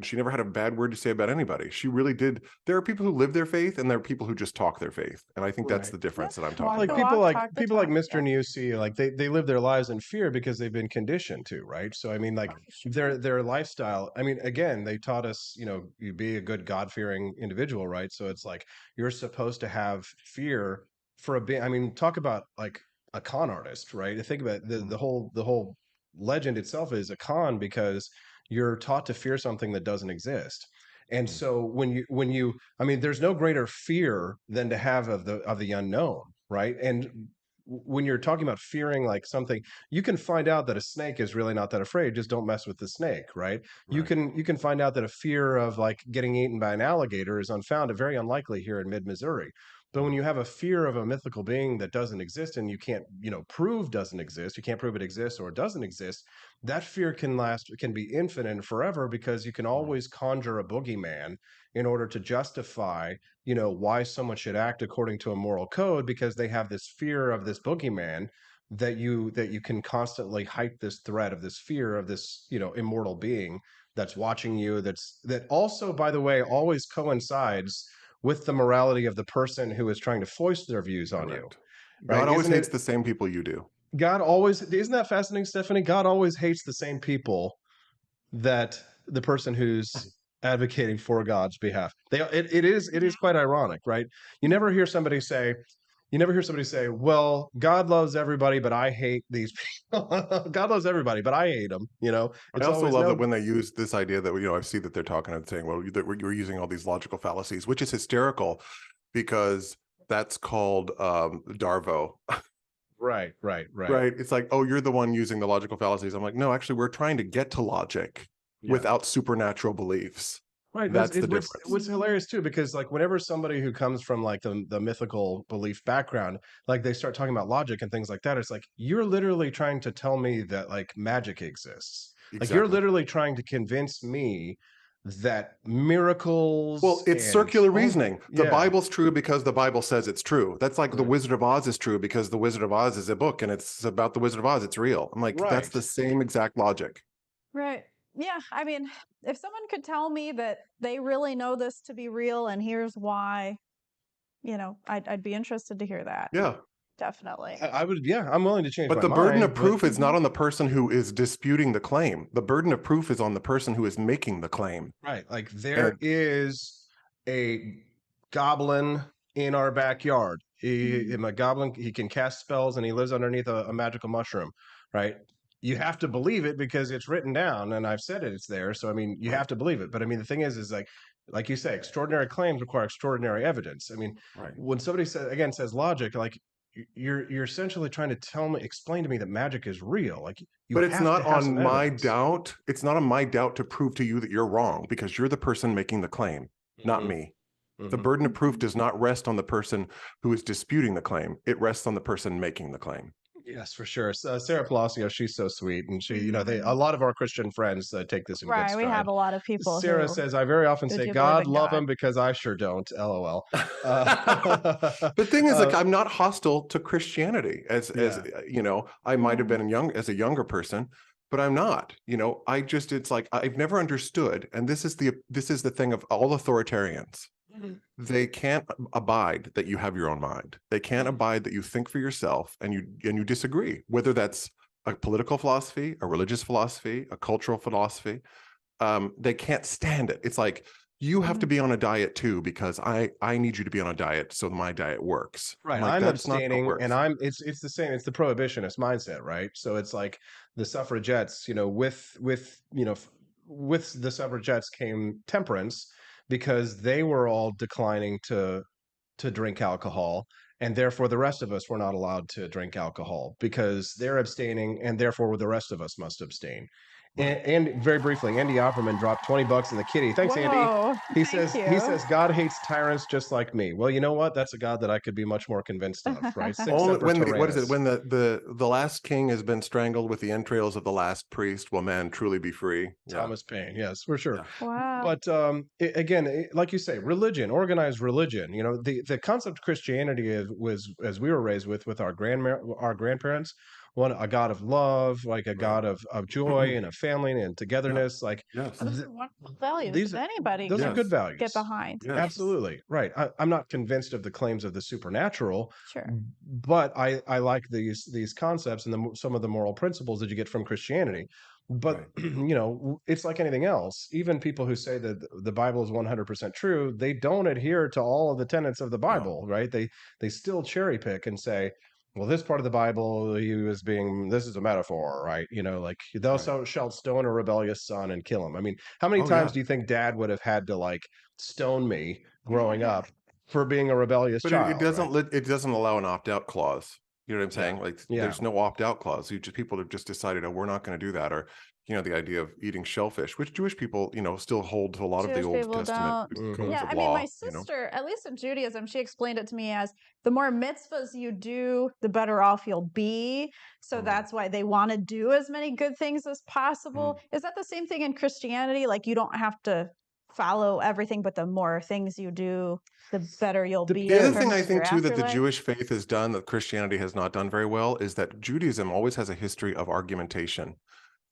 she never had a bad word to say about anybody. She really did. There are people who live their faith and there are people who just talk their faith. And I think that's the difference that I'm talking Like about. people like Mr. Newsy, like they live their lives in fear because they've been conditioned to, right? So I mean, like their lifestyle. I mean, again, they taught us, you be a good God-fearing individual, right? So it's like you're supposed to have fear for a bit. I mean, talk about like a con artist, right? Think about the whole legend itself is a con because you're taught to fear something that doesn't exist. And so when you I mean, there's no greater fear than to have of the unknown, right? And when you're talking about fearing like something, you can find out that a snake is really not that afraid. Just don't mess with the snake, right? You can find out that a fear of like getting eaten by an alligator is unfounded, very unlikely here in mid-Missouri. But when you have a fear of a mythical being that doesn't exist and you can't, prove doesn't exist, you can't prove it exists or it doesn't exist, that fear can be infinite and forever because you can always conjure a boogeyman in order to justify, why someone should act according to a moral code because they have this fear of this boogeyman that you can constantly hype this threat of this fear of this, immortal being that's watching you, that also, by the way, always coincides with the morality of the person who is trying to foist their views on you. Right? God always hates the same people you do. God always, isn't that fascinating, Stephanie? God always hates the same people that the person who's advocating for God's behalf. It is quite ironic, right? You never hear somebody say, well, God loves everybody, but I hate these people. God loves everybody, but I hate them. I also love that when they use this idea that, I see that they're talking and saying, well, you're using all these logical fallacies, which is hysterical because that's called Darvo. Right. It's like, oh, you're the one using the logical fallacies. I'm like, no, actually, we're trying to get to logic without supernatural beliefs. Right. That's the difference. What's hilarious too, because like whenever somebody who comes from like the mythical belief background, like they start talking about logic and things like that, it's like you're literally trying to tell me that like magic exists. Exactly. Like you're literally trying to convince me that miracles. Well, it's circular reasoning. The Bible's true because the Bible says it's true. That's like the Wizard of Oz is true because the Wizard of Oz is a book and it's about the Wizard of Oz. It's real. I'm like, that's the same exact logic. Right. Yeah. I mean, if someone could tell me that they really know this to be real and here's why, I'd be interested to hear that. Yeah. Definitely. I would. Yeah, I'm willing to change. But the burden of proof is not on the person who is disputing the claim. The burden of proof is on the person who is making the claim. Right. Like there is a goblin in our backyard. A goblin. He can cast spells and he lives underneath a magical mushroom. Right. You have to believe it because it's written down and I've said it's there. So, I mean, you have to believe it. But I mean, the thing is like you say, extraordinary claims require extraordinary evidence. I mean, when somebody says logic, like you're essentially trying to explain to me that magic is real. Like you But it's have not to have on some my evidence. doubt. It's not on my doubt to prove to you that you're wrong because you're the person making the claim, not Mhm. me. The Mhm. burden of proof does not rest on the person who is disputing the claim. It rests on the person making the claim. Yes, for sure. So Sarah Palacio, she's so sweet, and she, you know, a Mhm. lot of our Christian friends take this in good Right. We stride. have a lot of people Sarah who says, "I very often say, do believe God in love God. him because I sure don't." LOL. The thing is, like, Uh, I'm not hostile to Christianity as yeah. you know, I might have Yeah. been as a younger person, but I'm not. You know, I just it's like I've never understood, and this is the thing of all authoritarians. They can't abide that you have your own mind. They can't abide that you think for yourself and you disagree, whether that's a political philosophy, a religious philosophy, a cultural philosophy. They can't stand it. It's like you have to Mhm. be on a diet too because I need you to be on a diet so my diet works. Right. Like I'm that's not how it abstaining, and works. it's the same. It's the prohibitionist mindset, right? So it's like the suffragettes, you know, with the suffragettes came temperance because they were all declining to drink alcohol, and therefore the rest of us were not allowed to drink alcohol because they're abstaining, and therefore the rest of us must abstain. Right. And very briefly, Andy Opperman dropped $20 in the kitty. Thanks, Andy. Whoa. Thank He you. says God hates tyrants just like me. Well, you know what? That's a God that I could be much more convinced of, right? Six Only Semper when what is it? Tyrannis. When the last king has been strangled with the entrails of the last priest, will man truly be free? Yeah. Thomas Paine, yes, for sure. Yeah. Wow. But like you say, religion, organized religion. You know, the concept of Christianity was as we were raised with our grandparents, a God of love, like a Right. God of joy and of family and Yeah. togetherness. Like Yes. Those are wonderful values these, that anybody those are can good Yes. get values. behind. Yes. Absolutely right. I'm not convinced of the claims of the supernatural, Sure. but I like these concepts and some of the moral principles that you get from Christianity. But Right. you know, it's like anything else. Even people who say that the Bible is 100% true, they don't adhere to all of the tenets of the No. Bible, right? They still cherry pick and say, well, this part of the Bible, this is a metaphor, right? You know, like thou Right. shalt stone a rebellious son and kill him. I mean, how many Oh times yeah. do you think Dad would have had to like stone me growing up for being a rebellious But it child, right? doesn't it doesn't allow an opt-out clause. You know what I'm Yeah. saying? Like Yeah. there's no opt-out clause. People have just decided, oh, we're not going to do that. Or, you know, the idea of eating shellfish, which Jewish people, you know, still hold to a lot of the Jewish Old people Testament don't. Mhm. codes Yeah, of I mean, my law, you know. sister, at least in Judaism, she explained it to me as the more mitzvahs you do, the better off you'll be. So Mm. that's why they want to do as many good things as possible. Mm. Is that the same thing in Christianity? Like you don't have to follow everything, but the more things you do, the better you'll be The in other thing terms I of your think too that the afterlife? Jewish faith has done that Christianity has not done very well is that Judaism always has a history of argumentation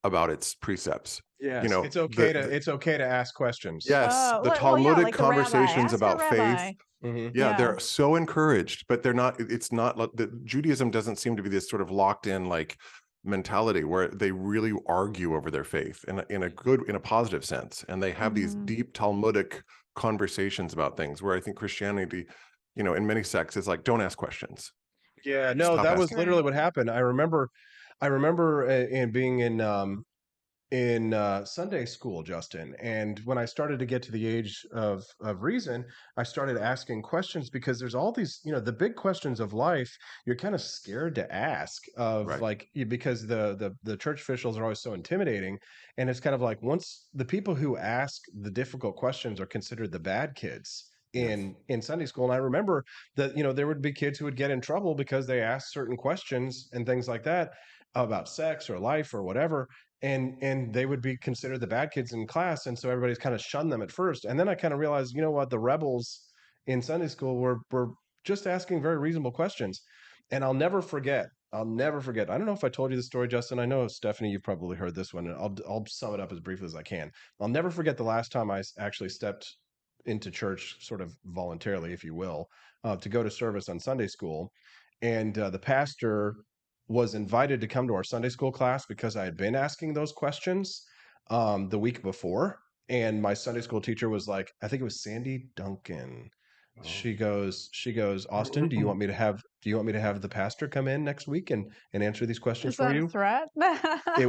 about its precepts. Yes, You know, it's okay to ask questions. yes, Oh, the well, yeah, Talmudic like the rabbi. conversations Ask a about faith. rabbi. Mhm. Yeah, Yeah. they're so encouraged, but they're not. It's not like the Judaism doesn't seem to be this sort of locked in like mentality where they really argue over their faith in a positive sense, and they have these Mhm. deep Talmudic conversations about things. Where I think Christianity, you know, in many sects is like, don't ask questions. Yeah, Like, no, stop that was asking. literally Right. what happened. I remember in being in Sunday school, Justin, and when I started to get to the age of reason, I started asking questions because there's all these, you know, the big questions of life. You're kind of scared to ask of Right. because the church officials are always so intimidating, and it's kind of like once the people who ask the difficult questions are considered the bad kids Yes. in Sunday school. And I remember that, you know, there would be kids who would get in trouble because they asked certain questions and things like that about sex or life or whatever, and they would be considered the bad kids in class, and so everybody's kind of shunned them at first. And then I kind of realized, you know what, the rebels in Sunday school were just asking very reasonable questions. And I'll never forget. I don't know if I told you the story, Justin. I know, Stephanie, you've probably heard this one, and I'll sum it up as briefly as I can. I'll never forget the last time I actually stepped into church, sort of voluntarily, if you will, to go to service on Sunday school. And the pastor was invited to come to our Sunday school class because I had been asking those questions the week before. And my Sunday school teacher was like, I think it was Sandy Duncan. Oh. She goes, Austin, do you want me to have the pastor come in next week and answer these questions Is for that a you? threat? It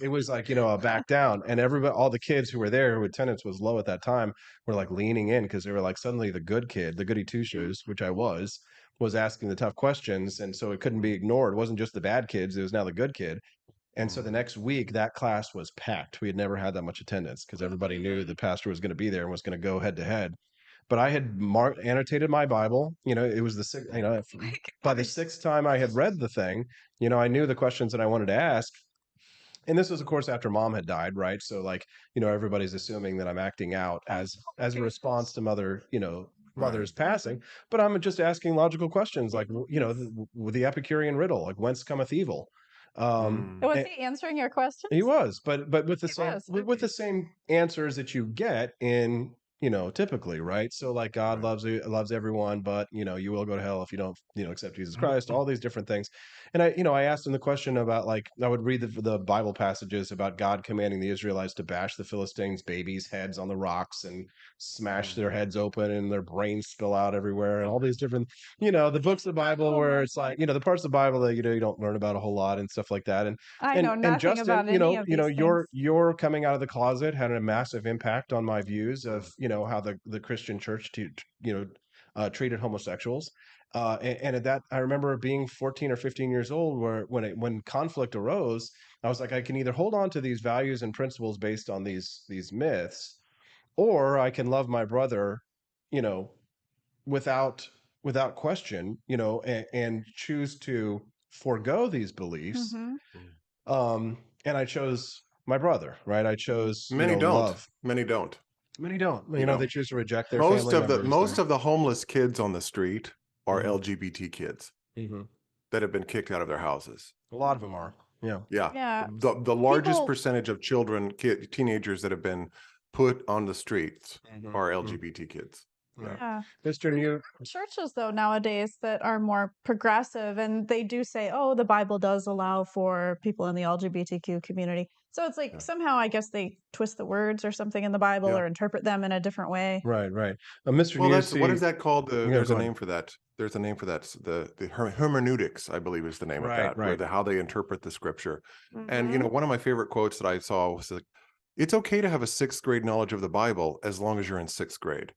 was like, you know, a back down. And everybody, all the kids who were there, who attendance was low at that time, were like leaning in because they were like suddenly the good kid, the goody two shoes, which I was. was asking the tough questions, and so it couldn't be ignored. It wasn't just the bad kids; it was now the good kid. And so the next week, that class was packed. We had never had that much attendance because everybody knew the pastor was going to be there and was going to go head to head. But I had annotated my Bible. It was the sixth. By the sixth time I had read the thing, I knew the questions that I wanted to ask. And this was, of course, after mom had died, right? So, everybody's assuming that I'm acting out as a response to mother's passing. But I'm just asking logical questions, like, the Epicurean riddle, like, whence cometh evil? Was he answering your questions? He was, but with the same answers that you get in typically, right? So like God loves everyone, but you will go to hell if you don't accept Jesus Christ. All these different things, and I asked him the question about, like, I would read the Bible passages about God commanding the Israelites to bash the Philistines' babies' heads on the rocks and smash their heads open and their brains spill out everywhere, and all these different the books of the Bible where it's like the parts of the Bible that you don't learn about a whole lot and stuff like that. And I know nothing Justin, about any of these things. your coming out of the closet had a massive impact on my views of how the Christian church treated homosexuals. And at that, I remember being 14 or 15 years old, where when conflict arose, I was like, I can either hold on to these values and principles based on these myths, or I can love my brother, without question, and choose to forego these beliefs. And I chose my brother, right? I chose Many don't. love. Many don't. Many don't. They choose to reject their most family of the members. most of the homeless kids on the street are LGBT kids that have been kicked out of their houses. A lot of them are. Yeah. The largest percentage of teenagers that have been put on the streets are LGBT kids. Yeah. Mr. Churches, though, nowadays that are more progressive, and they do say, oh, the Bible does allow for people in the LGBTQ community. So it's like somehow, I guess, they twist the words or something in the Bible or interpret them in a different way. Right. Mr. Well, what is that called? There's a name for that. There's a name for that. The hermeneutics, I believe, is the name of that. Right. How they interpret the scripture. And one of my favorite quotes that I saw was like, "It's okay to have a sixth grade knowledge of the Bible as long as you're in sixth grade."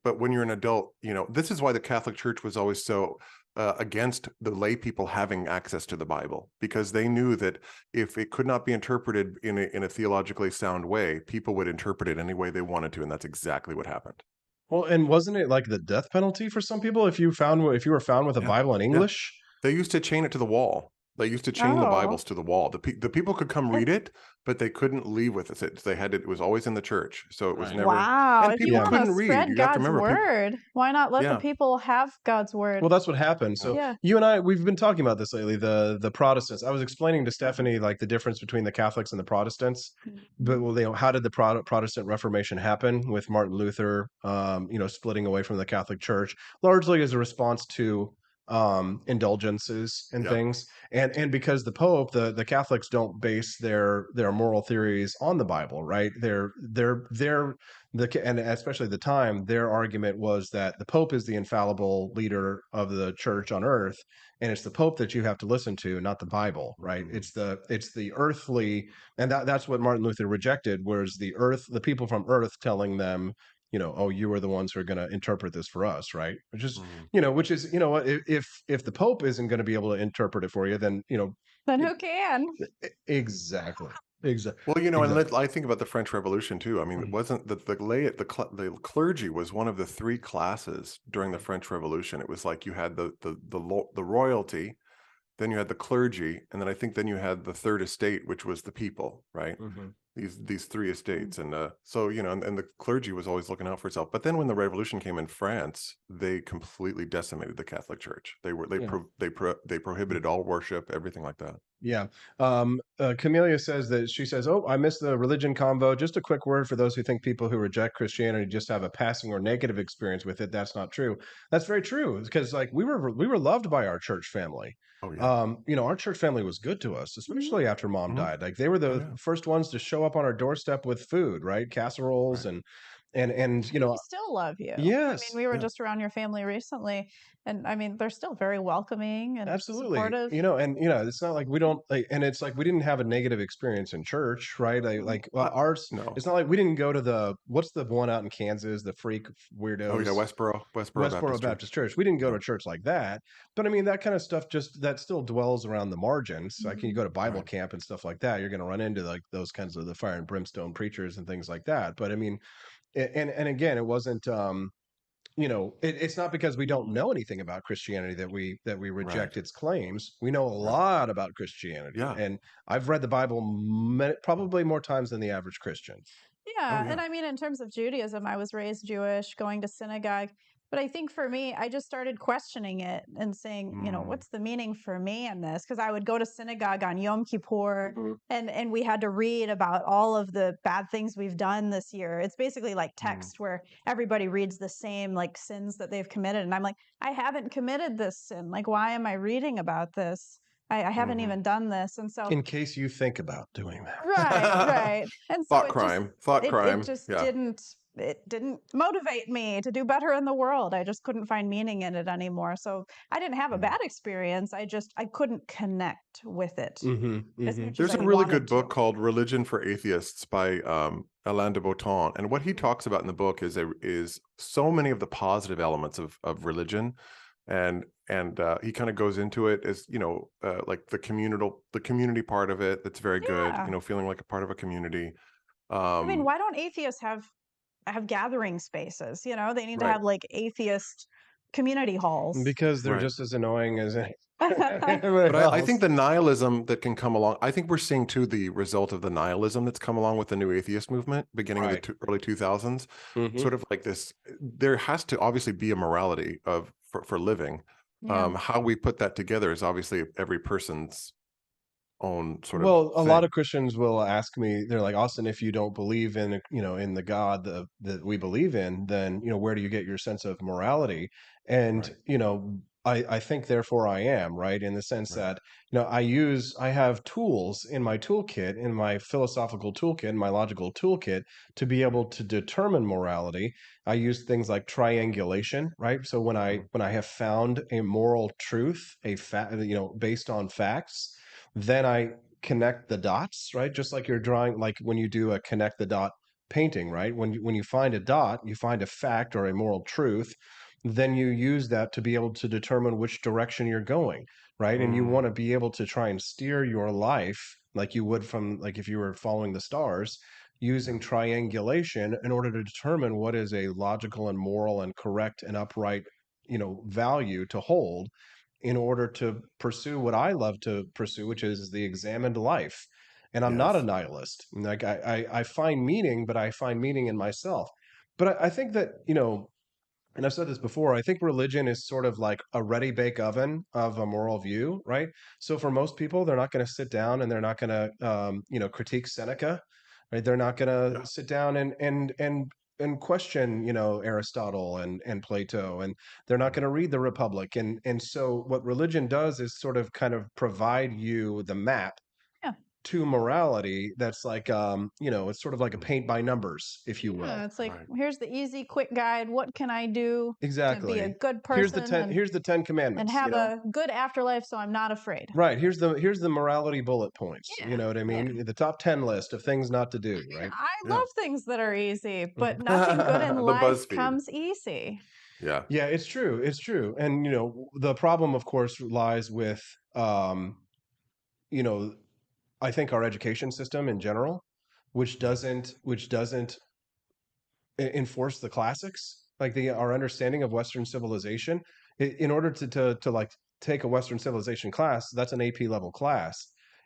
But when you're an adult, this is why the Catholic Church was always so against the lay people having access to the Bible, because they knew that if it could not be interpreted in a theologically sound way, people would interpret it any way they wanted to, and that's exactly what happened. Well, and wasn't it like the death penalty for some people if you were found with a Bible in English? They used to chain it to the wall. They used to chain the Bibles to the wall. The people could come read it, but they couldn't leave with it. They had it was always in the church, so it was never. Wow! And people couldn't read. Spread You have to God's remember, word. Why not let the people have God's word? Well, that's what happened. So you and I, we've been talking about this lately. The Protestants. I was explaining to Stephanie like the difference between the Catholics and the Protestants. But how did the Protestant Reformation happen with Martin Luther? Splitting away from the Catholic Church, largely as a response to indulgences and things, and because the Pope, the Catholics don't base their moral theories on the Bible, right? And especially at the time, their argument was that the Pope is the infallible leader of the church on earth, and it's the Pope that you have to listen to, not the Bible, right? It's the earthly, and that's what Martin Luther rejected, whereas the people from earth telling them, oh, you are the ones who are going to interpret this for us, right? Which is if the Pope isn't going to be able to interpret it for you, then then who can? Exactly. Well, and I think about the French Revolution too. I mean, it wasn't the clergy was one of the three classes during the French Revolution. It was like you had the royalty, then you had the clergy, and then I think then you had the third estate, which was the people, right? These three estates, and so and the clergy was always looking out for itself. But then when the revolution came in France, they completely decimated the Catholic Church. They prohibited all worship, everything like that. Yeah. Camelia says that she says, "Oh, I missed the religion convo. Just a quick word for those who think people who reject Christianity just have a passing or negative experience with it. That's not true. That's very true, because like we were loved by our church family. Oh, yeah. Our church family was good to us, especially after mom died. Like they were the first ones to show up on our doorstep with food, right? Casseroles and and you know, They still love you. yes, I mean, we were just around your family recently, and I mean, they're still very welcoming and supportive. you know, and you know, it's not like we don't like, and it's like we didn't have a negative experience in church, right? Like well, ours, no, it's not like we didn't go to the what's the one out in Kansas, the freak weirdos. Oh yeah, Westboro Baptist Church. We didn't go to a church like that, but I mean that kind of stuff just that still dwells around the margins. Like you go to Bible camp and stuff like that, you're going to run into like those kinds of the fire and brimstone preachers and things like that. But I mean, and again, it wasn't you know, it's not because we don't know anything about Christianity that we reject its claims. We know a lot about Christianity, and I've read the Bible probably more times than the average Christian. Yeah, and I mean, in terms of Judaism, I was raised Jewish, going to synagogue. But I think for me, I just started questioning it and saying, you know, what's the meaning for me in this? Because I would go to synagogue on Yom Kippur, and we had to read about all of the bad things we've done this year. It's basically like text where everybody reads the same like sins that they've committed, and I'm like, I haven't committed this sin. Like, why am I reading about this? I haven't even done this, and so in case you think about doing that, right, and so thought crime. It just didn't motivate me to do better in the world. I just couldn't find meaning in it anymore. So I didn't have a bad experience. I couldn't connect with it. There's a really good book called Religion for Atheists by Alain de Botton, and what he talks about in the book is so many of the positive elements of religion. And he kind of goes into it as, you know, like the community part of it. That's very good. You know, feeling like a part of a community. I mean, why don't atheists have gathering spaces? You know, they need to have like atheist community halls because they're just as annoying as any. But I think the nihilism that can come along, I think we're seeing too the result of the nihilism that's come along with the new atheist movement beginning of the early 2000s. Sort of like this, there has to obviously be a morality for living. How we put that together is obviously every person's own sort of a lot of Christians will ask me, they're like, Austin, if you don't believe in, you know, in the God that we believe in, then, you know, where do you get your sense of morality? And, you know, I think therefore I am, right, in the sense that, you know, I have tools in my toolkit, in my philosophical toolkit, my logical toolkit, to be able to determine morality. I use things like triangulation, right? So when I have found a moral truth, a fact, you know, based on facts, then I connect the dots, right? Just like you're drawing, like when you do a connect the dot painting, right? When you find a dot, you find a fact or a moral truth, then you use that to be able to determine which direction you're going, right? And you want to be able to try and steer your life like you would from, like if you were following the stars, using triangulation in order to determine what is a logical and moral and correct and upright, you know, value to hold in order to pursue what I love to pursue, which is the examined life. And I'm not a nihilist. Like I find meaning, but I find meaning in myself. But I think that, you know, and I've said this before, I think religion is sort of like a ready bake oven of a moral view, right? So for most people, they're not going to sit down and they're not going to, you know, critique Seneca, right? They're not going to sit down and question, you know, Aristotle and Plato, and they're not going to read the Republic. And so what religion does is sort of kind of provide you the map to morality that's like you know, it's sort of like a paint by numbers, if you will. It's like, here's the easy quick guide. What can I do to be a good person? Here's the 10 commandments and have a good afterlife, so I'm not afraid. Right, here's the morality bullet points. You know what I mean? The top 10 list of things not to do, right? I love things that are easy, but nothing good in life comes easy. Yeah, it's true. And you know, the problem of course lies with you know, I think our education system in general, which doesn't enforce the classics, like our understanding of Western civilization. In order to like take a Western civilization class, that's an AP level class.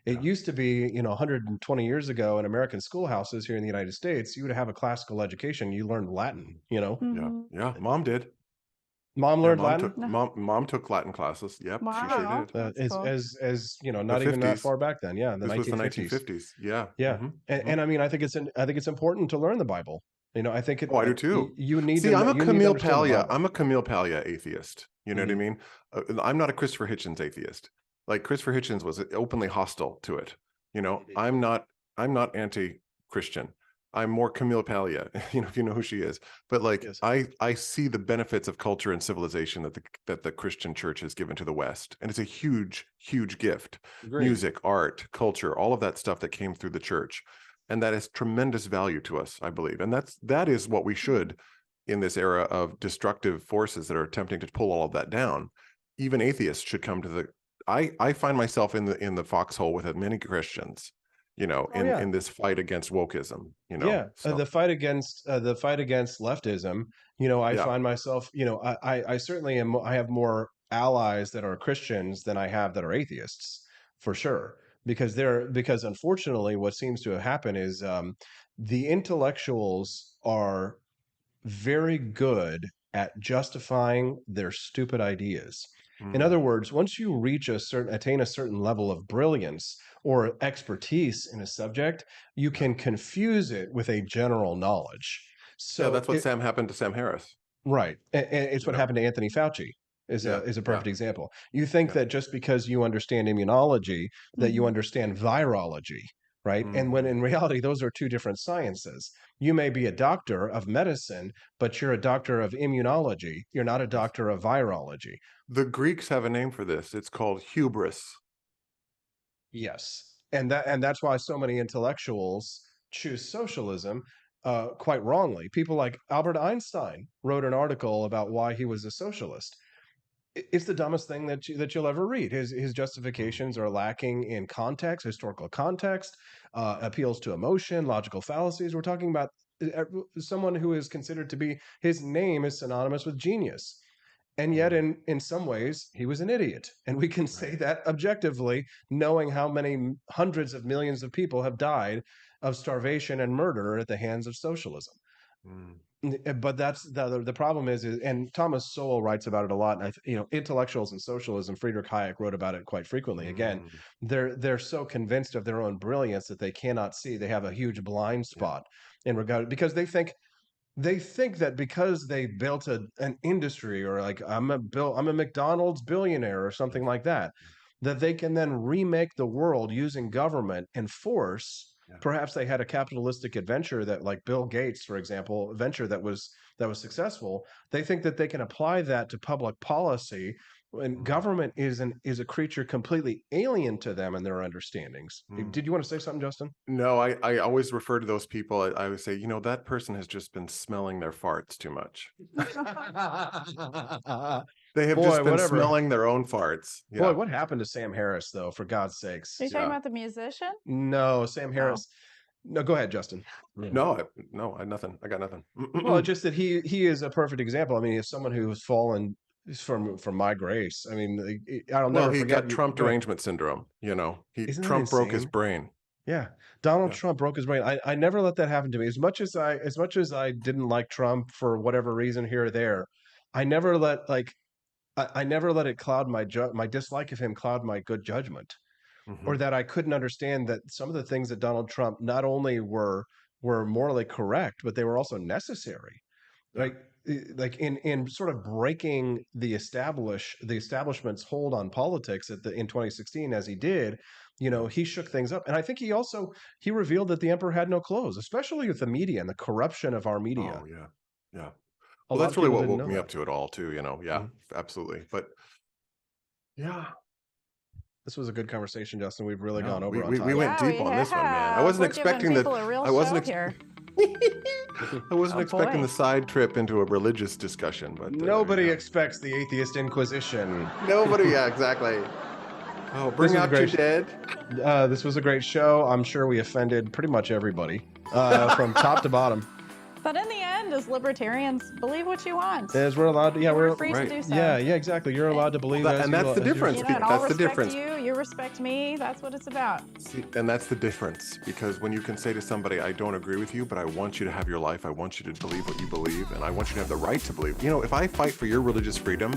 It used to be, you know, 120 years ago in American schoolhouses here in the United States, you would have a classical education. You learned Latin, you know. Yeah, Mom did. Mom learned Latin. Mom took Latin classes. Yep, she sure did. As you know, not even that far back then. Yeah, this was the 1950s. Yeah. And I mean, I think it's important to learn the Bible. You know, I think it. Oh, I do too. You need. See, I'm a Camille Paglia. I'm a Camille Paglia atheist. You know what I mean? I'm not a Christopher Hitchens atheist. Like Christopher Hitchens was openly hostile to it. You know, I'm not anti-Christian. I'm more Camille Paglia, if you know who she is. But like, Yes. I see the benefits of culture and civilization that the Christian church has given to the West, and it's a huge, huge gift. Agreed. Music, art, culture, all of that stuff that came through the church, and that has tremendous value to us, I believe. And that is what we should, in this era of destructive forces that are attempting to pull all of that down. Even atheists should come to the. I find myself in the foxhole with many Christians, in this fight against wokeism, so. The fight against leftism, I find myself, I certainly am. I have more allies that are Christians than I have that are atheists, for sure, because unfortunately what seems to have happened is the intellectuals are very good at justifying their stupid ideas. In other words, once you attain a certain level of brilliance or expertise in a subject, you can confuse it with a general knowledge. So that's what happened to Sam Harris. Right. And it's what happened to Anthony Fauci is a perfect example. You think that just because you understand immunology, that you understand virology, right? And when in reality, those are two different sciences. You may be a doctor of medicine, but you're a doctor of immunology. You're not a doctor of virology. The Greeks have a name for this. It's called hubris. Yes. And that's why so many intellectuals choose socialism quite wrongly. People like Albert Einstein wrote an article about why he was a socialist. It's the dumbest thing that you'll ever read. His justifications are lacking in context, historical context, appeals to emotion, logical fallacies. We're talking about someone who is considered to be, his name is synonymous with genius. And yet, in some ways, he was an idiot. And we can say that objectively, knowing how many hundreds of millions of people have died of starvation and murder at the hands of socialism. But that's the problem is, and Thomas Sowell writes about it a lot. And intellectuals and socialism, Friedrich Hayek wrote about it quite frequently. Again, they're so convinced of their own brilliance that they cannot see. They have a huge blind spot in regard, because they think that because they built an industry, or like I'm a McDonald's billionaire or something like that, that they can then remake the world using government and force. Perhaps they had a capitalistic adventure that, like Bill Gates, for example, venture that was successful. They think that they can apply that to public policy, and government is a creature completely alien to them and their understandings. Did you want to say something, Justin? No, I always refer to those people. I would say, that person has just been smelling their farts too much. They have just been smelling their own farts. Boy, what happened to Sam Harris, though, for God's sakes? Are you talking about the musician? No, Sam Harris. No, go ahead, Justin. No, I nothing. I got nothing. Well, just that he is a perfect example. I mean, he's someone who has fallen from my grace. I mean, I'll never forget. He got Trump derangement syndrome. Trump broke his brain. Yeah, Donald Trump broke his brain. I never let that happen to me. As much as I didn't like Trump for whatever reason here or there, I never let it cloud my dislike of him cloud my good judgment, or that I couldn't understand that some of the things that Donald Trump not only were morally correct, but they were also necessary. Like in sort of breaking the establishment's hold on politics in 2016, as he did, he shook things up. And I think he revealed that the emperor had no clothes, especially with the media and the corruption of our media. Oh, yeah. Well, that's really what woke me up to it all too, absolutely. But this was a good conversation, Justin. We've really gone over. We went deep on this one, man. I wasn't expecting that. I wasn't expecting the side trip into a religious discussion, but nobody expects the atheist inquisition. Nobody, exactly. Oh, bring out your dead. This was a great show. I'm sure we offended pretty much everybody from top to bottom. But in the end, as libertarians, believe what you want. As we're allowed to, we're free to do so. Yeah, exactly. You're allowed to believe that, and that's the difference. That's the difference. You respect me. That's what it's about. See, and that's the difference, because when you can say to somebody, "I don't agree with you, but I want you to have your life. I want you to believe what you believe, and I want you to have the right to believe." If I fight for your religious freedom,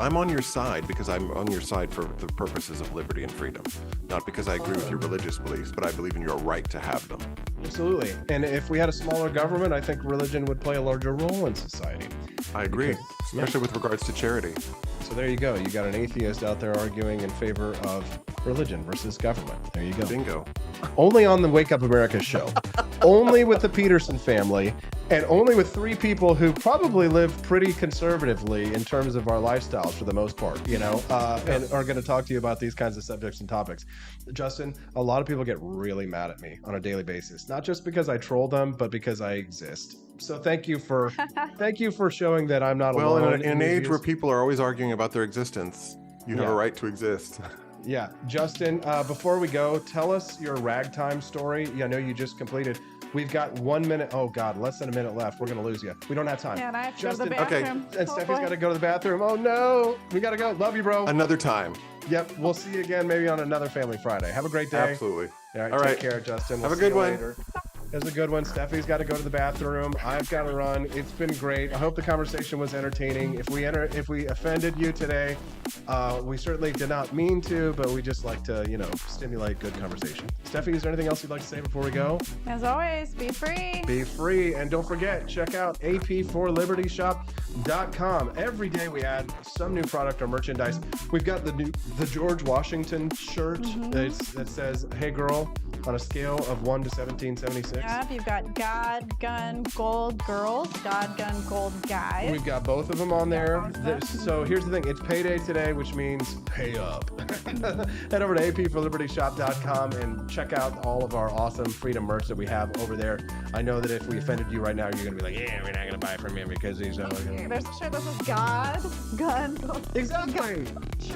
I'm on your side because I'm on your side for the purposes of liberty and freedom, not because I agree with your religious beliefs, but I believe in your right to have them. Absolutely. And if we had a smaller government, I think religion would play a larger role in society. I agree, especially with regards to charity. So there you go. You got an atheist out there arguing in favor of religion versus government. There you go. Bingo. Only on the Wake Up America show. Only with the Peterson family, and only with 3 people who probably live pretty conservatively in terms of our lifestyles for the most part, and are going to talk to you about these kinds of subjects and topics. Justin, a lot of people get really mad at me on a daily basis, not just because I troll them, but because I exist. So thank you for showing that I'm not alone. Well, in an age where people are always arguing about their existence, you have a right to exist. Yeah. Justin, before we go, tell us your ragtime story. I know you just completed. We've got 1 minute. Oh, God, less than a minute left. We're going to lose you. We don't have time. Yeah, and I have to Justin, go to the bathroom. Okay. And Steffi's got to go to the bathroom. Oh, no. We got to go. Love you, bro. Another time. Yep. We'll see you again maybe on another Family Friday. Have a great day. Absolutely. All right. Take care, Justin. Have a good one. Later. That's a good one. Steffi's got to go to the bathroom. I've got to run. It's been great. I hope the conversation was entertaining. If we offended you today, we certainly did not mean to, but we just like to, stimulate good conversation. Steffi, is there anything else you'd like to say before we go? As always, be free. Be free. And don't forget, check out ap4libertyshop.com. Every day we add some new product or merchandise. We've got the George Washington shirt that says, "Hey girl," on a scale of 1 to 1776. Yeah, you've got God, Gun, Gold Girls, God, Gun, Gold Guys. We've got both of them on there. So here's the thing. It's payday today, which means pay up. Head over to ap4libertyshop.com and check out all of our awesome Freedom merch that we have over there. I know that if we offended you right now, you're going to be like, yeah, we're not going to buy from him because he's... There's a shirt that says God, Gun, Gold. Exactly.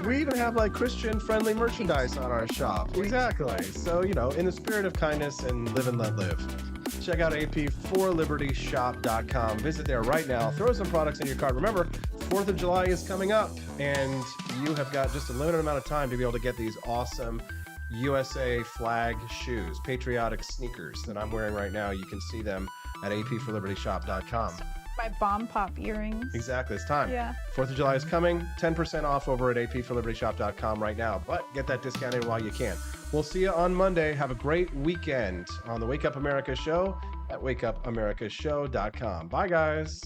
We even have Christian-friendly merchandise on our shop. Exactly. So, in the spirit of kindness and live and let live. Check out ap4libertyshop.com. Visit there right now. Throw some products in your cart. Remember, 4th of July is coming up, and you have got just a limited amount of time to be able to get these awesome USA flag shoes, patriotic sneakers that I'm wearing right now. You can see them at ap4libertyshop.com. My bomb pop earrings. Exactly. It's time. Yeah. 4th of July is coming. 10% off over at ap4libertyshop.com right now. But get that discount in while you can. We'll see you on Monday. Have a great weekend on the Wake Up America show at wakeupamericashow.com. Bye, guys.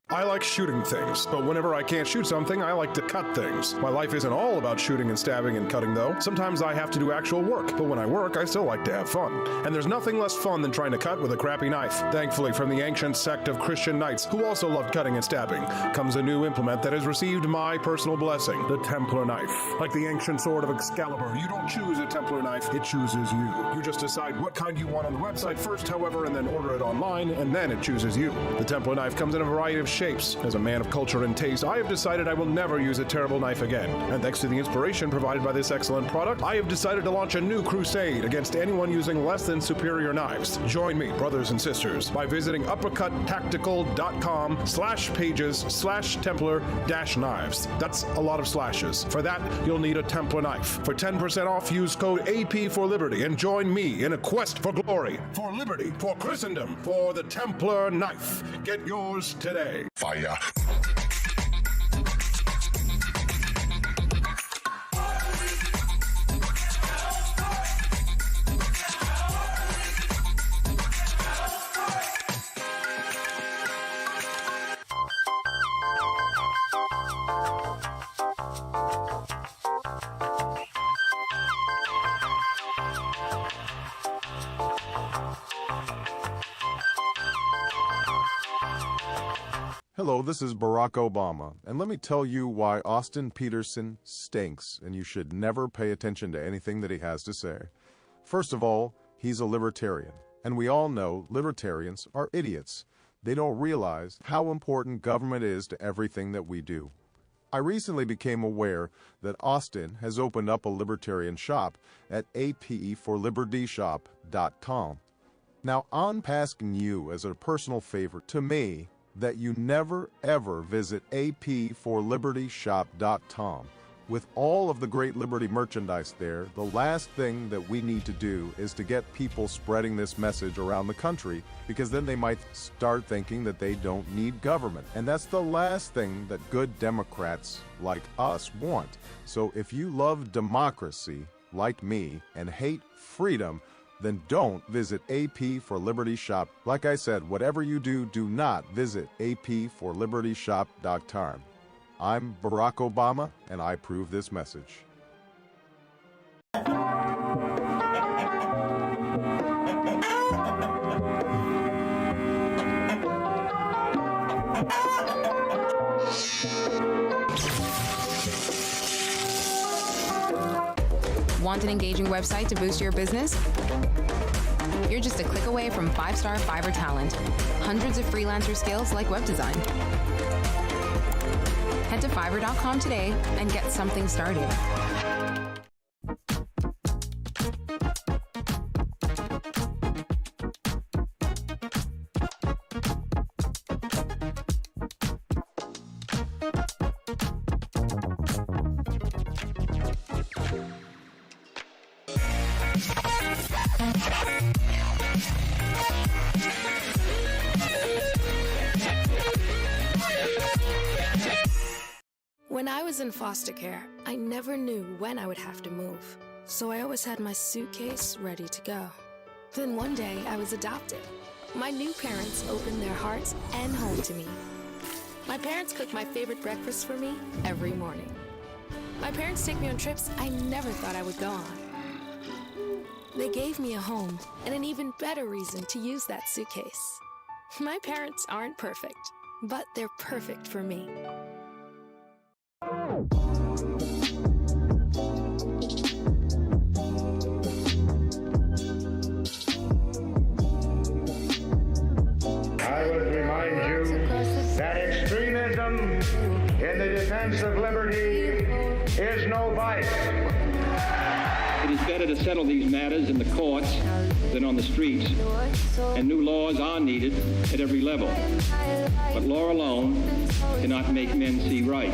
I like shooting things, but whenever I can't shoot something, I like to cut things. My life isn't all about shooting and stabbing and cutting, though. Sometimes I have to do actual work, but when I work, I still like to have fun. And there's nothing less fun than trying to cut with a crappy knife. Thankfully, from the ancient sect of Christian knights, who also loved cutting and stabbing, comes a new implement that has received my personal blessing, the Templar knife. Like the ancient sword of Excalibur, you don't choose a Templar knife, it chooses you. You just decide what kind you want on the website first, however, and then order it online, and then it chooses you. The Templar knife comes in a variety of shapes. As a man of culture and taste, I have decided I will never use a terrible knife again. And thanks to the inspiration provided by this excellent product, I have decided to launch a new crusade against anyone using less than superior knives. Join me, brothers and sisters, by visiting uppercuttactical.com/pages/Templar-knives. That's a lot of slashes. For that, you'll need a Templar knife. For 10% off, use code AP4Liberty and join me in a quest for glory, for liberty, for Christendom, for the Templar knife. Get yours today. Fire. Hello, this is Barack Obama, and let me tell you why Austin Peterson stinks, and you should never pay attention to anything that he has to say. First of all, he's a libertarian, and we all know libertarians are idiots. They don't realize how important government is to everything that we do. I recently became aware that Austin has opened up a libertarian shop at apeforlibertyshop.com. Now, I'm asking you as a personal favor to me that you never ever visit apeforlibertyshop.com. With all of the great Liberty merchandise there, the last thing that we need to do is to get people spreading this message around the country, because then they might start thinking that they don't need government. And that's the last thing that good Democrats like us want. So if you love democracy, like me, and hate freedom, then don't visit AP for Liberty Shop. Like I said, whatever you do, do not visit aporlibertyshop.com. I'm Barack Obama, and I approve this message. Want an engaging website to boost your business? You're just a click away from 5-star Fiverr talent. Hundreds of freelancer skills like web design. Head to Fiverr.com today and get something started. When I was in foster care, I never knew when I would have to move, so I always had my suitcase ready to go. Then one day, I was adopted. My new parents opened their hearts and home to me. My parents cook my favorite breakfast for me every morning. My parents take me on trips I never thought I would go on. They gave me a home and an even better reason to use that suitcase. My parents aren't perfect, but they're perfect for me. I would remind you that extremism in the defense of liberty is no vice. It is better to settle these matters in the courts than on the streets, and new laws are needed at every level. But law alone cannot make men see right.